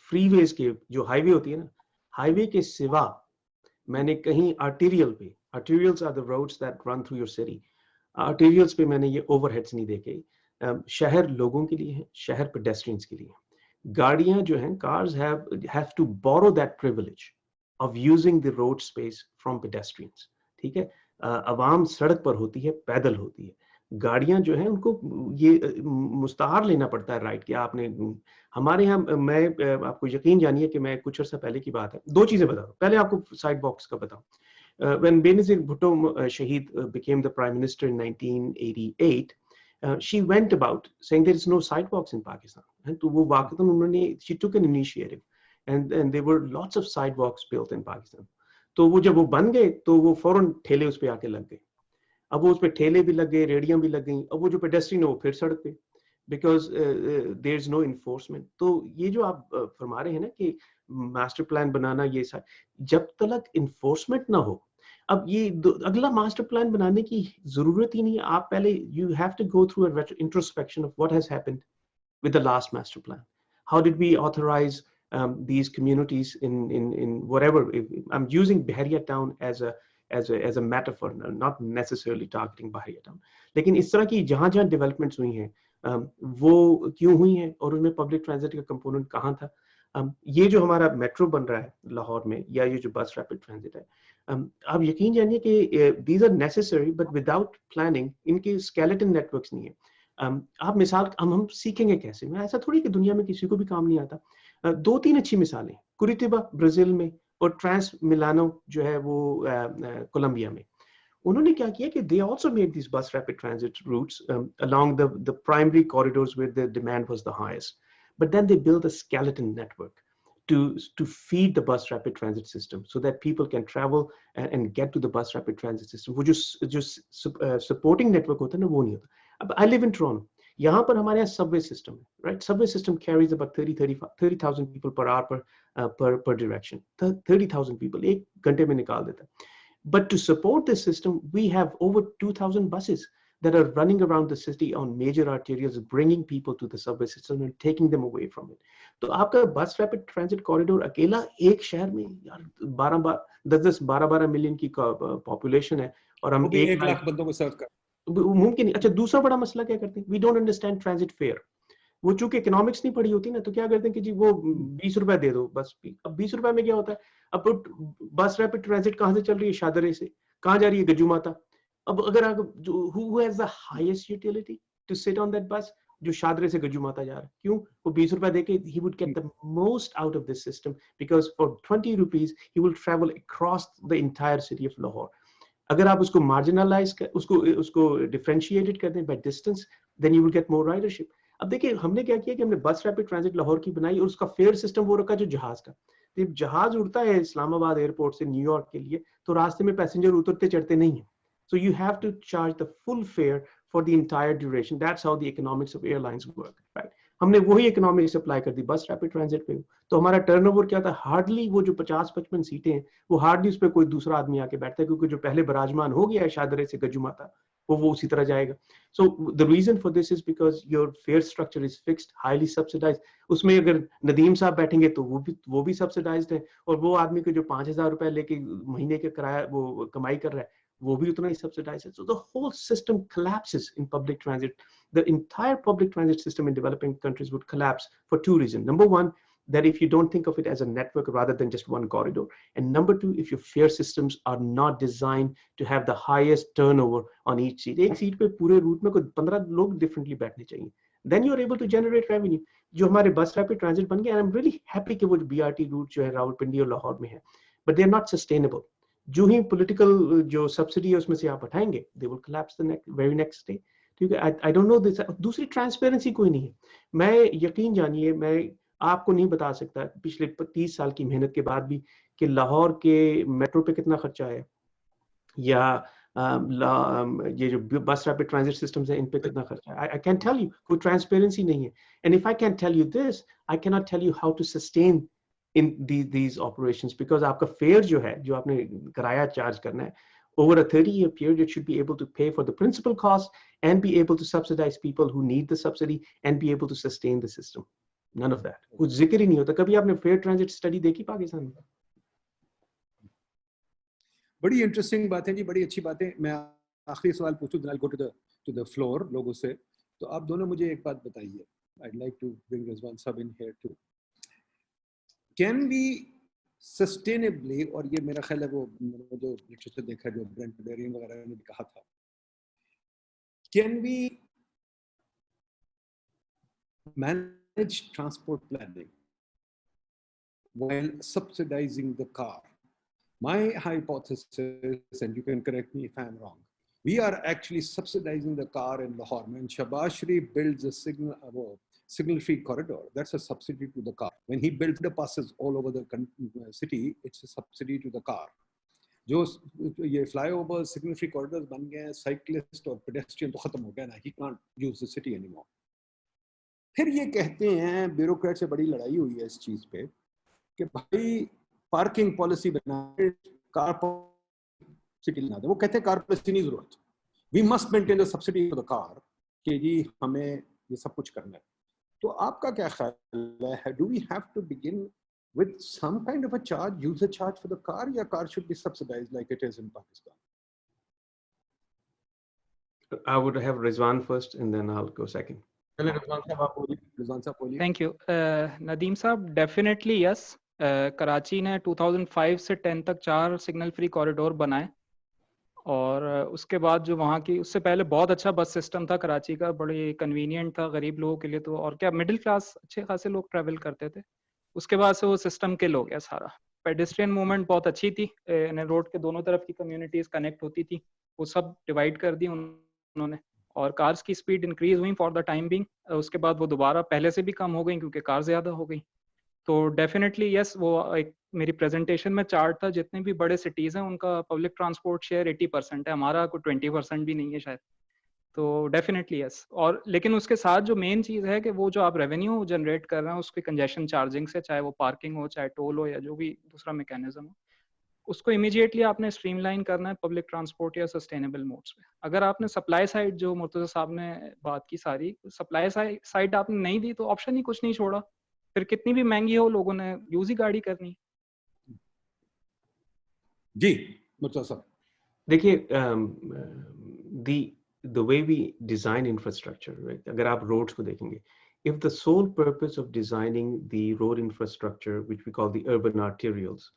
फ्रीवेज के जो हाईवे होती है ना, हाईवे के सिवा मैंने कहीं arterials are the roads that run through your city, arterials पे मैंने ये ओवरहेड्स नहीं देखे। शहर लोगों के लिए है, शहर पेडेस्ट्रियंस के लिए। गाड़ियां जो हैं, cars have to borrow that privilege of using the road space from pedestrians, ठीक है। अवाम सड़क पर होती है, पैदल होती है। गाड़ियां जो हैं उनको ये मुस्ताहार लेना पड़ता है राइट कि आपने, हमारे यहाँ, मैं आपको यकीन जानिए कि मैं कुछ अर्सा पहले की बात है, 2 चीजें बता दूं। पहले आपको साइड बॉक्स का बताऊं। When Benazir Bhutto Shahid became the prime minister in 1988, she went about saying there is no sidewalks in Pakistan. And तो वो वाकई उन्होंने, she took an initiative, and there were lots of sidewalks built in Pakistan. तो वो जब वो बन गए तो वो फौरन ठेले उस पे आके लग गए। अब वो उस पे ठेले भी लग गए, रेडियां भी लग गई। अब वो जो पेडेस्ट्रियन है वो फिर सड़क पे, because there is no enforcement. तो ये जो आप फरमा रहे हैं ना कि मास्टर प्लान बनाना, ये जब तक इन्फोर्समेंट ना हो, अब ये अगला मास्टर प्लान बनाने की जरूरत ही नहीं है। आप पहले you have to go through a introspection of what has happened with the last master plan. How did we authorize these communities in whatever? I'm using Bahariya Town as a metaphor, not necessarily targeting Bahariya Town. लेकिन इस तरह की जहाँ जहाँ developments हुई हैं, वो क्यों हुई हैं और उनमें public transit का component कहाँ था? ये जो हमारा मेट्रो बन रहा है लाहौर में, या ये जो बस रैपिड ट्रांजिट है, आप यकीन जानिए कि these are necessary, but without planning इनके skeleton networks नहीं है। आप मिसाल, हम सीखेंगे कैसे? मैं ऐसा थोड़ी कि दुनिया में किसी को भी काम नहीं आता। 2-3 अच्छी मिसालें, कुरितिबा ब्राजील में और ट्रांस मिलानो जो है वो कोलंबिया में। उन्होंने क्या किया कि they also made these bus rapid transit routes along the primary corridors where the demand was the highest, but then they built a skeleton network to feed the bus rapid transit system so that people can travel and get to the bus rapid transit system. वो जो supporting network होता है ना, वो नहीं होता। अब I live in Toronto. यहाँ पर हमारे यहाँ subway system है, right? Subway system carries about 30,000 people per hour per direction. 30,000 people एक घंटे में निकाल देता है। But to support this system, we have over 2,000 buses that are running around the city on major arterials, bringing people to the subway system and taking them away from it. तो आपका bus rapid transit corridor अकेला एक शहर में यार 12 million की population है और हम 1 लाख बंदों को सर्व कर, मुमकिन नहीं। अच्छा, दूसरा बड़ा मसला क्या करते हैं? We don't understand transit fare. वो चूंकि इकोनॉमिक्स नहीं पढ़ी होती ना, तो क्या करते हैं कि जी वो 20 रुपए दे दो बस। अब 20 रुपए में क्या होता है? अब बस रैपिड ट्रांजिट कहाँ से चल रही है? शादरे से। कहाँ जा रही है? गजू माता। अब अगर आप who has the highest utility to sit on that bus? जो शादरे से गजुमाता जा रहा है। क्यों? वो 20 रुपए देके he would get the most out of this system because for 20 rupees he will travel across the entire city of Lahore. अगर आप उसको marginalize कर, उसको differentiated कर दें by distance, then you will get more ridership. अब देखिए हमने क्या किया कि हमने बस रैपिड ट्रांजिट लाहौर की बनाई और उसका फेयर सिस्टम वो रखा जो जहाज का। जब जहाज उड़ता है इस्लामाबाद एयरपोर्ट से न्यूयॉर्क के लिए तो रास्ते में पैसेंजर उतरते चढ़ते नहीं है। So you have to charge the full fare for the entire duration. That's how the economics of airlines work, right? हमने वही इकोनॉमिक्स अप्लाई कर दी बस रैपिड ट्रांजिट पे। तो हमारा टर्नओवर क्या था, हार्डली वो जो 50-55 सीटें हैं वो हार्डली उस पर कोई दूसरा आदमी आके बैठता है, क्योंकि जो पहले बराजमान हो गया है शादरे से गजुमाता वो उसी तरह जाएगा। So the reason for this is because your fare structure is fixed, highly subsidized. उसमें अगर नदीम साहब बैठेंगे तो वो भी subsidized है, और वो आदमी को जो 5,000 रुपए लेके महीने के किराया वो कमाई कर रहा है वो भी उतना ही subsidized है। So the whole system collapses in public transit. The entire public transit system in developing countries would collapse for two reasons. Number one, that if you don't think of it as a network rather than just one corridor. And number two, if your fare systems are not designed to have the highest turnover on each seat. एक seat पे पूरे root में कोई 15 लोग differently बैठने चाहिए. Then you are able to generate revenue. जो हमारे बस रैपिड ट्रांजिट बन गए, and I'm really happy कि वो BRT रूट जो है रावलपिंडी और लाहौर में है, but they are not sustainable. जो ही पॉलिटिकल जो सब्सिडी है उसमें से आप हटाएंगे, they will collapse the very next day. क्योंकि I don't know this. दूसरी ट्रांसपेरेंसी कोई नहीं है। मैं यकीन जानिए, मैं आपको नहीं बता सकता पिछले 30 साल की मेहनत के बाद भी कि लाहौर के मेट्रो पे कितना खर्चा है या ये जो बस रैपिड ट्रांजिट सिस्टम्स है इन पे कितना खर्चा है। आई कैन टेल यू, कोई ट्रांसपेरेंसी नहीं है। And if I can tell you this, I can not tell you how to sustain in these operations, because आपका फेयर जो है, जो आपने किराया चार्ज करना है, over a 30-year period, it should be able to pay for the principal cost and be able to subsidize people who need the subsidy and be able to sustain the system. None of that. कुछ जिक्र ही नहीं होता। कभी आपने fair transit study देखी पाकिस्तान में? बड़ी interesting बात है जी, बड़ी अच्छी बात है। मैं आखिरी सवाल पूछूं, then I'll go to the floor लोगों से। तो आप दोनों मुझे एक बात बताइए। I'd like to bring Rizwan Sab in here too. Can we sustainably, और ये मेरा ख्याल है वो जो लिटरेचर देखा जो ब्रेंट डेरियन वगैरह ने भी कहा था, can we manage transport planning while subsidizing the car? My hypothesis, and you can correct me if I'm wrong, we are actually subsidizing the car in Lahore. When Shahbaz Sharif builds a signal-free corridor, that's a subsidy to the car. When he builds the passes all over the city, it's a subsidy to the car. जो ये flyover signal-free corridors बन गए हैं, cyclist और pedestrian तो खत्म हो गया ना, he can't use the city anymore. फिर ये कहते हैं, ब्यूरोक्रेट से बड़ी लड़ाई हुई है इस चीज पे कि भाई पार्किंग पॉलिसी बनाए, कार सिटी बना दे। वो कहते हैं कार पॉलिसी नहीं जरूरत, we must maintain the subsidy for the car, कि जी हमें ये सब कुछ करना है। तो आपका क्या ख्याल है, do we have to begin with some kind of a charge, user charge for the car, या car should be subsidized like it is in Pakistan? I would have Rizwan first and then I'll go second. चलिए रिजवान साहब आप बोलिए। रिजवान साहब बोलिए। Thank you. Nadeem साहब, definitely yes. Karachi ने 2005 से 10 तक 4 सिग्नल फ्री कॉरिडोर बनाए, और उसके बाद जो वहाँ की, उससे पहले बहुत अच्छा बस सिस्टम था कराची का, बड़ी कन्वीनियंट था गरीब लोगों के लिए, तो और क्या मिडिल क्लास अच्छे खासे लोग ट्रैवल करते थे। उसके बाद से वो सिस्टम किल हो गया सारा। पेडेस्ट्रियन मूवमेंट बहुत अच्छी थी, रोड के दोनों तरफ की कम्युनिटीज कनेक्ट होती थी, वो सब डिवाइड कर दी उन्होंने, और कार्स की स्पीड इंक्रीज हुई फॉर द टाइम बिंग। उसके बाद वो दोबारा पहले से भी कम हो गई क्योंकि कार ज्यादा हो गई। तो डेफिनेटली यस, वो एक मेरी प्रेजेंटेशन में चार्ट था, जितने भी बड़े सिटीज हैं उनका पब्लिक ट्रांसपोर्ट शेयर 80% है, हमारा कोई 20% भी नहीं है शायद। तो डेफिनेटली यस। और लेकिन उसके साथ जो मेन चीज़ है कि वो जो आप रेवेन्यू जनरेट कर रहे हैं उसके कंजेशन चार्जिंग से, चाहे वो पार्किंग हो, चाहे टोल हो, या जो भी दूसरा मैकेनिज्म हो, उसको इमीडिएटली आपने स्ट्रीमलाइन करना है पब्लिक ट्रांसपोर्ट या सस्टेनेबल मोड्स पे। अगर आपने सप्लाई साइड, जो मुर्तज़ा साहब ने बात की, सारी सप्लाई साइड आपने नहीं दी तो ऑप्शन ही कुछ नहीं छोड़ा, फिर कितनी भी महंगी हो लोगों ने यूज ही गाड़ी करनी। जी मुर्तज़ा साहब देखिए, the way we design infrastructure, right? अगर आप roads को देखेंगे, if the sole purpose of designing the road infrastructure, which we call the urban arterials,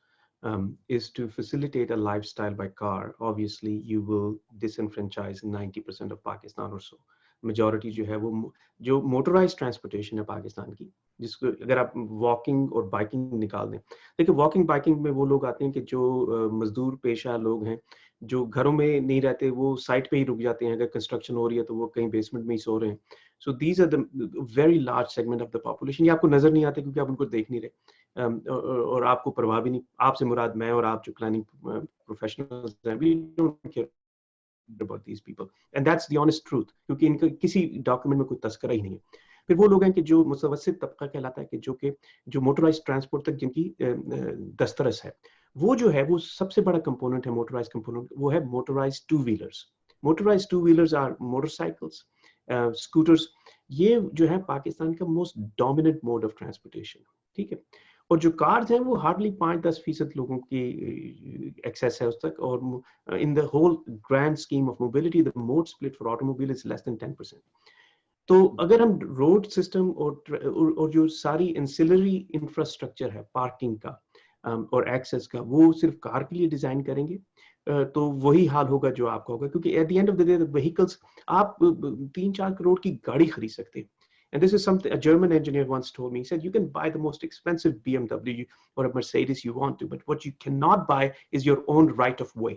is to facilitate a lifestyle by car, obviously you will disenfranchise 90% of Pakistan or so. Majority जो है वो जो motorise transportation है पाकिस्तान की, जिसको अगर आप walking और बाइकिंग निकाल दें, देखिए वॉकिंग बाइकिंग में वो लोग आते हैं कि जो मजदूर पेशा लोग हैं, जो घरों में नहीं रहते, वो साइट पे ही रुक जाते हैं, अगर कंस्ट्रक्शन हो रही है तो वो कहीं बेसमेंट में ही सो रहे हैं। So these are the very large segment of the population. ये आपको नजर नहीं आते क्योंकि आप उनको देख नहीं रहे, और आपको परवाह भी नहीं, आपसे मुराद मैं और आप जो प्लानिंग प्रोफेशनल्स हैं, we don't care about these people, and that's the honest truth, क्योंकि इनका किसी डॉक्यूमेंट में कोई तस्करा ही नहीं है। फिर वो लोग हैं कि जो मुतवस्सित तबका कहलाता है, कि जो मोटराइज ट्रांसपोर्ट तक जिनकी दस्तरस है, वो जो है वो सबसे बड़ा कंपोनेंट है मोटराइज कंपोनेंट, वो है motorise two wheelers. Motorise two wheelers are motorcycles, scooters. ये जो है पाकिस्तान का most dominant mode of transportation, ठीक है। और जो कार्स हैं वो हार्डली 5-10% लोगों की एक्सेस है उस तक, और in the whole grand scheme of mobility the mode split for automobile is less than 10%। तो अगर हम रोड सिस्टम और जो सारी इंसिलरी इंफ्रास्ट्रक्चर है पार्किंग का और एक्सेस का, वो सिर्फ कार के लिए डिजाइन करेंगे, तो वही हाल होगा जो आपका होगा, क्योंकि eight the end of the day the vehicles, आप 3-4 करोड़ की गाड़ी खरीद सकते हैं। And this is something a German engineer once told me. He said, you can buy the most expensive BMW or a Mercedes you want to, but what you cannot buy is your own right of way.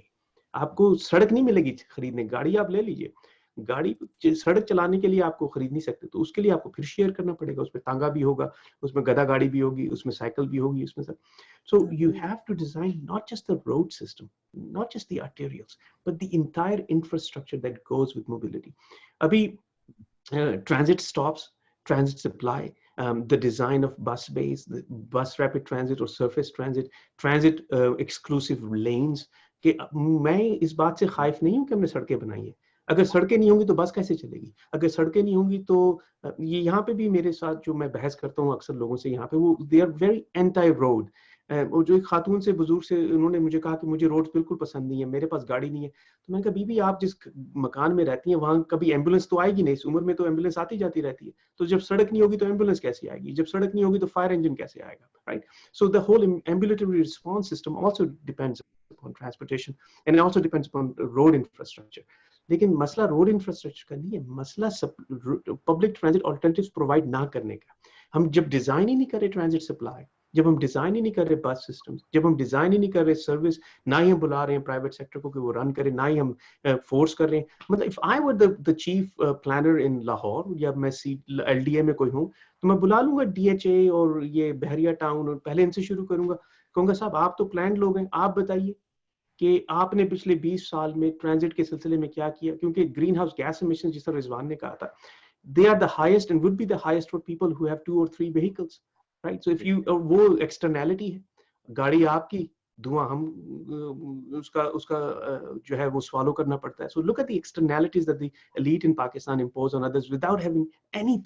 आपको सड़क नहीं मिलेगी खरीदने, गाड़ी आप ले लीजिए, गाड़ी सड़क चलाने के लिए आपको खरीद नहीं सकते, तो उसके लिए आपको फिर शेयर करना पड़ेगा, उसमें तांगा भी होगा, उसमें गधा गाड़ी भी होगी, उसमें साइकिल भी होगी, उसमें सब। So you have to design not just the road system, not just the arterials, but the entire infrastructure that goes with mobility. अभी transit stops, transit supply, the design of bus bays, the bus rapid transit or surface transit, transit exclusive lanes, कि मैं इस बात से खाइफ नहीं हूँ कि हमने सड़कें बनाई है। अगर सड़कें नहीं होंगी तो बस कैसे चलेगी? अगर सड़कें नहीं होंगी तो ये यहाँ पे भी मेरे साथ जो मैं बहस करता हूँ अक्सर लोगों से यहाँ पे, वो they are very anti road. और जो एक खातून से बुजुर्ग से उन्होंने मुझे कहा कि मुझे रोड बिल्कुल पसंद नहीं है, मेरे पास गाड़ी नहीं है। तो मैंने कहा बीबी आप जिस मकान में रहती हैं वहां कभी एम्बुलेंस तो आएगी नहीं, इस उम्र में तो एम्बुलेंस आती जाती रहती है, तो जब सड़क नहीं होगी तो एम्बुलेंस कैसे आएगी, जब सड़क नहीं होगी तो फायर इंजन कैसे आएगा, right? So the whole ambulatory response system also depends upon transportation and it also depends upon road infrastructure. लेकिन मसला रोड इंफ्रास्ट्रक्चर का नहीं है, मसला पब्लिक ट्रांजिट ऑल्टरनेटिव्स प्रोवाइड ना करने का। हम जब डिजाइन ही नहीं कर रहे ट्रांजिट सप्लाई, जब हम डिजाइन ही नहीं कर रहे बस सिस्टम्स, जब हम डिजाइन ही नहीं कर रहे सर्विस, ना ही हम बुला रहे हैं प्राइवेट सेक्टर को कि वो रन करे, ना ही हम फोर्स कर रहे हैं। मतलब if I were the chief planner in Lahore, या मैं LDA में कोई हूँ, तो मैं बुला लूंगा DHA और ये बहरिया टाउन, और पहले इनसे शुरू करूंगा, कहूंगा साहब आप तो प्लान लोग हैं, आप बताइए कि आपने पिछले 20 साल में ट्रांजिट के सिलसिले में क्या किया, क्योंकि ग्रीन हाउस गैस एमिशन, जिस तरह रिजवान ने कहा था, they are the highest and would be the highest for people who have 2 or 3 vehicles, right? So if you वो externality है, गाड़ी आपकी, धुआं हम उसका जो है वो swallow करना पड़ता है। So look at the externalities that the elite in Pakistan impose on others without having any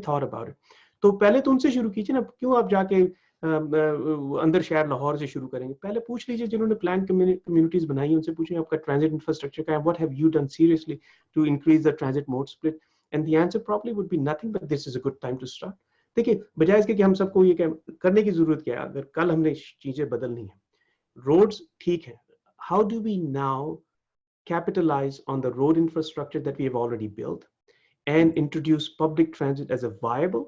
thought about it. तो पहले तो उनसे शुरू कीजिए ना, क्यों आप जाके अंदर शहर लाहौर से शुरू करेंगे? पहले पूछ लीजिए जिन्होंने प्लान कम्युनिटीज बनाई, उनसे पूछिए आपका ट्रांजिट इंफ्रास्ट्रक्चर क्या है, what have you done seriously to increase the transit mode split, and the answer probably would be nothing, but this is a good time to start. देखिए, बजाय इसके कि हम सबको ये करने की जरूरत क्या है, अगर कल हमने चीजें बदलनी है, रोड्स ठीक है, how do we now capitalize on the road infrastructure that we have already built and introduce public transit as a viable,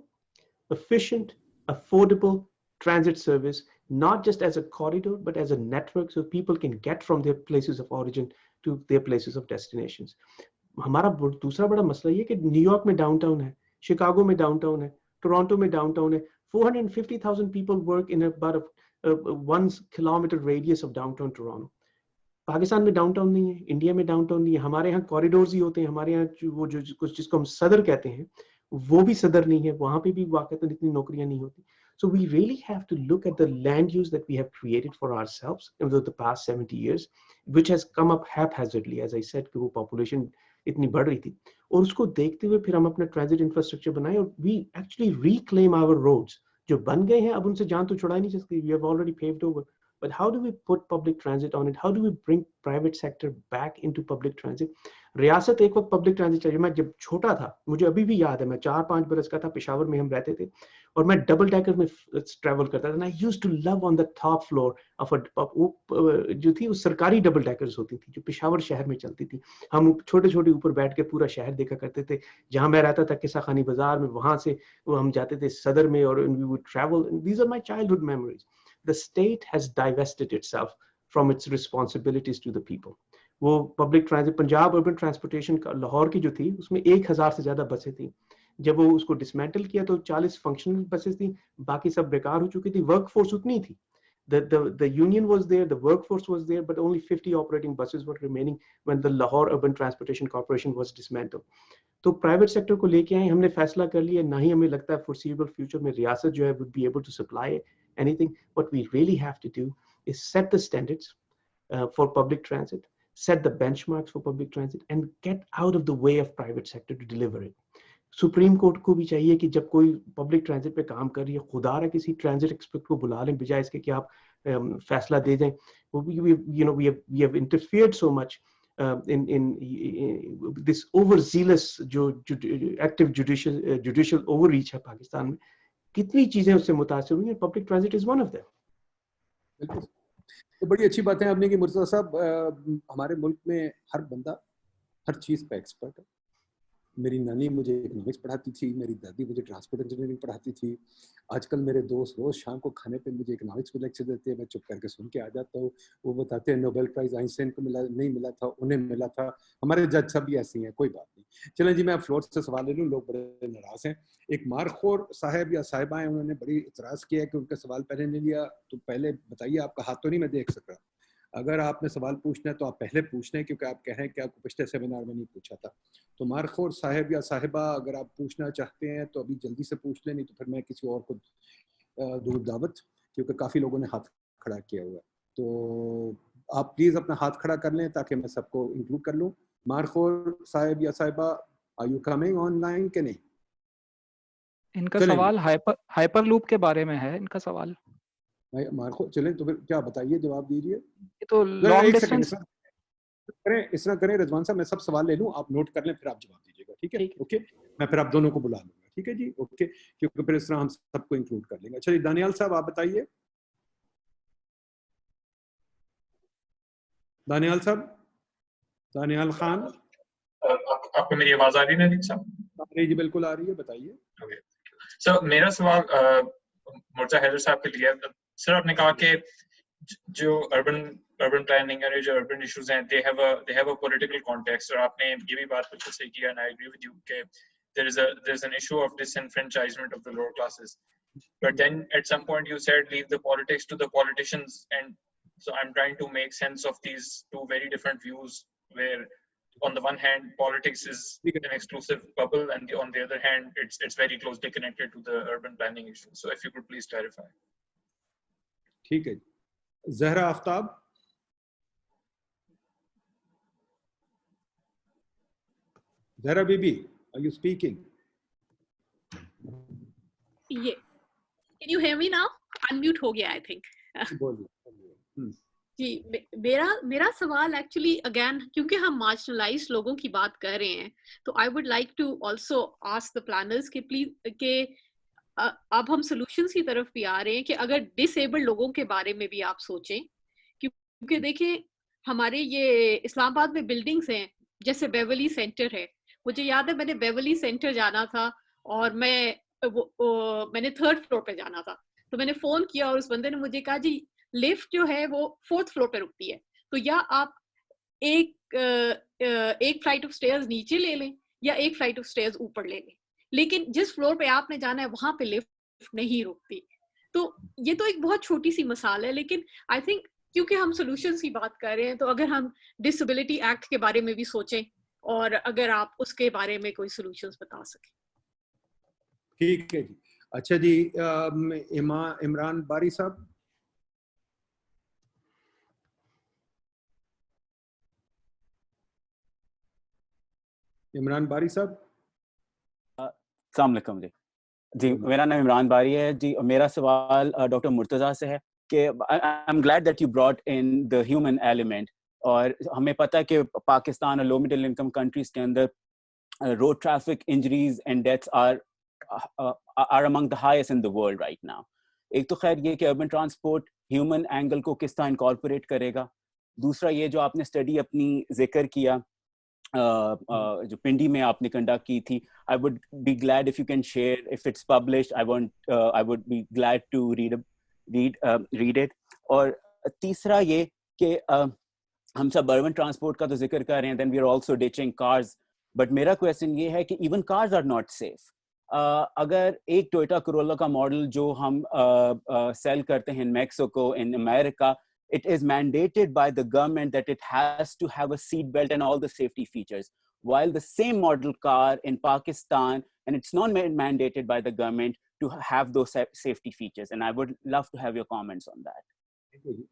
efficient, affordable transit service, not just as a corridor, but as a network, so people can get from their places of origin to their places of destinations. हमारा दूसरा बड़ा मसला ये कि New York में downtown है, Chicago में downtown है, टोरंटो में डाउनटाउन है, 450,000 people work in about a 1 kilometer radius of downtown Toronto. Pakistan में डाउनटाउन नहीं है, इंडिया में डाउनटाउन नहीं है, हमारे यहाँ कॉरिडोर्स ही होते हैं, हमारे यहाँ वो जो कुछ जिसको हम सदर कहते हैं वो भी सदर नहीं है, वहां पे भी वाकईतन इतनी नौकरियां नहीं होती। So we really have to look at the land use that we have created for ourselves over the past 70 years, which has come up haphazardly, as I said, कि वो population इतनी बढ़ रही थी, और उसको देखते हुए फिर हम अपना transit infrastructure बनाए, और we actually reclaim our roads जो बन गए हैं, अब उनसे जान तो छुड़ा ही नहीं सकती, we have already paved over but how do we put public transit on it? How do we bring private sector back into public transit? रियासत एक वक्त पब्लिक ट्रांजिट चली। मैं जब छोटा था, मुझे अभी भी याद है, मैं 4-5 बरस का था, पेशावर में हम रहते थे और मैं डबल डेकर में ट्रैवल करता था। I used to love on the top floor of a जो थी वो सरकारी डबल डेकर्स होती थी जो पेशावर शहर में चलती थी। हम छोटे-छोटे ऊपर बैठ के पूरा शहर देखा करते थे। जहाँ मैं रहता था किस्सा खानी बाजार में, वहाँ से वो हम जाते थे सदर में और we would travel. These are my childhood memories. The state has divested itself from its responsibilities to the people. वो public transit, Punjab urban transportation का लाहौर की जो थी उसमें 1000 से ज्यादा बसें थी। जब वो उसको डिसमेंटल किया तो 40 फंक्शनल बसेस थी, बाकी सब बेकार हो चुकी थी। वर्कफोर्स उतनी थी, the union was there, the workforce was there, but only 50 operating buses were remaining when the Lahore Urban Transportation Corporation was dismantled. तो प्राइवेट सेक्टर को लेके आए, हमने फैसला कर लिया, ना ही हमें लगता है foreseeable future में रियासत जो है would be able to supply anything. What we really have to do is set the standards for public transit, set the benchmarks for public transit, and get out of the way of private sector to deliver it. Supreme court को भी चाहिए कि जब कोई public transit पे काम कर रही है, खुदा रहा किसी ट्रांजिट एक्सपर्ट को बुला लें, बजाय इसके कि आप फैसला दे दें। We have interfered so much in this overzealous जो active judicial overreach है पाकिस्तान में। कितनी चीजें उससे मुतासिर हुई हैं, public transit is one of them. तो बड़ी अच्छी बात है आपने कि मुर्तज़ा साहब, हमारे मुल्क में हर बंदा हर चीज़ का एक्सपर्ट है। मेरी नानी मुझे इकोनॉमिक्स पढ़ाती थी, मेरी दादी मुझे ट्रांसपोर्ट इंजीनियरिंग पढ़ाती थी। आजकल मेरे दोस्त रोज़ शाम को खाने पे मुझे इकोनॉमिक्स में लेक्चर देते हैं, मैं चुप करके सुन के आ जाता हूँ। वो बताते हैं नोबेल प्राइज़ आइंस्टाइन को मिला, नहीं मिला था, उन्हें मिला था। हमारे जज सब भी ऐसे हैं, कोई बात नहीं। चलें जी, मैं फ्लोर से सवाल ले लूँ, लोग बड़े नाराज़ हैं। एक मारखोर साहब या साहिबा हैं, उन्होंने बड़ी इतराज़ किया कि उनका सवाल पहले नहीं लिया। तो पहले बताइए, आपका हाथ तो नहीं मैं देख सक रहा। अगर आपने सवाल पूछना है तो आप पहले पूछ लें, क्योंकि आप कह रहे हैं कि आपको पिछले सेमिनार में नहीं पूछा था। तो मारखोर साहब या साहिबा, अगर आप पूछना चाहते हैं तो अभी जल्दी से पूछ लें, नहीं तो फिर मैं किसी और को दूँ दावत, क्योंकि काफ़ी लोगों ने हाथ खड़ा किया हुआ है। तो आप प्लीज़ अपना हाथ खड़ा कर लें ताकि मैं सबको इंक्लूड कर लूँ। मारखोर साहब या साहिबा, आर यू कमिंग ऑनलाइन के नहीं? इनका सवाल हाइपर लूप के बारे में है। इनका सवाल मारखोर, चलें तो फिर क्या बताइए, जवाब दीजिए। ये तो लॉन्ग डिस्टेंस करें, इस तरह करें रिजवान साहब, मैं सब सवाल ले लूं, आप नोट कर लें, फिर आप जवाब दीजिएगा, ठीक है? ओके, मैं फिर आप दोनों को बुला लूंगा, ठीक है जी? ओके, क्योंकि फिर इस तरह हम सबको इंक्लूड कर लेंगे। अच्छा जी, दानियाल साहब आप बताइए। दानियाल साहब, दानियाल खान, आपको मेरी आवाज आ रही है नदीम साहब? आ रही जी, बिल्कुल आ रही है, बताइए। सर, मेरा सवाल मुर्तज़ा हैदर साहब के लिए। सर, आपने कहा कि जो अर्बन प्लानिंग और जो अर्बन इश्यूज हैं, they have a political context, और आपने ये भी बात बिल्कुल सही किया, and I agree with you कि there's an issue of disenfranchisement of the lower classes, but then at some point you said leave the politics to the politicians, and so I'm trying to make sense of these two very different views, where on the one hand politics is an exclusive bubble, and on the other hand it's very closely connected to the urban planning issue. So if you could please clarify. ठीक है, ज़हरा आफ्ताब। ज़हरा बीबी, are you speaking? Yeah. Can you hear me now? Unmute हो गया, I think. बोलिए। जी, मेरा सवाल actually again, क्योंकि हम marginalised लोगों की बात कर रहे हैं, तो I would like to also ask the planners कि प्लीज के अब हम सॉल्यूशंस की तरफ भी आ रहे हैं कि अगर डिसेबल्ड लोगों के बारे में भी आप सोचें, क्योंकि देखिए हमारे ये इस्लामाबाद में बिल्डिंग्स हैं, जैसे बेवली सेंटर है। मुझे याद है मैंने बेवली सेंटर जाना था और मैंने 3rd फ्लोर पे जाना था, तो मैंने फोन किया और उस बंदे ने मुझे कहा जी लिफ्ट जो है वो 4th फ्लोर पे रुकती है, तो या आप एक फ्लाइट ऑफ स्टेयर्स नीचे ले लें या एक फ्लाइट ऑफ स्टेयर्स ऊपर ले लें, लेकिन जिस फ्लोर पे आपने जाना है वहां पे लिफ्ट नहीं रुकती। तो ये तो एक बहुत छोटी सी मिसाल है, लेकिन आई थिंक क्योंकि हम सॉल्यूशंस की बात कर रहे हैं, तो अगर हम डिसेबिलिटी एक्ट के बारे में भी सोचें और अगर आप उसके बारे में कोई सॉल्यूशंस बता सकें। ठीक है जी। अच्छा जी, इमरान बारी साहब। इमरान बारी साहब। अस्सलाम वालेकुम जी। मेरा नाम इमरान बारी है जी। मेरा सवाल डॉक्टर मुर्तज़ा से है। कि I'm glad that you brought in the human element. और हमें पता है कि पाकिस्तान और लो मिडिल इनकम कंट्रीज के अंदर road traffic injuries and deaths are among the highest in the world right now. एक तो खैर ये कि urban transport human angle को किस तरह incorporate करेगा. दूसरा ये जो आपने study अपनी जिक्र किया जो पिंडी में आपने conduct की थी, I would be glad if you can share, if it's published. I would be glad to read it. और तीसरा ये कि हम सब urban transport का तो जिक्र कर रहे हैं, then we are also ditching cars. But मेरा क्वेश्चन ये है कि even cars are not safe. अगर एक टोयोटा कोरोला का मॉडल जो हम सेल करते हैं in Mexico, in America, it is mandated by the government that it has to have a seat belt and all the safety features, while the same model car in Pakistan, and it's not mandated by the government to have those safety features. And I would love to have your comments on that.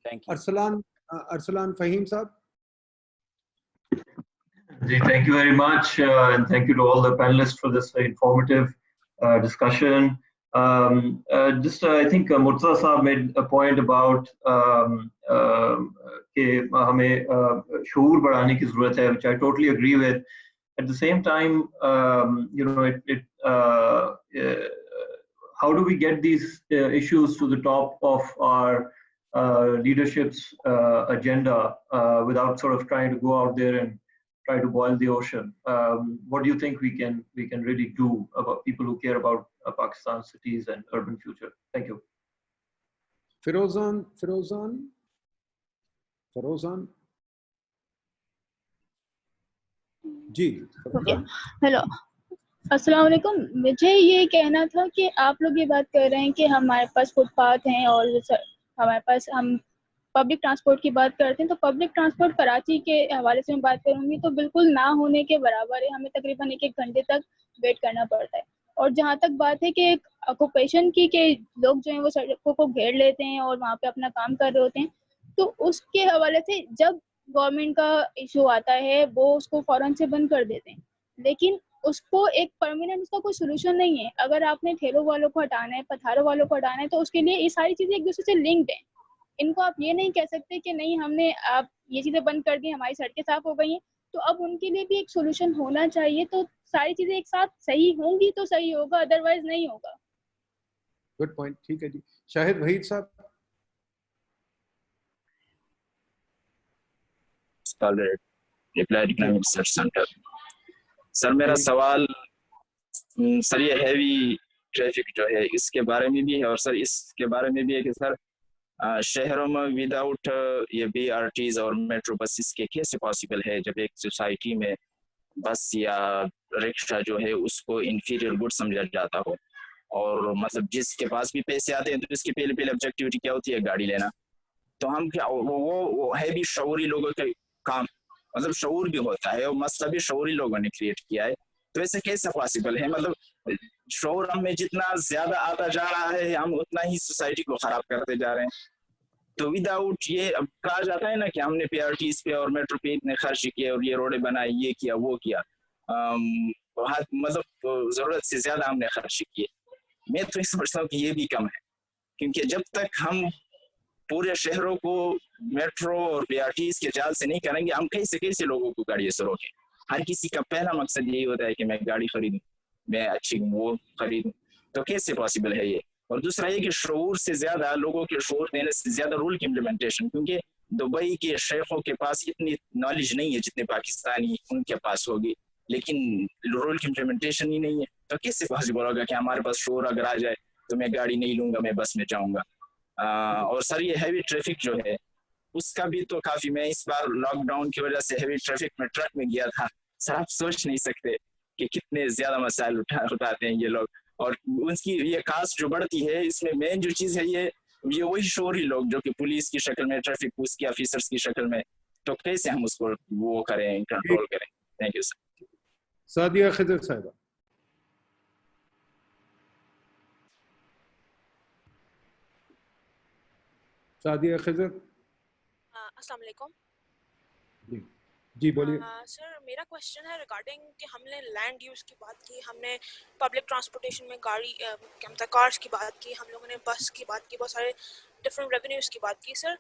Thank you. Arsalan Fahim Saab. Thank you very much, and thank you to all the panelists for this very informative discussion. I think Murtaza Saab made a point about कि हमें शऊर बढ़ाने की ज़रूरत है, which I totally agree with. At the same time, how do we get these issues to the top of our leadership's agenda without sort of trying to go out there and try to boil the ocean? What do you think we can really do about people who care about Pakistan's cities and urban future? Thank you. Firozan. जी. Hello, अस्सलाम वालेकुम. मुझे ये कहना था कि आप लोग ये बात कर रहे हैं कि हमारे पास फुटपाथ हैं और हमारे पास हम पब्लिक ट्रांसपोर्ट की बात करते हैं, तो पब्लिक ट्रांसपोर्ट कराची के हवाले से मैं बात करूंगी तो बिल्कुल ना होने के बराबर है. हमें तकरीबन 1 घंटे तक वेट करना पड़ता है. और जहाँ तक बात है कि ऑक्यूपेशन की के लोग जो हैं वो सड़कों को घेर लेते हैं और वहाँ पे अपना काम कर रहे होते हैं, तो उसके हवाले से जब गवर्नमेंट का इशू आता है वो उसको फौरन से बंद कर देते हैं, लेकिन उसको एक परमानेंट उसका कोई सोल्यूशन नहीं है. अगर आपने ठेलों वालों को हटाना है, पथारों वालों को हटाना है, तो उसके लिए ये सारी चीज़ें एक दूसरे से लिंक्ड हैं. इनको आप ये नहीं कह सकते कि नहीं हमने आप ये चीज़ें बंद कर दी, हमारी सड़कें साफ हो गई हैं, तो अब उनके लिए भी एक सोल्यूशन होना चाहिए. तो सारी चीज़ें एक साथ सही होंगी तो सही होगा, अदरवाइज नहीं होगा. Good point. ठीक है जी. शाहिद वहीद साहब. सर मेरा सवाल सर ये हैवी ट्रैफिक जो है इसके बारे में भी है, और सर इसके बारे में भी है कि सर शहरों में विदाउट ये BRTs और मेट्रो बसेस के कैसे पॉसिबल है जब एक सोसाइटी में बस या रिक्शा जो है उसको इंफीरियर गुड समझा जाता हो, और मतलब जिसके पास भी पैसे आते हैं तो इसकी पहले ऑब्जेक्टिविटी क्या होती है? गाड़ी लेना. तो हम क्या वो है भी शऊरी लोगों के काम, मतलब शऊर भी होता है और मसला भी शऊरी लोगों ने क्रिएट किया है. तो ऐसे कैसे पॉसिबल है? मतलब शऊर हमें जितना ज्यादा आता जा रहा है हम उतना ही सोसाइटी को खराब करते जा रहे हैं. तो विदाउट ये अब कहा जाता है ना कि हमने PRTs पे और मेट्रो पे इतने खर्च किए और ये रोडें बनाई, ये किया वो किया, मतलब जरूरत से ज्यादा हमने खर्च किए. मैं तो समझता हूँ कि ये भी कम है, क्योंकि जब तक हम पूरे शहरों को मेट्रो और BRTs के जाल से नहीं करेंगे, हम कैसे लोगों को गाड़ियों से रोकें? हर किसी का पहला मकसद यही होता है कि मैं गाड़ी खरीदूं, मैं अच्छी वो खरीदूं. तो कैसे पॉसिबल है ये? और दूसरा ये कि शऊर से ज्यादा लोगों के शऊर देने से ज्यादा रूल की इम्प्लीमेंटेशन, क्योंकि दुबई के शेखों के पास इतनी नॉलेज नहीं है जितने पाकिस्तानी उनके पास होगी, लेकिन रूल की इम्प्लीमेंटेशन ही नहीं है. तो कैसे पॉसिबल होगा कि हमारे पास शऊर अगर आ जाए तो मैं गाड़ी नहीं लूंगा, मैं बस में जाऊंगा? और सर ये हैवी ट्रैफिक जो है उसका भी तो काफी, मैं इस बार लॉकडाउन की वजह से हैवी ट्रैफिक में ट्रक में गया था. सर आप सोच नहीं सकते कि कितने ज्यादा मसाइल उठाते हैं ये लोग, और उनकी ये कास्ट जो बढ़ती है इसमें मेन जो चीज है ये वही शोरी लोग जो कि पुलिस की शक्ल में, ट्रैफिक पुलिस की ऑफिसर्स की शक्ल में. तो कैसे हम उसको वो करें, कंट्रोल करें? Thank you sir. Sadia Khizar साहिबा. सादिया खिजर. अस्सलाम वालेकुम. जी बोलिए। सर मेरा क्वेश्चन है रिगार्डिंग कि हमने लैंड यूज़ की बात की, हमने पब्लिक ट्रांसपोर्टेशन में गाड़ी क्या मतलब कार्स की बात की, हम लोगों ने बस की बात की, बहुत सारे डिफरेंट रेवेन्यूज़ की बात की। सर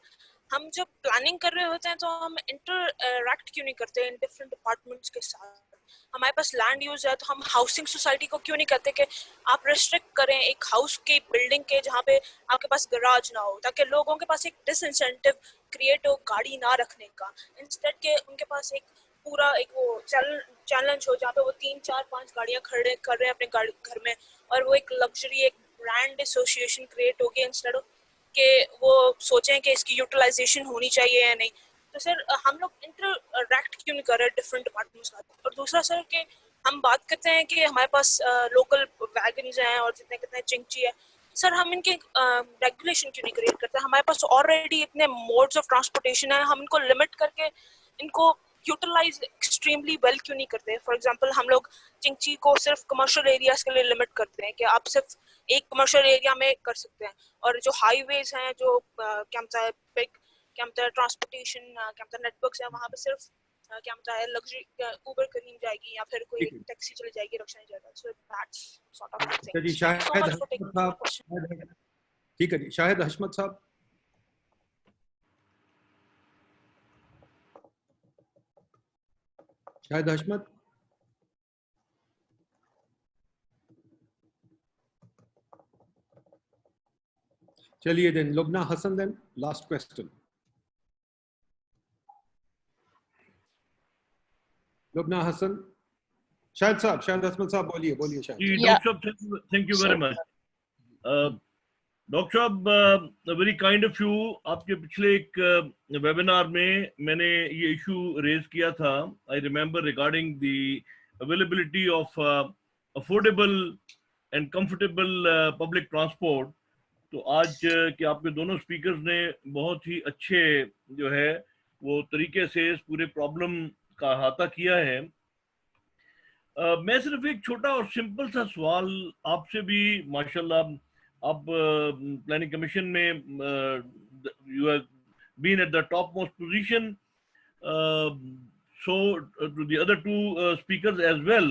हम जब प्लानिंग कर रहे होते हैं तो हम इंटरैक्ट क्यों नहीं करते इन डिफरेंट डिपार्टमेंट्स के साथ? हमारे पास लैंड यूज़ है तो हम हाउसिंग सोसाइटी को क्यों नहीं कहते कि आप रिस्ट्रिक्ट करें एक हाउस की बिल्डिंग के जहाँ पे आपके पास गराज ना हो, ताकि लोगों के पास एक डिसइंसेंटिव क्रिएट हो गाड़ी ना रखने का, इंस्टेड के उनके पास एक पूरा एक वो चैलेंज हो जहाँ पे वो 3 4 5 गाड़ियाँ खड़े कर रहे हैं अपने घर में, और वो एक लग्जरी एक ब्रांड एसोसिएशन क्रिएट होगी इंस्टेड के वो सोचें कि इसकी यूटिलाइजेशन होनी चाहिए या नहीं। तो सर हम लोग इंटरैक्ट क्यों नहीं कर रहे डिफरेंट डिपार्टमेंट्स का? और दूसरा सर कि हम बात करते हैं कि हमारे पास लोकल वैगन्स हैं और जितने कितने चिंची है, सर हम इनके रेगुलेशन क्यों नहीं क्रिएट करते? हमारे पास ऑलरेडी इतने मोड्स ऑफ ट्रांसपोर्टेशन है, हम इनको लिमिट करके इनको यूटिलाइज एक्सट्रीमली वेल क्यों नहीं करते? फॉर एग्जांपल हम लोग चिंची को सिर्फ कमर्शियल एरियाज के लिए लिमिट करते हैं कि आप सिर्फ एक कमर्शियल एरिया में कर सकते हैं, और जो हाईवेज हैं जो क्या मतलब है बिग क्या मतलब है ट्रांसपोर्टेशन क्या मतलब नेटवर्क्स है, वहाँ पे सिर्फ क्या मतलब है लग्जरी उबर करीम जाएगी या फिर कोई टैक्सी चली जाएगी, रिक्शा नहीं जाएगा। So that's sort of thing. जी शाहिद हशमत साहब, ठीक है जी, शाहिद हशमत साहब। शाहिद हशमत, चलिए then Lubna Hasan, then last question. Lubna Hasan, Shahid साहब, शाहिद हसमत साहब बोलिए, बोलिए शाहिद। जी डॉक्टर साहब, thank you very much. Doctor साहब वेरी काइंड ऑफ यू, आपके पिछले एक वेबिनार में मैंने ये इशू रेज किया था, I remember, regarding the availability of affordable and comfortable public transport. तो आज के आपके दोनों स्पीकर्स ने बहुत ही अच्छे जो है वो तरीके से इस पूरे प्रॉब्लम का अहाता किया है। मैं सिर्फ एक छोटा और सिंपल सा सवाल आपसे भी, माशाल्लाह आप प्लानिंग कमीशन में you have been at the topmost position, so to the other two speakers as well.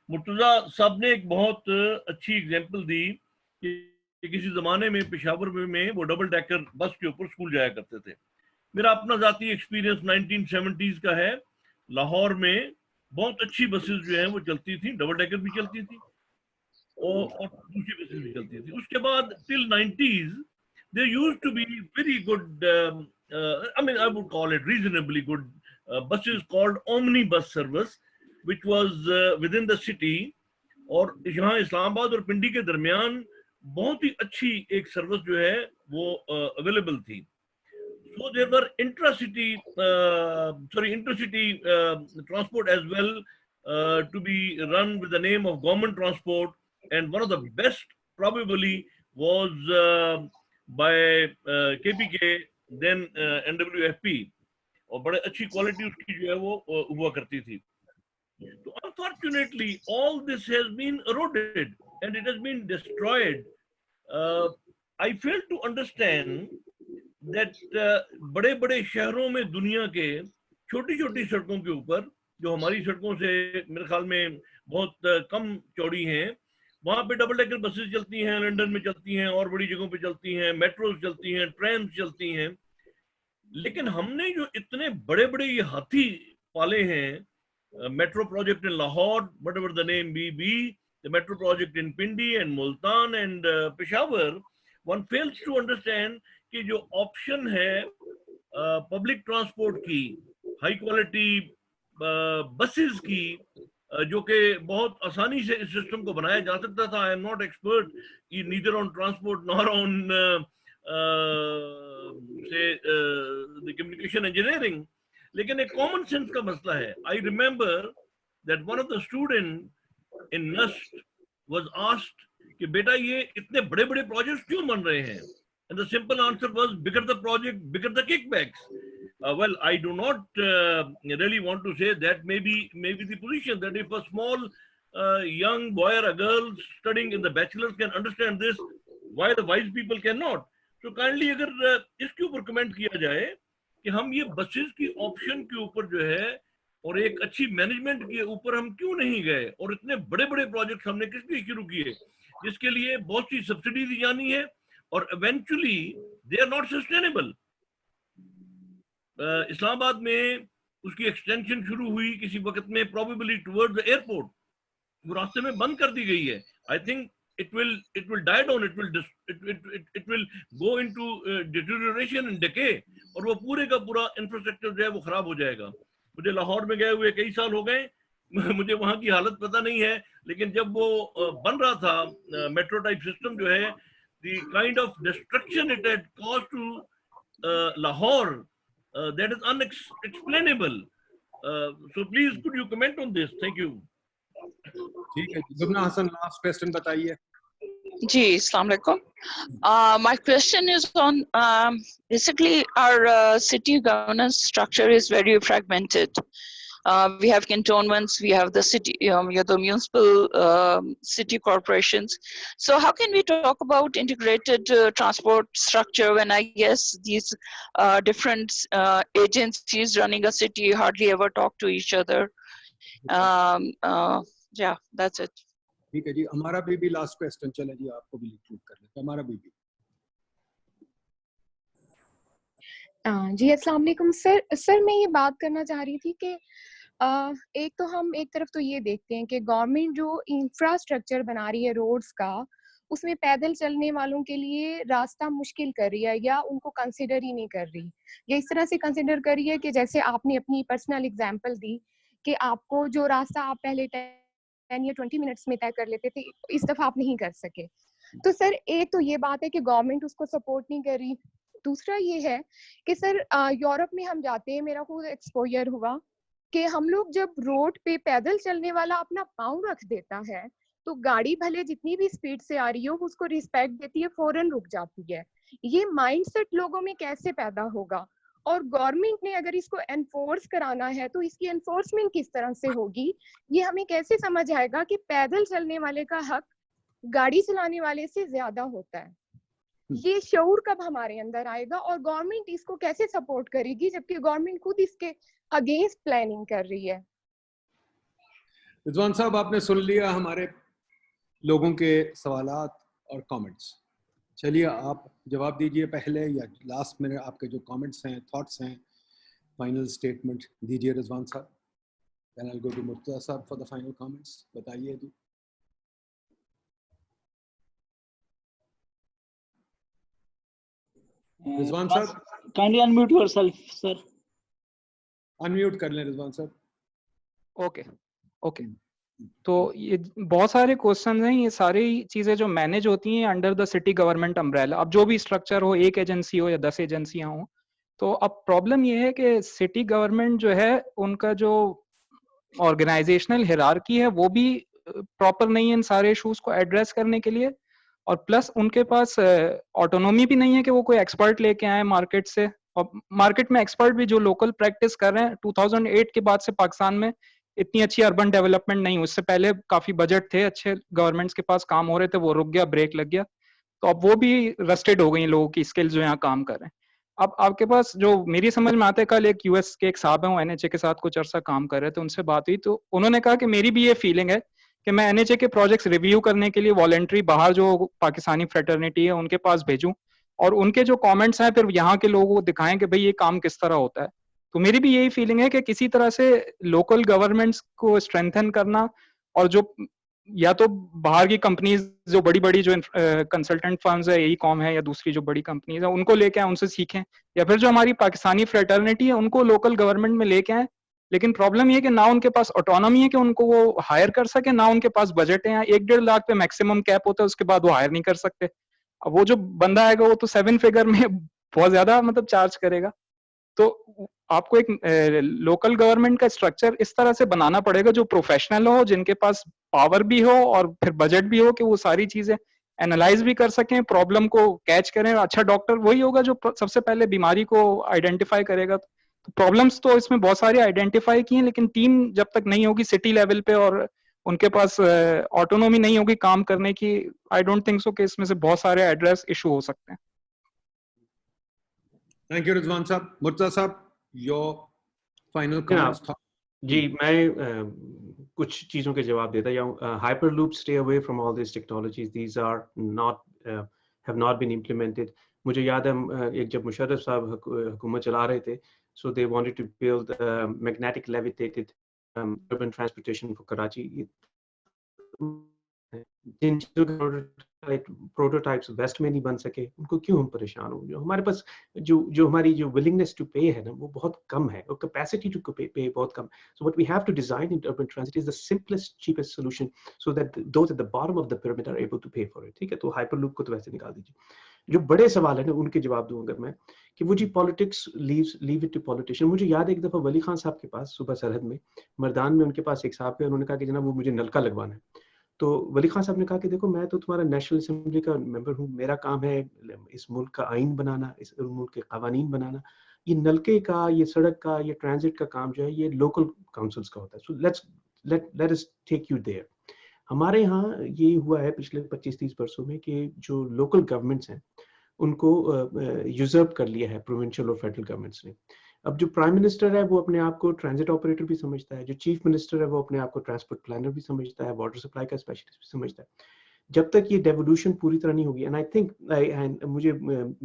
Murtaza साहब ने एक बहुत अच्छी एग्जांपल दी कि किसी ज़माने में पेशावर में वो डबल डेकर बस के ऊपर स्कूल जाया करते थे। मेरा अपना ज़ाती एक्सपीरियंस 1970s का है। लाहौर में बहुत अच्छी बसेस जो हैं वो चलती थी, डबल डेकर भी चलती थी और दूसरी बसेस भी चलती थी। उसके बाद till 90s there used to be very good I mean I would call it reasonably good buses called omnibus service which was within the city, और यहाँ इस्लामाबाद और पिंडी के दरमियान बहुत ही अच्छी एक सर्विस जो है वो अवेलेबल थी। So there were intercity transport as well to be run with the name of government transport, and one of the best probably was by KPK, then NWFP, और बड़े अच्छी क्वालिटी उसकी जो है वो हुआ करती थी। So unfortunately all this has been eroded and it has been destroyed. I fail to understand that बड़े बड़े शहरों में दुनिया के छोटी छोटी सड़कों के ऊपर, जो हमारी सड़कों से मेरे ख्याल में बहुत कम चौड़ी हैं, वहाँ पे डबल डेकर बसेस चलती हैं, लंदन में चलती हैं और बड़ी जगहों पे चलती हैं, मेट्रोज चलती हैं, ट्रेन चलती हैं। लेकिन हमने जो इतने बड़े बड़े ये हाथी पाले हैं, metro project in Lahore, whatever the name may be, the metro project in Pindi and Multan and Peshawar, one fails to understand कि जो ऑप्शन है पब्लिक ट्रांसपोर्ट की, हाई क्वालिटी बसेस की, जो कि बहुत आसानी से इस सिस्टम को बनाया जा सकता था। I am not expert neither on transport nor on say the communication engineering, लेकिन एक कॉमन सेंस का मसला है। I remember that one of the student in NUST was asked कि बेटा ये इतने बड़े बड़े प्रोजेक्ट्स क्यों बन रहे हैं? And the simple answer was, bigger the project, bigger the kickbacks. Well, I do not really want to say that maybe the position that if a small young boy or a girl studying in the bachelor's can understand this, why the wise people cannot? So kindly अगर इसके ऊपर comment किया जाए कि हम ये buses की option के ऊपर जो है और एक अच्छी मैनेजमेंट के ऊपर हम क्यों नहीं गए, और इतने बड़े बड़े प्रोजेक्ट हमने किस लिए शुरू किए जिसके लिए बहुत सी सब्सिडी दी जानी है और eventually they are not sustainable. Islamabad में उसकी एक्सटेंशन शुरू हुई किसी वक्त में प्रोबेबली टुवर्ड्स द एयरपोर्ट, वो रास्ते में बंद कर दी गई है। I think it will die down, it will go into deterioration and decay, और वो पूरे का पूरा इंफ्रास्ट्रक्चर जो है वो खराब हो जाएगा। मुझे लाहौर में गए हुए कई साल हो गए, मुझे वहाँ की हालत पता नहीं है, लेकिन जब वो बन रहा था मेट्रो टाइप सिस्टम जो है, the kind of destruction it had caused to Lahore, that is unexplainable. So please could you comment on this? Thank you. ठीक है, जुबना हसन, लास्ट क्वेश्चन बताइए। जी, अस्सलाम वालेकुम। My question is on basically our city governance structure is very fragmented. We have cantonments, we have the city, the municipal city corporations. So how can we talk about integrated transport structure when I guess these different agencies running a city hardly ever talk to each other? Yeah, that's it. ठीक है जी, हमारा भी last question, चले जी आपको भी include कर लेते हैं, हमारा भी। जी, अस्सलाम वालेकुम सर मैं ये बात करना चाह रही थी कि एक तो हम एक तरफ तो ये देखते हैं कि गवर्नमेंट जो इंफ्रास्ट्रक्चर बना रही है रोड्स का, उसमें पैदल चलने वालों के लिए रास्ता मुश्किल कर रही है या उनको कंसिडर ही नहीं कर रही, या इस तरह से कंसिडर कर रही है कि जैसे आपने अपनी पर्सनल एग्जांपल दी कि आपको जो रास्ता आप पहले 10 या 20 मिनट्स में तय कर लेते थे, इस दफा आप नहीं कर सके। तो सर एक तो ये बात है कि गवर्नमेंट उसको सपोर्ट नहीं कर रही। दूसरा ये है कि सर यूरोप में हम जाते हैं, मेरा खुद एक्सपोजर हुआ कि हम लोग जब रोड पे पैदल चलने वाला अपना पाँव रख देता है तो गाड़ी भले जितनी भी स्पीड से आ रही हो उसको रिस्पेक्ट देती है, फौरन रुक जाती है। ये माइंडसेट लोगों में कैसे पैदा होगा? और गवर्नमेंट ने अगर इसको एनफोर्स कराना है तो इसकी एनफोर्समेंट किस तरह से होगी? ये हमें कैसे समझ आएगा कि पैदल चलने वाले का हक गाड़ी चलाने वाले से ज्यादा होता है? ये शऊर कब हमारे अंदर आएगा और गवर्नमेंट इसको कैसे सपोर्ट करेगी जबकि गवर्नमेंट खुद इसके अगेंस्ट प्लानिंग कर रही है? रिजवान साहब, आपने सुन लिया हमारे लोगों के सवालात और कमेंट्स। चलिए आप जवाब दीजिए पहले या लास्ट में आपके जो कमेंट्स हैं, थॉट्स हैं, फाइनल स्टेटमेंट दीजिए रिजवान साहब। Then I'll go to Murtaza साहब for the final comments. बताइए जी। रिजवान साहब, kindly unmute yourself sir. Unmute कर लें रिजवान साहब। ओके तो ये बहुत सारे क्वेश्चन हैं, ये सारी चीजें जो मैनेज होती हैं under the city government umbrella, अब जो भी स्ट्रक्चर हो, एक एजेंसी हो या 10 एजेंसियां हो, तो अब प्रॉब्लम ये है कि सिटी गवर्नमेंट जो है उनका जो ऑर्गेनाइजेशनल हिरार्की है वो भी प्रॉपर नहीं है इन सारे इश्यूज को एड्रेस करने के लिए, और प्लस उनके पास ऑटोनॉमी भी नहीं है कि वो कोई एक्सपर्ट लेके आए मार्केट से, और मार्केट में एक्सपर्ट भी जो लोकल प्रैक्टिस कर रहे हैं। 2008 के बाद से पाकिस्तान में इतनी अच्छी अर्बन डेवलपमेंट नहीं, उससे पहले काफी बजट थे, अच्छे गवर्नमेंट्स के पास काम हो रहे थे, वो रुक गया, ब्रेक लग गया, तो अब वो भी रस्टेड हो गई लोगों की स्किल्स जो यहाँ काम कर रहे हैं। अब आपके पास जो मेरी समझ में आता है, कल एक यूएस के एक साहब हैं, वो एनएचए के साथ कुछ अर्सा काम कर रहे थे, उनसे बात हुई तो उन्होंने कहा कि मेरी भी ये फीलिंग है कि मैं एनएचए के प्रोजेक्ट्स रिव्यू करने के लिए वॉलंटरी बाहर जो पाकिस्तानी फ्रेटर्निटी है उनके पास भेजूं और उनके जो कमेंट्स हैं फिर यहाँ के लोगों को दिखाएं कि भाई ये काम किस तरह होता है। तो मेरी भी यही फीलिंग है कि किसी तरह से लोकल गवर्नमेंट्स को स्ट्रेंथन करना, और जो या तो बाहर की कंपनीज जो बड़ी बड़ी जो कंसल्टेंट फर्म्स है, ई कॉम है या दूसरी जो बड़ी कंपनीज है, उनको लेके आए, उनसे सीखें, या फिर जो हमारी पाकिस्तानी फ्रेटर्निटी है उनको लोकल गवर्नमेंट में लेके आए। लेकिन प्रॉब्लम ये कि ना उनके पास ऑटोनॉमी है कि उनको वो हायर कर सके, ना उनके पास बजट है। 1-1.5 लाख पे मैक्सिमम कैप होता है, उसके बाद वो हायर नहीं कर सकते। अब वो जो बंदा आएगा वो तो 7 फिगर में बहुत ज्यादा मतलब चार्ज करेगा। तो आपको एक लोकल गवर्नमेंट का स्ट्रक्चर इस तरह से बनाना पड़ेगा जो प्रोफेशनल हो, जिनके पास पावर भी हो और फिर बजट भी हो कि वो सारी चीजें एनालाइज भी कर सकें, प्रॉब्लम को कैच करें। अच्छा डॉक्टर वही होगा जो सबसे पहले बीमारी को आइडेंटिफाई करेगा। तो प्रॉब्लम्स तो इसमें बहुत सारी आइडेंटिफाई की हैं, लेकिन टीम जब तक नहीं होगी सिटी लेवल पे और उनके पास ऑटोनॉमी नहीं होगी काम करने की, आई डोंट थिंक सो कि इसमें से बहुत सारे एड्रेस इशू हो सकते हैं। Thank you, Rizwan साहब. Murtaza साहब, your final comments. जी, मैं कुछ चीज़ों के जवाब देता जाऊँ. Hyperloop, stay away from all these technologies. These are not have not been implemented. मुझे याद है एक जब मुशर्रफ साहब हुकूमत चला रहे थे, so they wanted to build magnetic levitated urban transportation for Karachi. जिन चीज़ों के प्रोटोटाइप्स वेस्ट में नहीं बन सके, उनको क्यों हम परेशान हो? जो हमारे पास जो हमारी जो विलिंगनेस टू पे है ना, वो बहुत कम है, और कैपेसिटी टू पे बहुत कम. So what we have to design in urban transit is the simplest, cheapest solution, so that those at the bottom of the pyramid are able to pay for it. ठीक है, तो hyperloop को तो वैसे निकाल दीजिए. जो बड़े सवाल है ना, उनके जवाब दूं अगर मैं, कि वो जी politics leave it to politician. मुझे याद है एक दफा वली खान साहब के पास सुबह सरहद में मर्दान में उनके पास एक साहब है, उन्होंने कहा कि जनाब वो मुझे नलका लगवाना है. तो वली खान साहब ने कहा कि देखो, मैं तो तुम्हारा नेशनल असेंबली का मेंबर हूँ, मेरा काम है इस मुल्क का आइन बनाना, इस मुल्क के कवानीन बनाना. ये नलके का, ये सड़क का, ये ट्रांजिट का काम जो है, ये लोकल काउंसिल्स का होता है. So let us take you there. हमारे यहाँ ये हुआ है पिछले 25-30 वर्षों में कि जो लोकल गवर्नमेंट्स हैं उनको यूजर्व कर लिया है प्रोविंशियल और फेडरल गवर्नमेंट्स ने. अब जो प्राइम मिनिस्टर है वो अपने आप को ट्रांजिट ऑपरेटर भी समझता है, जो चीफ मिनिस्टर है वो अपने आप को ट्रांसपोर्ट प्लानर भी समझता है, वाटर सप्लाई का स्पेशलिस्ट भी समझता है. जब तक ये डेवोल्यूशन पूरी तरह नहीं होगी, एंड आई थिंक मुझे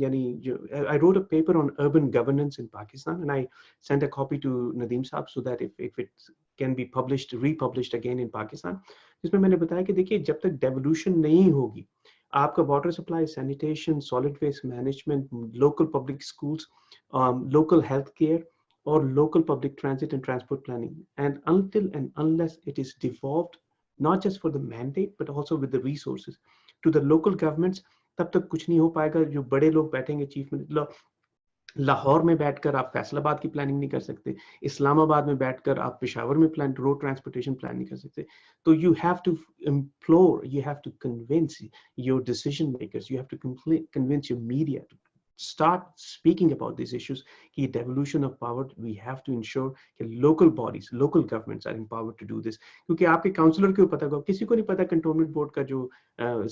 यानी जो I wrote a paper on urban governance in Pakistan, and I send a copy to Nadeem sahab so that if it can be published, republished again in Pakistan, जिसमें मैंने बताया कि देखिए, जब तक डेवोल्यूशन नहीं होगी, आपका water supply, sanitation, solid waste management, local public schools, local health care, or local public transit and transport planning, and until and unless it is devolved not just for the mandate but also with the resources to the local governments, तब तक कुछ नहीं हो पाएगा. जो बड़े लोग बैठेंगे, चीफ मिनिस्टर लाहौर में बैठकर आप फैसलाबाद की प्लानिंग नहीं कर सकते, इस्लामाबाद में बैठकर आप पेशावर में रोड ट्रांसपोर्टेशन प्लान नहीं कर सकते. तो you have to implore, you have to convince your decision makers, you have to convince your media to start speaking about these issues. कि devolution of power, we have to ensure कि local bodies, local governments are empowered to do this. क्योंकि आपके counsellor को पता होगा, किसी को नहीं पता कंटोनमेंट बोर्ड का जो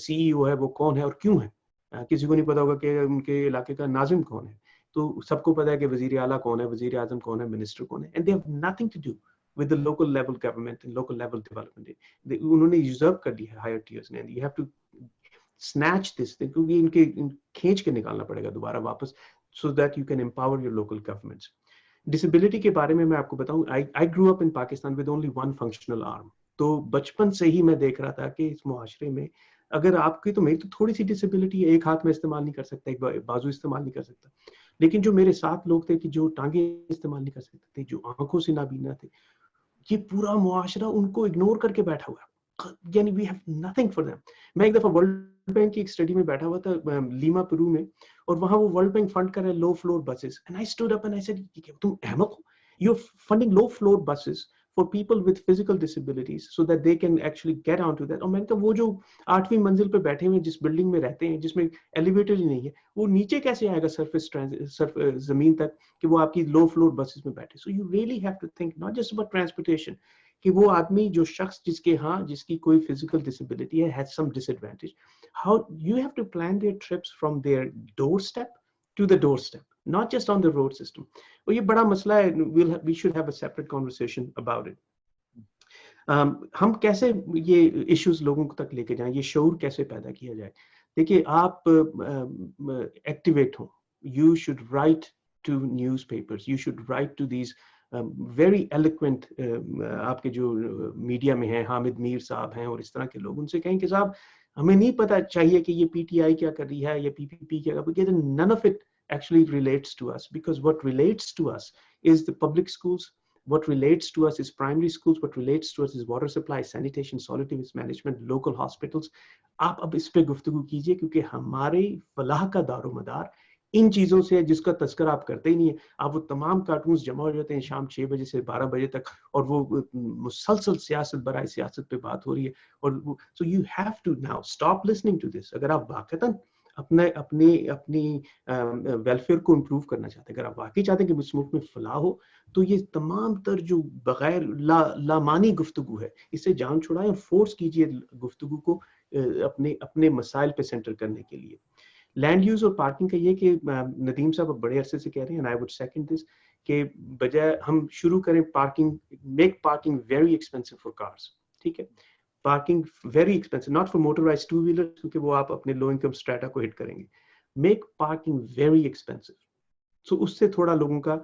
CEO है वो कौन है और क्यों है. किसी को नहीं पता होगा कि उनके इलाके का नाजिम कौन है. तो सबको पता है कि वजीर आला कौन है, वजीर आजम कौन है, मिनिस्टर कौन है, and they have nothing to do with the local level government and local level development. उन्होंने usurp कर लिया है higher tiers ने, and you have to snatch this thing, क्योंकि इनके खींच के निकालना पड़ेगा दोबारा वापस, so that you can empower your local governments. Disability के बारे में मैं आपको बताऊं, I grew up in Pakistan with only one functional arm. तो बचपन से ही मैं देख रहा था कि इस मुआशरे में अगर आपकी, तो मेरी तो थोड़ी सी डिसेबिलिटी है, एक हाथ में इस्तेमाल नहीं कर सकता, एक बाजू इस्तेमाल नहीं कर सकता, लेकिन जो मेरे साथ लोग थे कि जो टांगे इस्तेमाल नहीं कर सकते थे, जो आंखों से नाबीना थे, ये पूरा मुआशरा उनको इग्नोर करके बैठा हुआ है. यानी we have nothing for them. मैं एक दफा वर्ल्ड बैंक की एक स्टडी में बैठा हुआ था लीमा पेरू में, और वहां वो वर्ल्ड बैंक फंड कर रहा है low floor buses, and I stood up and I said, तुम अहमक हो, you are funding low floor buses for people with physical disabilities so that they can actually get onto that. और मैंने कहा वो जो 8वीं मंजिल पे बैठे हुए जिस बिल्डिंग में रहते हैं जिसमें एलिवेटर ही नहीं है, वो नीचे कैसे आएगा जमीन तक कि वो आपकी लो फ्लोर बसेस में बैठे. So you really have to think not just about transportation, कि वो आदमी, जो शख्स जिसकी कोई physical disability है, has some disadvantage, how you have to plan their trips from their doorstep to the doorstep, not just on the road system. और ये बड़ा मसला है, we should have a separate conversation about it. हम कैसे ये issues लोगों तक लेके जाएं, ये शऊर कैसे पैदा किया जाए. देखिए, आप activate हो, you should write to newspapers, you should write to these very eloquent आपके जो मीडिया में हैं, हामिद मीर साहब हैं और इस तरह के लोग, उनसे कहें कि साहब हमें नहीं पता चाहिए कि ये PTI क्या कर रही है, ये PPP क्या कर रही है. None of it actually relates to us, because what relates to us is the public schools, what relates to us is primary schools, what relates to us is water supply, sanitation, solid waste management, local hospitals. आप अब इस पे गुफ्तगू कीजिए, क्योंकि हमारे फलाह का दारोमदार इन चीज़ों से, जिसका तस्करा आप करते ही नहीं है. आप वो तमाम कार्टून्स जमा हो जाते हैं शाम 6 बजे से 12 बजे तक, और वो मुसलसल सियासत बराए सियासत पे बात हो रही है. और so you have to now stop listening to this. अगर आप वाकईतन अपनी वेलफेयर को इम्प्रूव करना चाहते हैं, अगर आप वाकई चाहते हैं कि इस मुल्क में फलाह हो, तो ये तमाम तर जो बगैर लामानी गुफ्तगू है, इससे जान छुड़ाएं और फोर्स कीजिए गुफ्तगू को अपने मसाइल पे सेंटर करने के लिए. लैंड यूज और पार्किंग का ये कि नदीम साहब अब बड़े अरसे से कह रहे हैं, and I would second this, कि बजाय हम शुरू करें parking, make parking very expensive for cars, ठीक है, parking very expensive, not for motorised two wheeler क्योंकि वो आप अपने लो इनकम स्ट्रेटा को हिट करेंगे, मेक पार्किंग वेरी एक्सपेंसिव, सो उससे थोड़ा लोगों का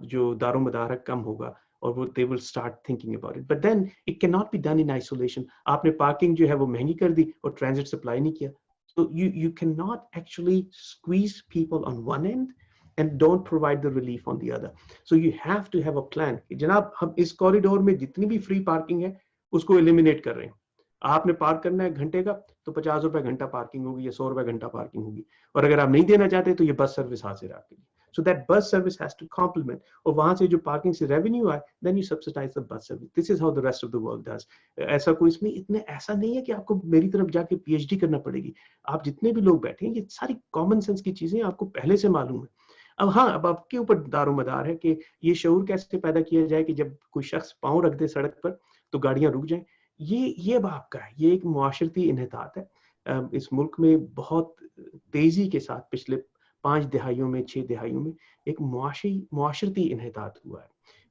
जो दारोमदार है कम होगा और वो they will start thinking about it, but then it cannot be done in isolation. आपने पार्किंग जो है वो महंगी कर दी और ट्रांजिट सप्लाई नहीं किया, so you cannot actually squeeze people on one end and don't provide the relief on the other. So you have to have a plan. जनाब हम इस कॉरिडोर में जितनी भी फ्री पार्किंग है उसको एलिमिनेट कर रहे हैं, आपने पार्क करना है घंटे का तो 50 रुपए घंटा पार्किंग होगी या 100 रुपए घंटा पार्किंग होगी, और अगर आप नहीं देना चाहते तो ये बस सर्विस हाजिर है आपके लिए. So that bus service has to complement, और वहां से जो पार्किंग से रेवेन्यू आए then you subsidize the bus service. This is how the rest of the world does. ऐसा कोई इसमें इतने ऐसा नहीं है कि आपको मेरी तरफ जाके PhD करना पड़ेगी, आप जितने भी लोग बैठे हैं ये सारी कॉमन सेंस की चीजें आपको पहले से मालूम है. अब हाँ, अब आपके ऊपर दारोमदार है कि ये शऊर कैसे पैदा किया जाए कि जब कोई शख्स पाँव रख दे सड़क पर तो गाड़ियां रुक जाएं. ये अब आपका है, ये एक मुआशरती इन्हितात है. इस मुल्क में बहुत तेजी के साथ पिछले 5 दहाइयों में 6 दहाइयों में एक मुआशरती इन्हितात हुआ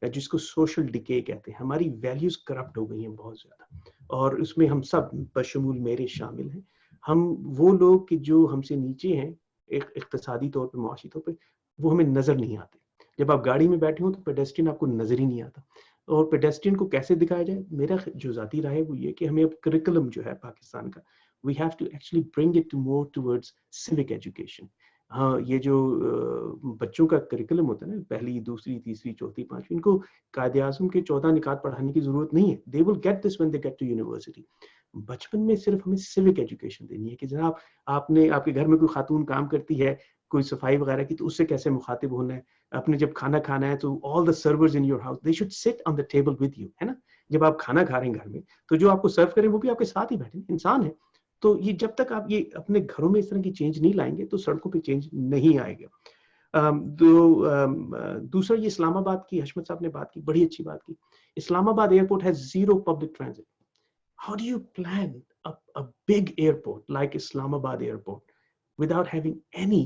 है जिसको सोशल डिके कहते हैं. हमारी वैल्यूज करप्ट हो गई हैं बहुत ज्यादा, और उसमें हम सब बशमूल मेरे शामिल हैं. हम वो लोग कि जो हमसे नीचे हैं एक इक्तिसादी तौर पे, मुआशी तौर पे, वो हमें नजर नहीं आते. जब आप गाड़ी में बैठे हो तो पेडेस्ट्रियन आपको नजर ही नहीं आता. और पेडेस्ट्रियन को कैसे दिखाया जाए, मेरा जो जाती राय है वो ये कि हमें अब करिकुलम जो है पाकिस्तान का, we have to actually bring it more towards civic education. हाँ, ये जो बच्चों का करिकुलम होता है ना, पहली, दूसरी, तीसरी, चौथी, पांचवी, इनको कायदे आज़म के 14 निकात पढ़ाने की जरूरत नहीं है. They will get this when they get to university. बचपन में सिर्फ हमें सिविक एजुकेशन देनी है कि जनाब आपने, आपके घर में कोई खातून काम करती है, कोई सफाई वगैरह की, तो उससे कैसे मुखातिब होना है. आपने जब खाना खाना है तो all the servers in your house they should sit on the table with you, है ना. जब आप खाना खा रहे हैं घर में तो जो आपको सर्व करें वो भी आपके साथ ही बैठे, इंसान है. तो ये जब तक आप ये अपने घरों में इस तरह की चेंज नहीं लाएंगे तो सड़कों पे चेंज नहीं आएगा. दूसरा, ये इस्लामाबाद की हशमत साहब ने बात की, बड़ी अच्छी बात की. Islamabad airport has zero public transit. How do you plan a big airport like Islamabad airport without having any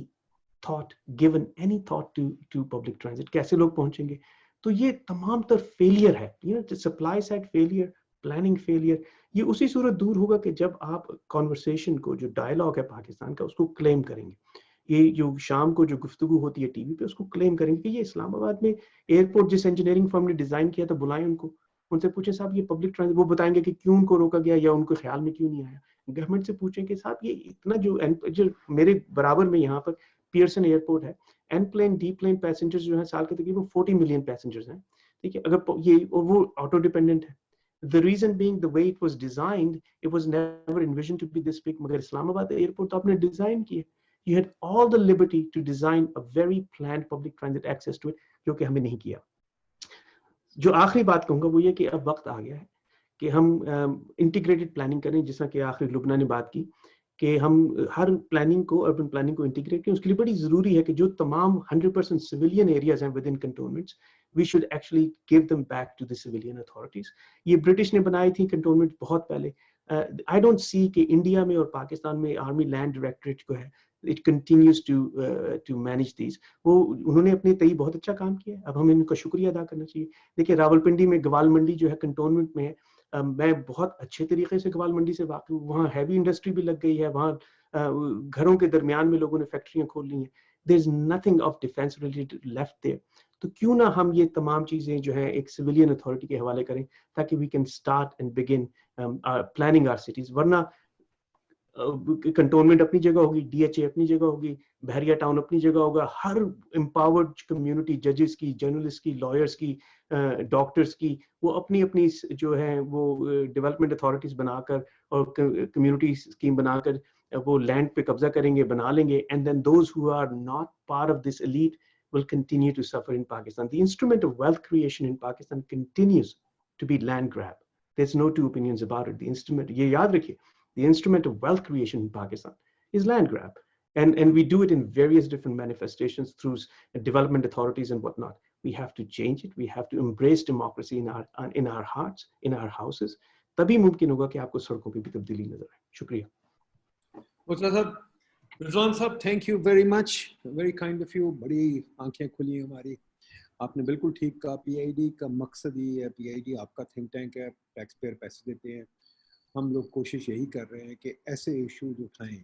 thought, given any thought to public transit? कैसे लोग पहुंचेंगे? तो ये तमाम तर फेलियर है, supply side failure, planning failure. ये उसी सूरत दूर होगा कि जब आप कॉन्वर्सेशन को, जो डायलॉग है पाकिस्तान का, उसको क्लेम करेंगे. ये जो शाम को जो गुफ्तगू होती है टीवी पे, उसको क्लेम करेंगे कि ये इस्लामाबाद में एयरपोर्ट जिस इंजीनियरिंग फर्म ने डिजाइन किया था, बुलाएं उनको, उनसे पूछे साहब ये पब्लिक ट्रांसपोर्ट, वो बताएंगे कि क्यों उनको रोका गया या उनको ख्याल में क्यों नहीं आया. गवर्नमेंट से पूछें कि साहब ये इतना जो मेरे बराबर में यहाँ पर पियर्सन एयरपोर्ट है, enplane deplane passengers जो है साल के तकरीबन 40 मिलियन पैसेंजर्स हैं, ठीक है. अगर ये, और वो ऑटो डिपेंडेंट है. The reason being the way it was designed, it was never envisioned to be this big. मगर इस्लामाबाद एयरपोर्ट आपने डिजाइन किया, you had all the liberty to design a very planned public transit access to it, जो कि हमें नहीं किया. जो आखिरी बात कहूँगा वो ये कि अब वक्त आ गया है कि हम इंटीग्रेटेड प्लानिंग करें, जिस तरह कि आखिरी लुबना ने बात की कि हम हर प्लानिंग को, अर्बन प्लानिंग को इंटीग्रेट करें. उसके लिए बड़ी जरूरी है कि जो तमाम 100% सिविलियन एरियाज हैं with in cantonments, we should actually give them back to the civilian authorities. ये ब्रिटिश ने बनाई थी कंटोनमेंट बहुत पहले. I don't see कि इंडिया में और पाकिस्तान में आर्मी लैंड डायरेक्टरेट को है, it continues to manage these. वो उन्होंने अपने तई बहुत अच्छा काम किया, अब हमें इनका शुक्रिया अदा करना चाहिए. देखिए रावलपिंडी में गवाल मंडी जो है कंटोनमेंट में है, मैं बहुत अच्छे तरीके से गवाल मंडी से वाकिफ हूँ. वहाँ हैवी इंडस्ट्री भी लग गई है, वहाँ घरों के दरमियान में लोगों ने फैक्ट्रियाँ खोल ली हैं. There is nothing of defense related left there. तो क्यों ना हम ये तमाम चीजें जो है एक सिविलियन अथॉरिटी के हवाले करें ताकि we can start and begin planning our cities. वरना कंटोनमेंट अपनी जगह होगी, DHA अपनी जगह होगी, बहरिया टाउन अपनी जगह होगा, हर एम्पावर्ड कम्युनिटी, जजेस की, जर्नलिस्ट की, लॉयर्स की, डॉक्टर्स की, वो अपनी अपनी जो है वो डेवलपमेंट अथॉरिटीज बनाकर और कम्युनिटी स्कीम बनाकर वो लैंड पे कब्जा करेंगे, बना लेंगे. And then those who are not part of this elite will continue to suffer in Pakistan. The instrument of wealth creation in Pakistan continues to be land grab. There's no two opinions about it. The instrument, ye yaad rakhiye, the instrument of wealth creation in Pakistan is land grab. And we do it in various different manifestations through development authorities and whatnot. We have to change it. We have to embrace democracy in our hearts, in our houses. तभी मुमकिन होगा कि आपको सड़कों पे भी तब्दीली नजर आए. शुक्रिया. मुर्तज़ा साहब, रिजवान साहब, thank you very much, very kind of you. बड़ी आंखें खुली हमारी। आपने बिल्कुल ठीक कहा, पीआईडी का मकसद ही है, पीआईडी आपका थिंक टैंक है, टैक्स पेयर पैसे देते हैं। हम लोग कोशिश यही कर रहे हैं कि ऐसे इश्यूज उठाएं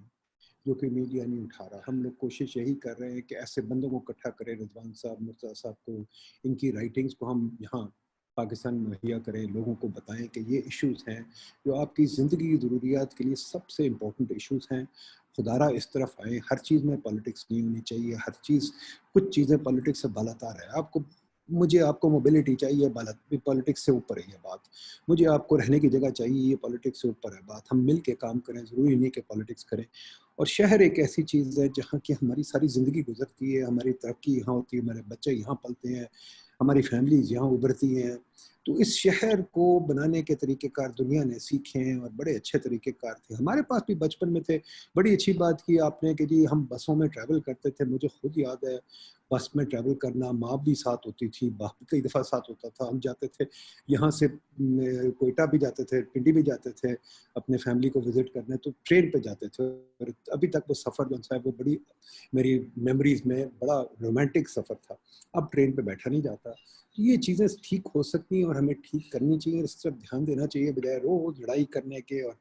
जो कि मीडिया नहीं उठा रहा। हम लोग कोशिश यही कर रहे हैं कि ऐसे बंदों को इकट्ठा करें, रिजवान साहब, मुर्तज़ा साहब को, इनकी राइटिंग्स को हम यहाँ पाकिस्तान में मुहैया करें, लोगों को बताएं कि ये इश्यूज़ हैं जो आपकी ज़िंदगी की ज़रूरियात के लिए सबसे इम्पोर्टेंट इश्यूज़ हैं। खुदारा इस तरफ आए, हर चीज़ में पॉलिटिक्स नहीं होनी चाहिए, हर चीज़, कुछ चीज़ें पॉलिटिक्स से बालातार है। आपको मोबिलिटी चाहिए, पॉलिटिक्स से ऊपर है ये बात। मुझे आपको रहने की जगह चाहिए, ये पॉलिटिक्स से ऊपर है बात। हम मिल के काम करें, ज़रूरी नहीं कि पॉलिटिक्स करें। और शहर एक ऐसी चीज़ है जहाँ की हमारी सारी ज़िंदगी गुजरती है, हमारी तरक्की यहाँ होती है, हमारे बच्चे यहाँ पलते हैं, हमारी फैमिलीज यहाँ उभरती हैं। तो इस शहर को बनाने के तरीक़ेकार दुनिया ने सीखे हैं और बड़े अच्छे तरीक़ेकार थे। हमारे पास भी बचपन में थे। बड़ी अच्छी बात की आपने कि जी हम बसों में ट्रैवल करते थे। मुझे खुद याद है बस में ट्रैवल करना, माँ भी साथ होती थी, बाप भी कई दफ़ा साथ होता था। हम जाते थे यहाँ से कोयटा भी जाते थे, पिंडी भी जाते थे अपने फैमिली को विज़िट करने, तो ट्रेन पे जाते थे। और अभी तक वो सफ़र जो है वो बड़ी मेरी मेमोरीज़ में बड़ा रोमांटिक सफ़र था। अब ट्रेन पे बैठा नहीं जाता। तो ये चीज़ें ठीक हो सकती हैं और हमें ठीक करनी चाहिए, इस तरफ ध्यान देना चाहिए बजाय रोज़ लड़ाई करने के और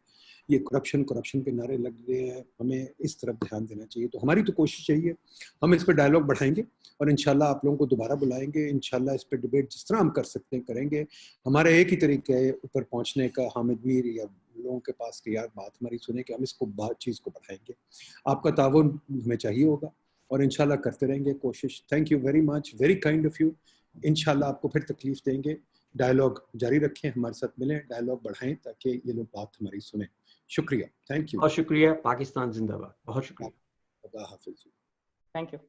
ये करप्शन के नारे लग रहे हैं। हमें इस तरफ ध्यान देना चाहिए। तो हमारी तो कोशिश यही है, हम इस पर डायलॉग बढ़ाएंगे और इंशाल्लाह आप लोगों को दोबारा बुलाएंगे। इंशाल्लाह इस पर डिबेट जिस तरह हम कर सकते हैं करेंगे। हमारा एक ही तरीका है ऊपर पहुँचने का, हामिद मीर या लोगों के पास कि यार बात हमारी सुने कि हम इसको चीज़ को बढ़ाएंगे। आपका ताउन हमें चाहिए होगा और इंशाल्लाह करते रहेंगे कोशिश। Thank you very much, very kind of you. इंशाल्लाह आपको फिर तकलीफ देंगे। डायलॉग जारी रखें, हमारे साथ मिलें, डायलॉग बढ़ाएं ताकि ये लोग बात हमारी सुने। शुक्रिया, थैंक यू। बहुत शुक्रिया। पाकिस्तान जिंदाबाद। बहुत शुक्रिया। खुदा हाफिज़। Thank you.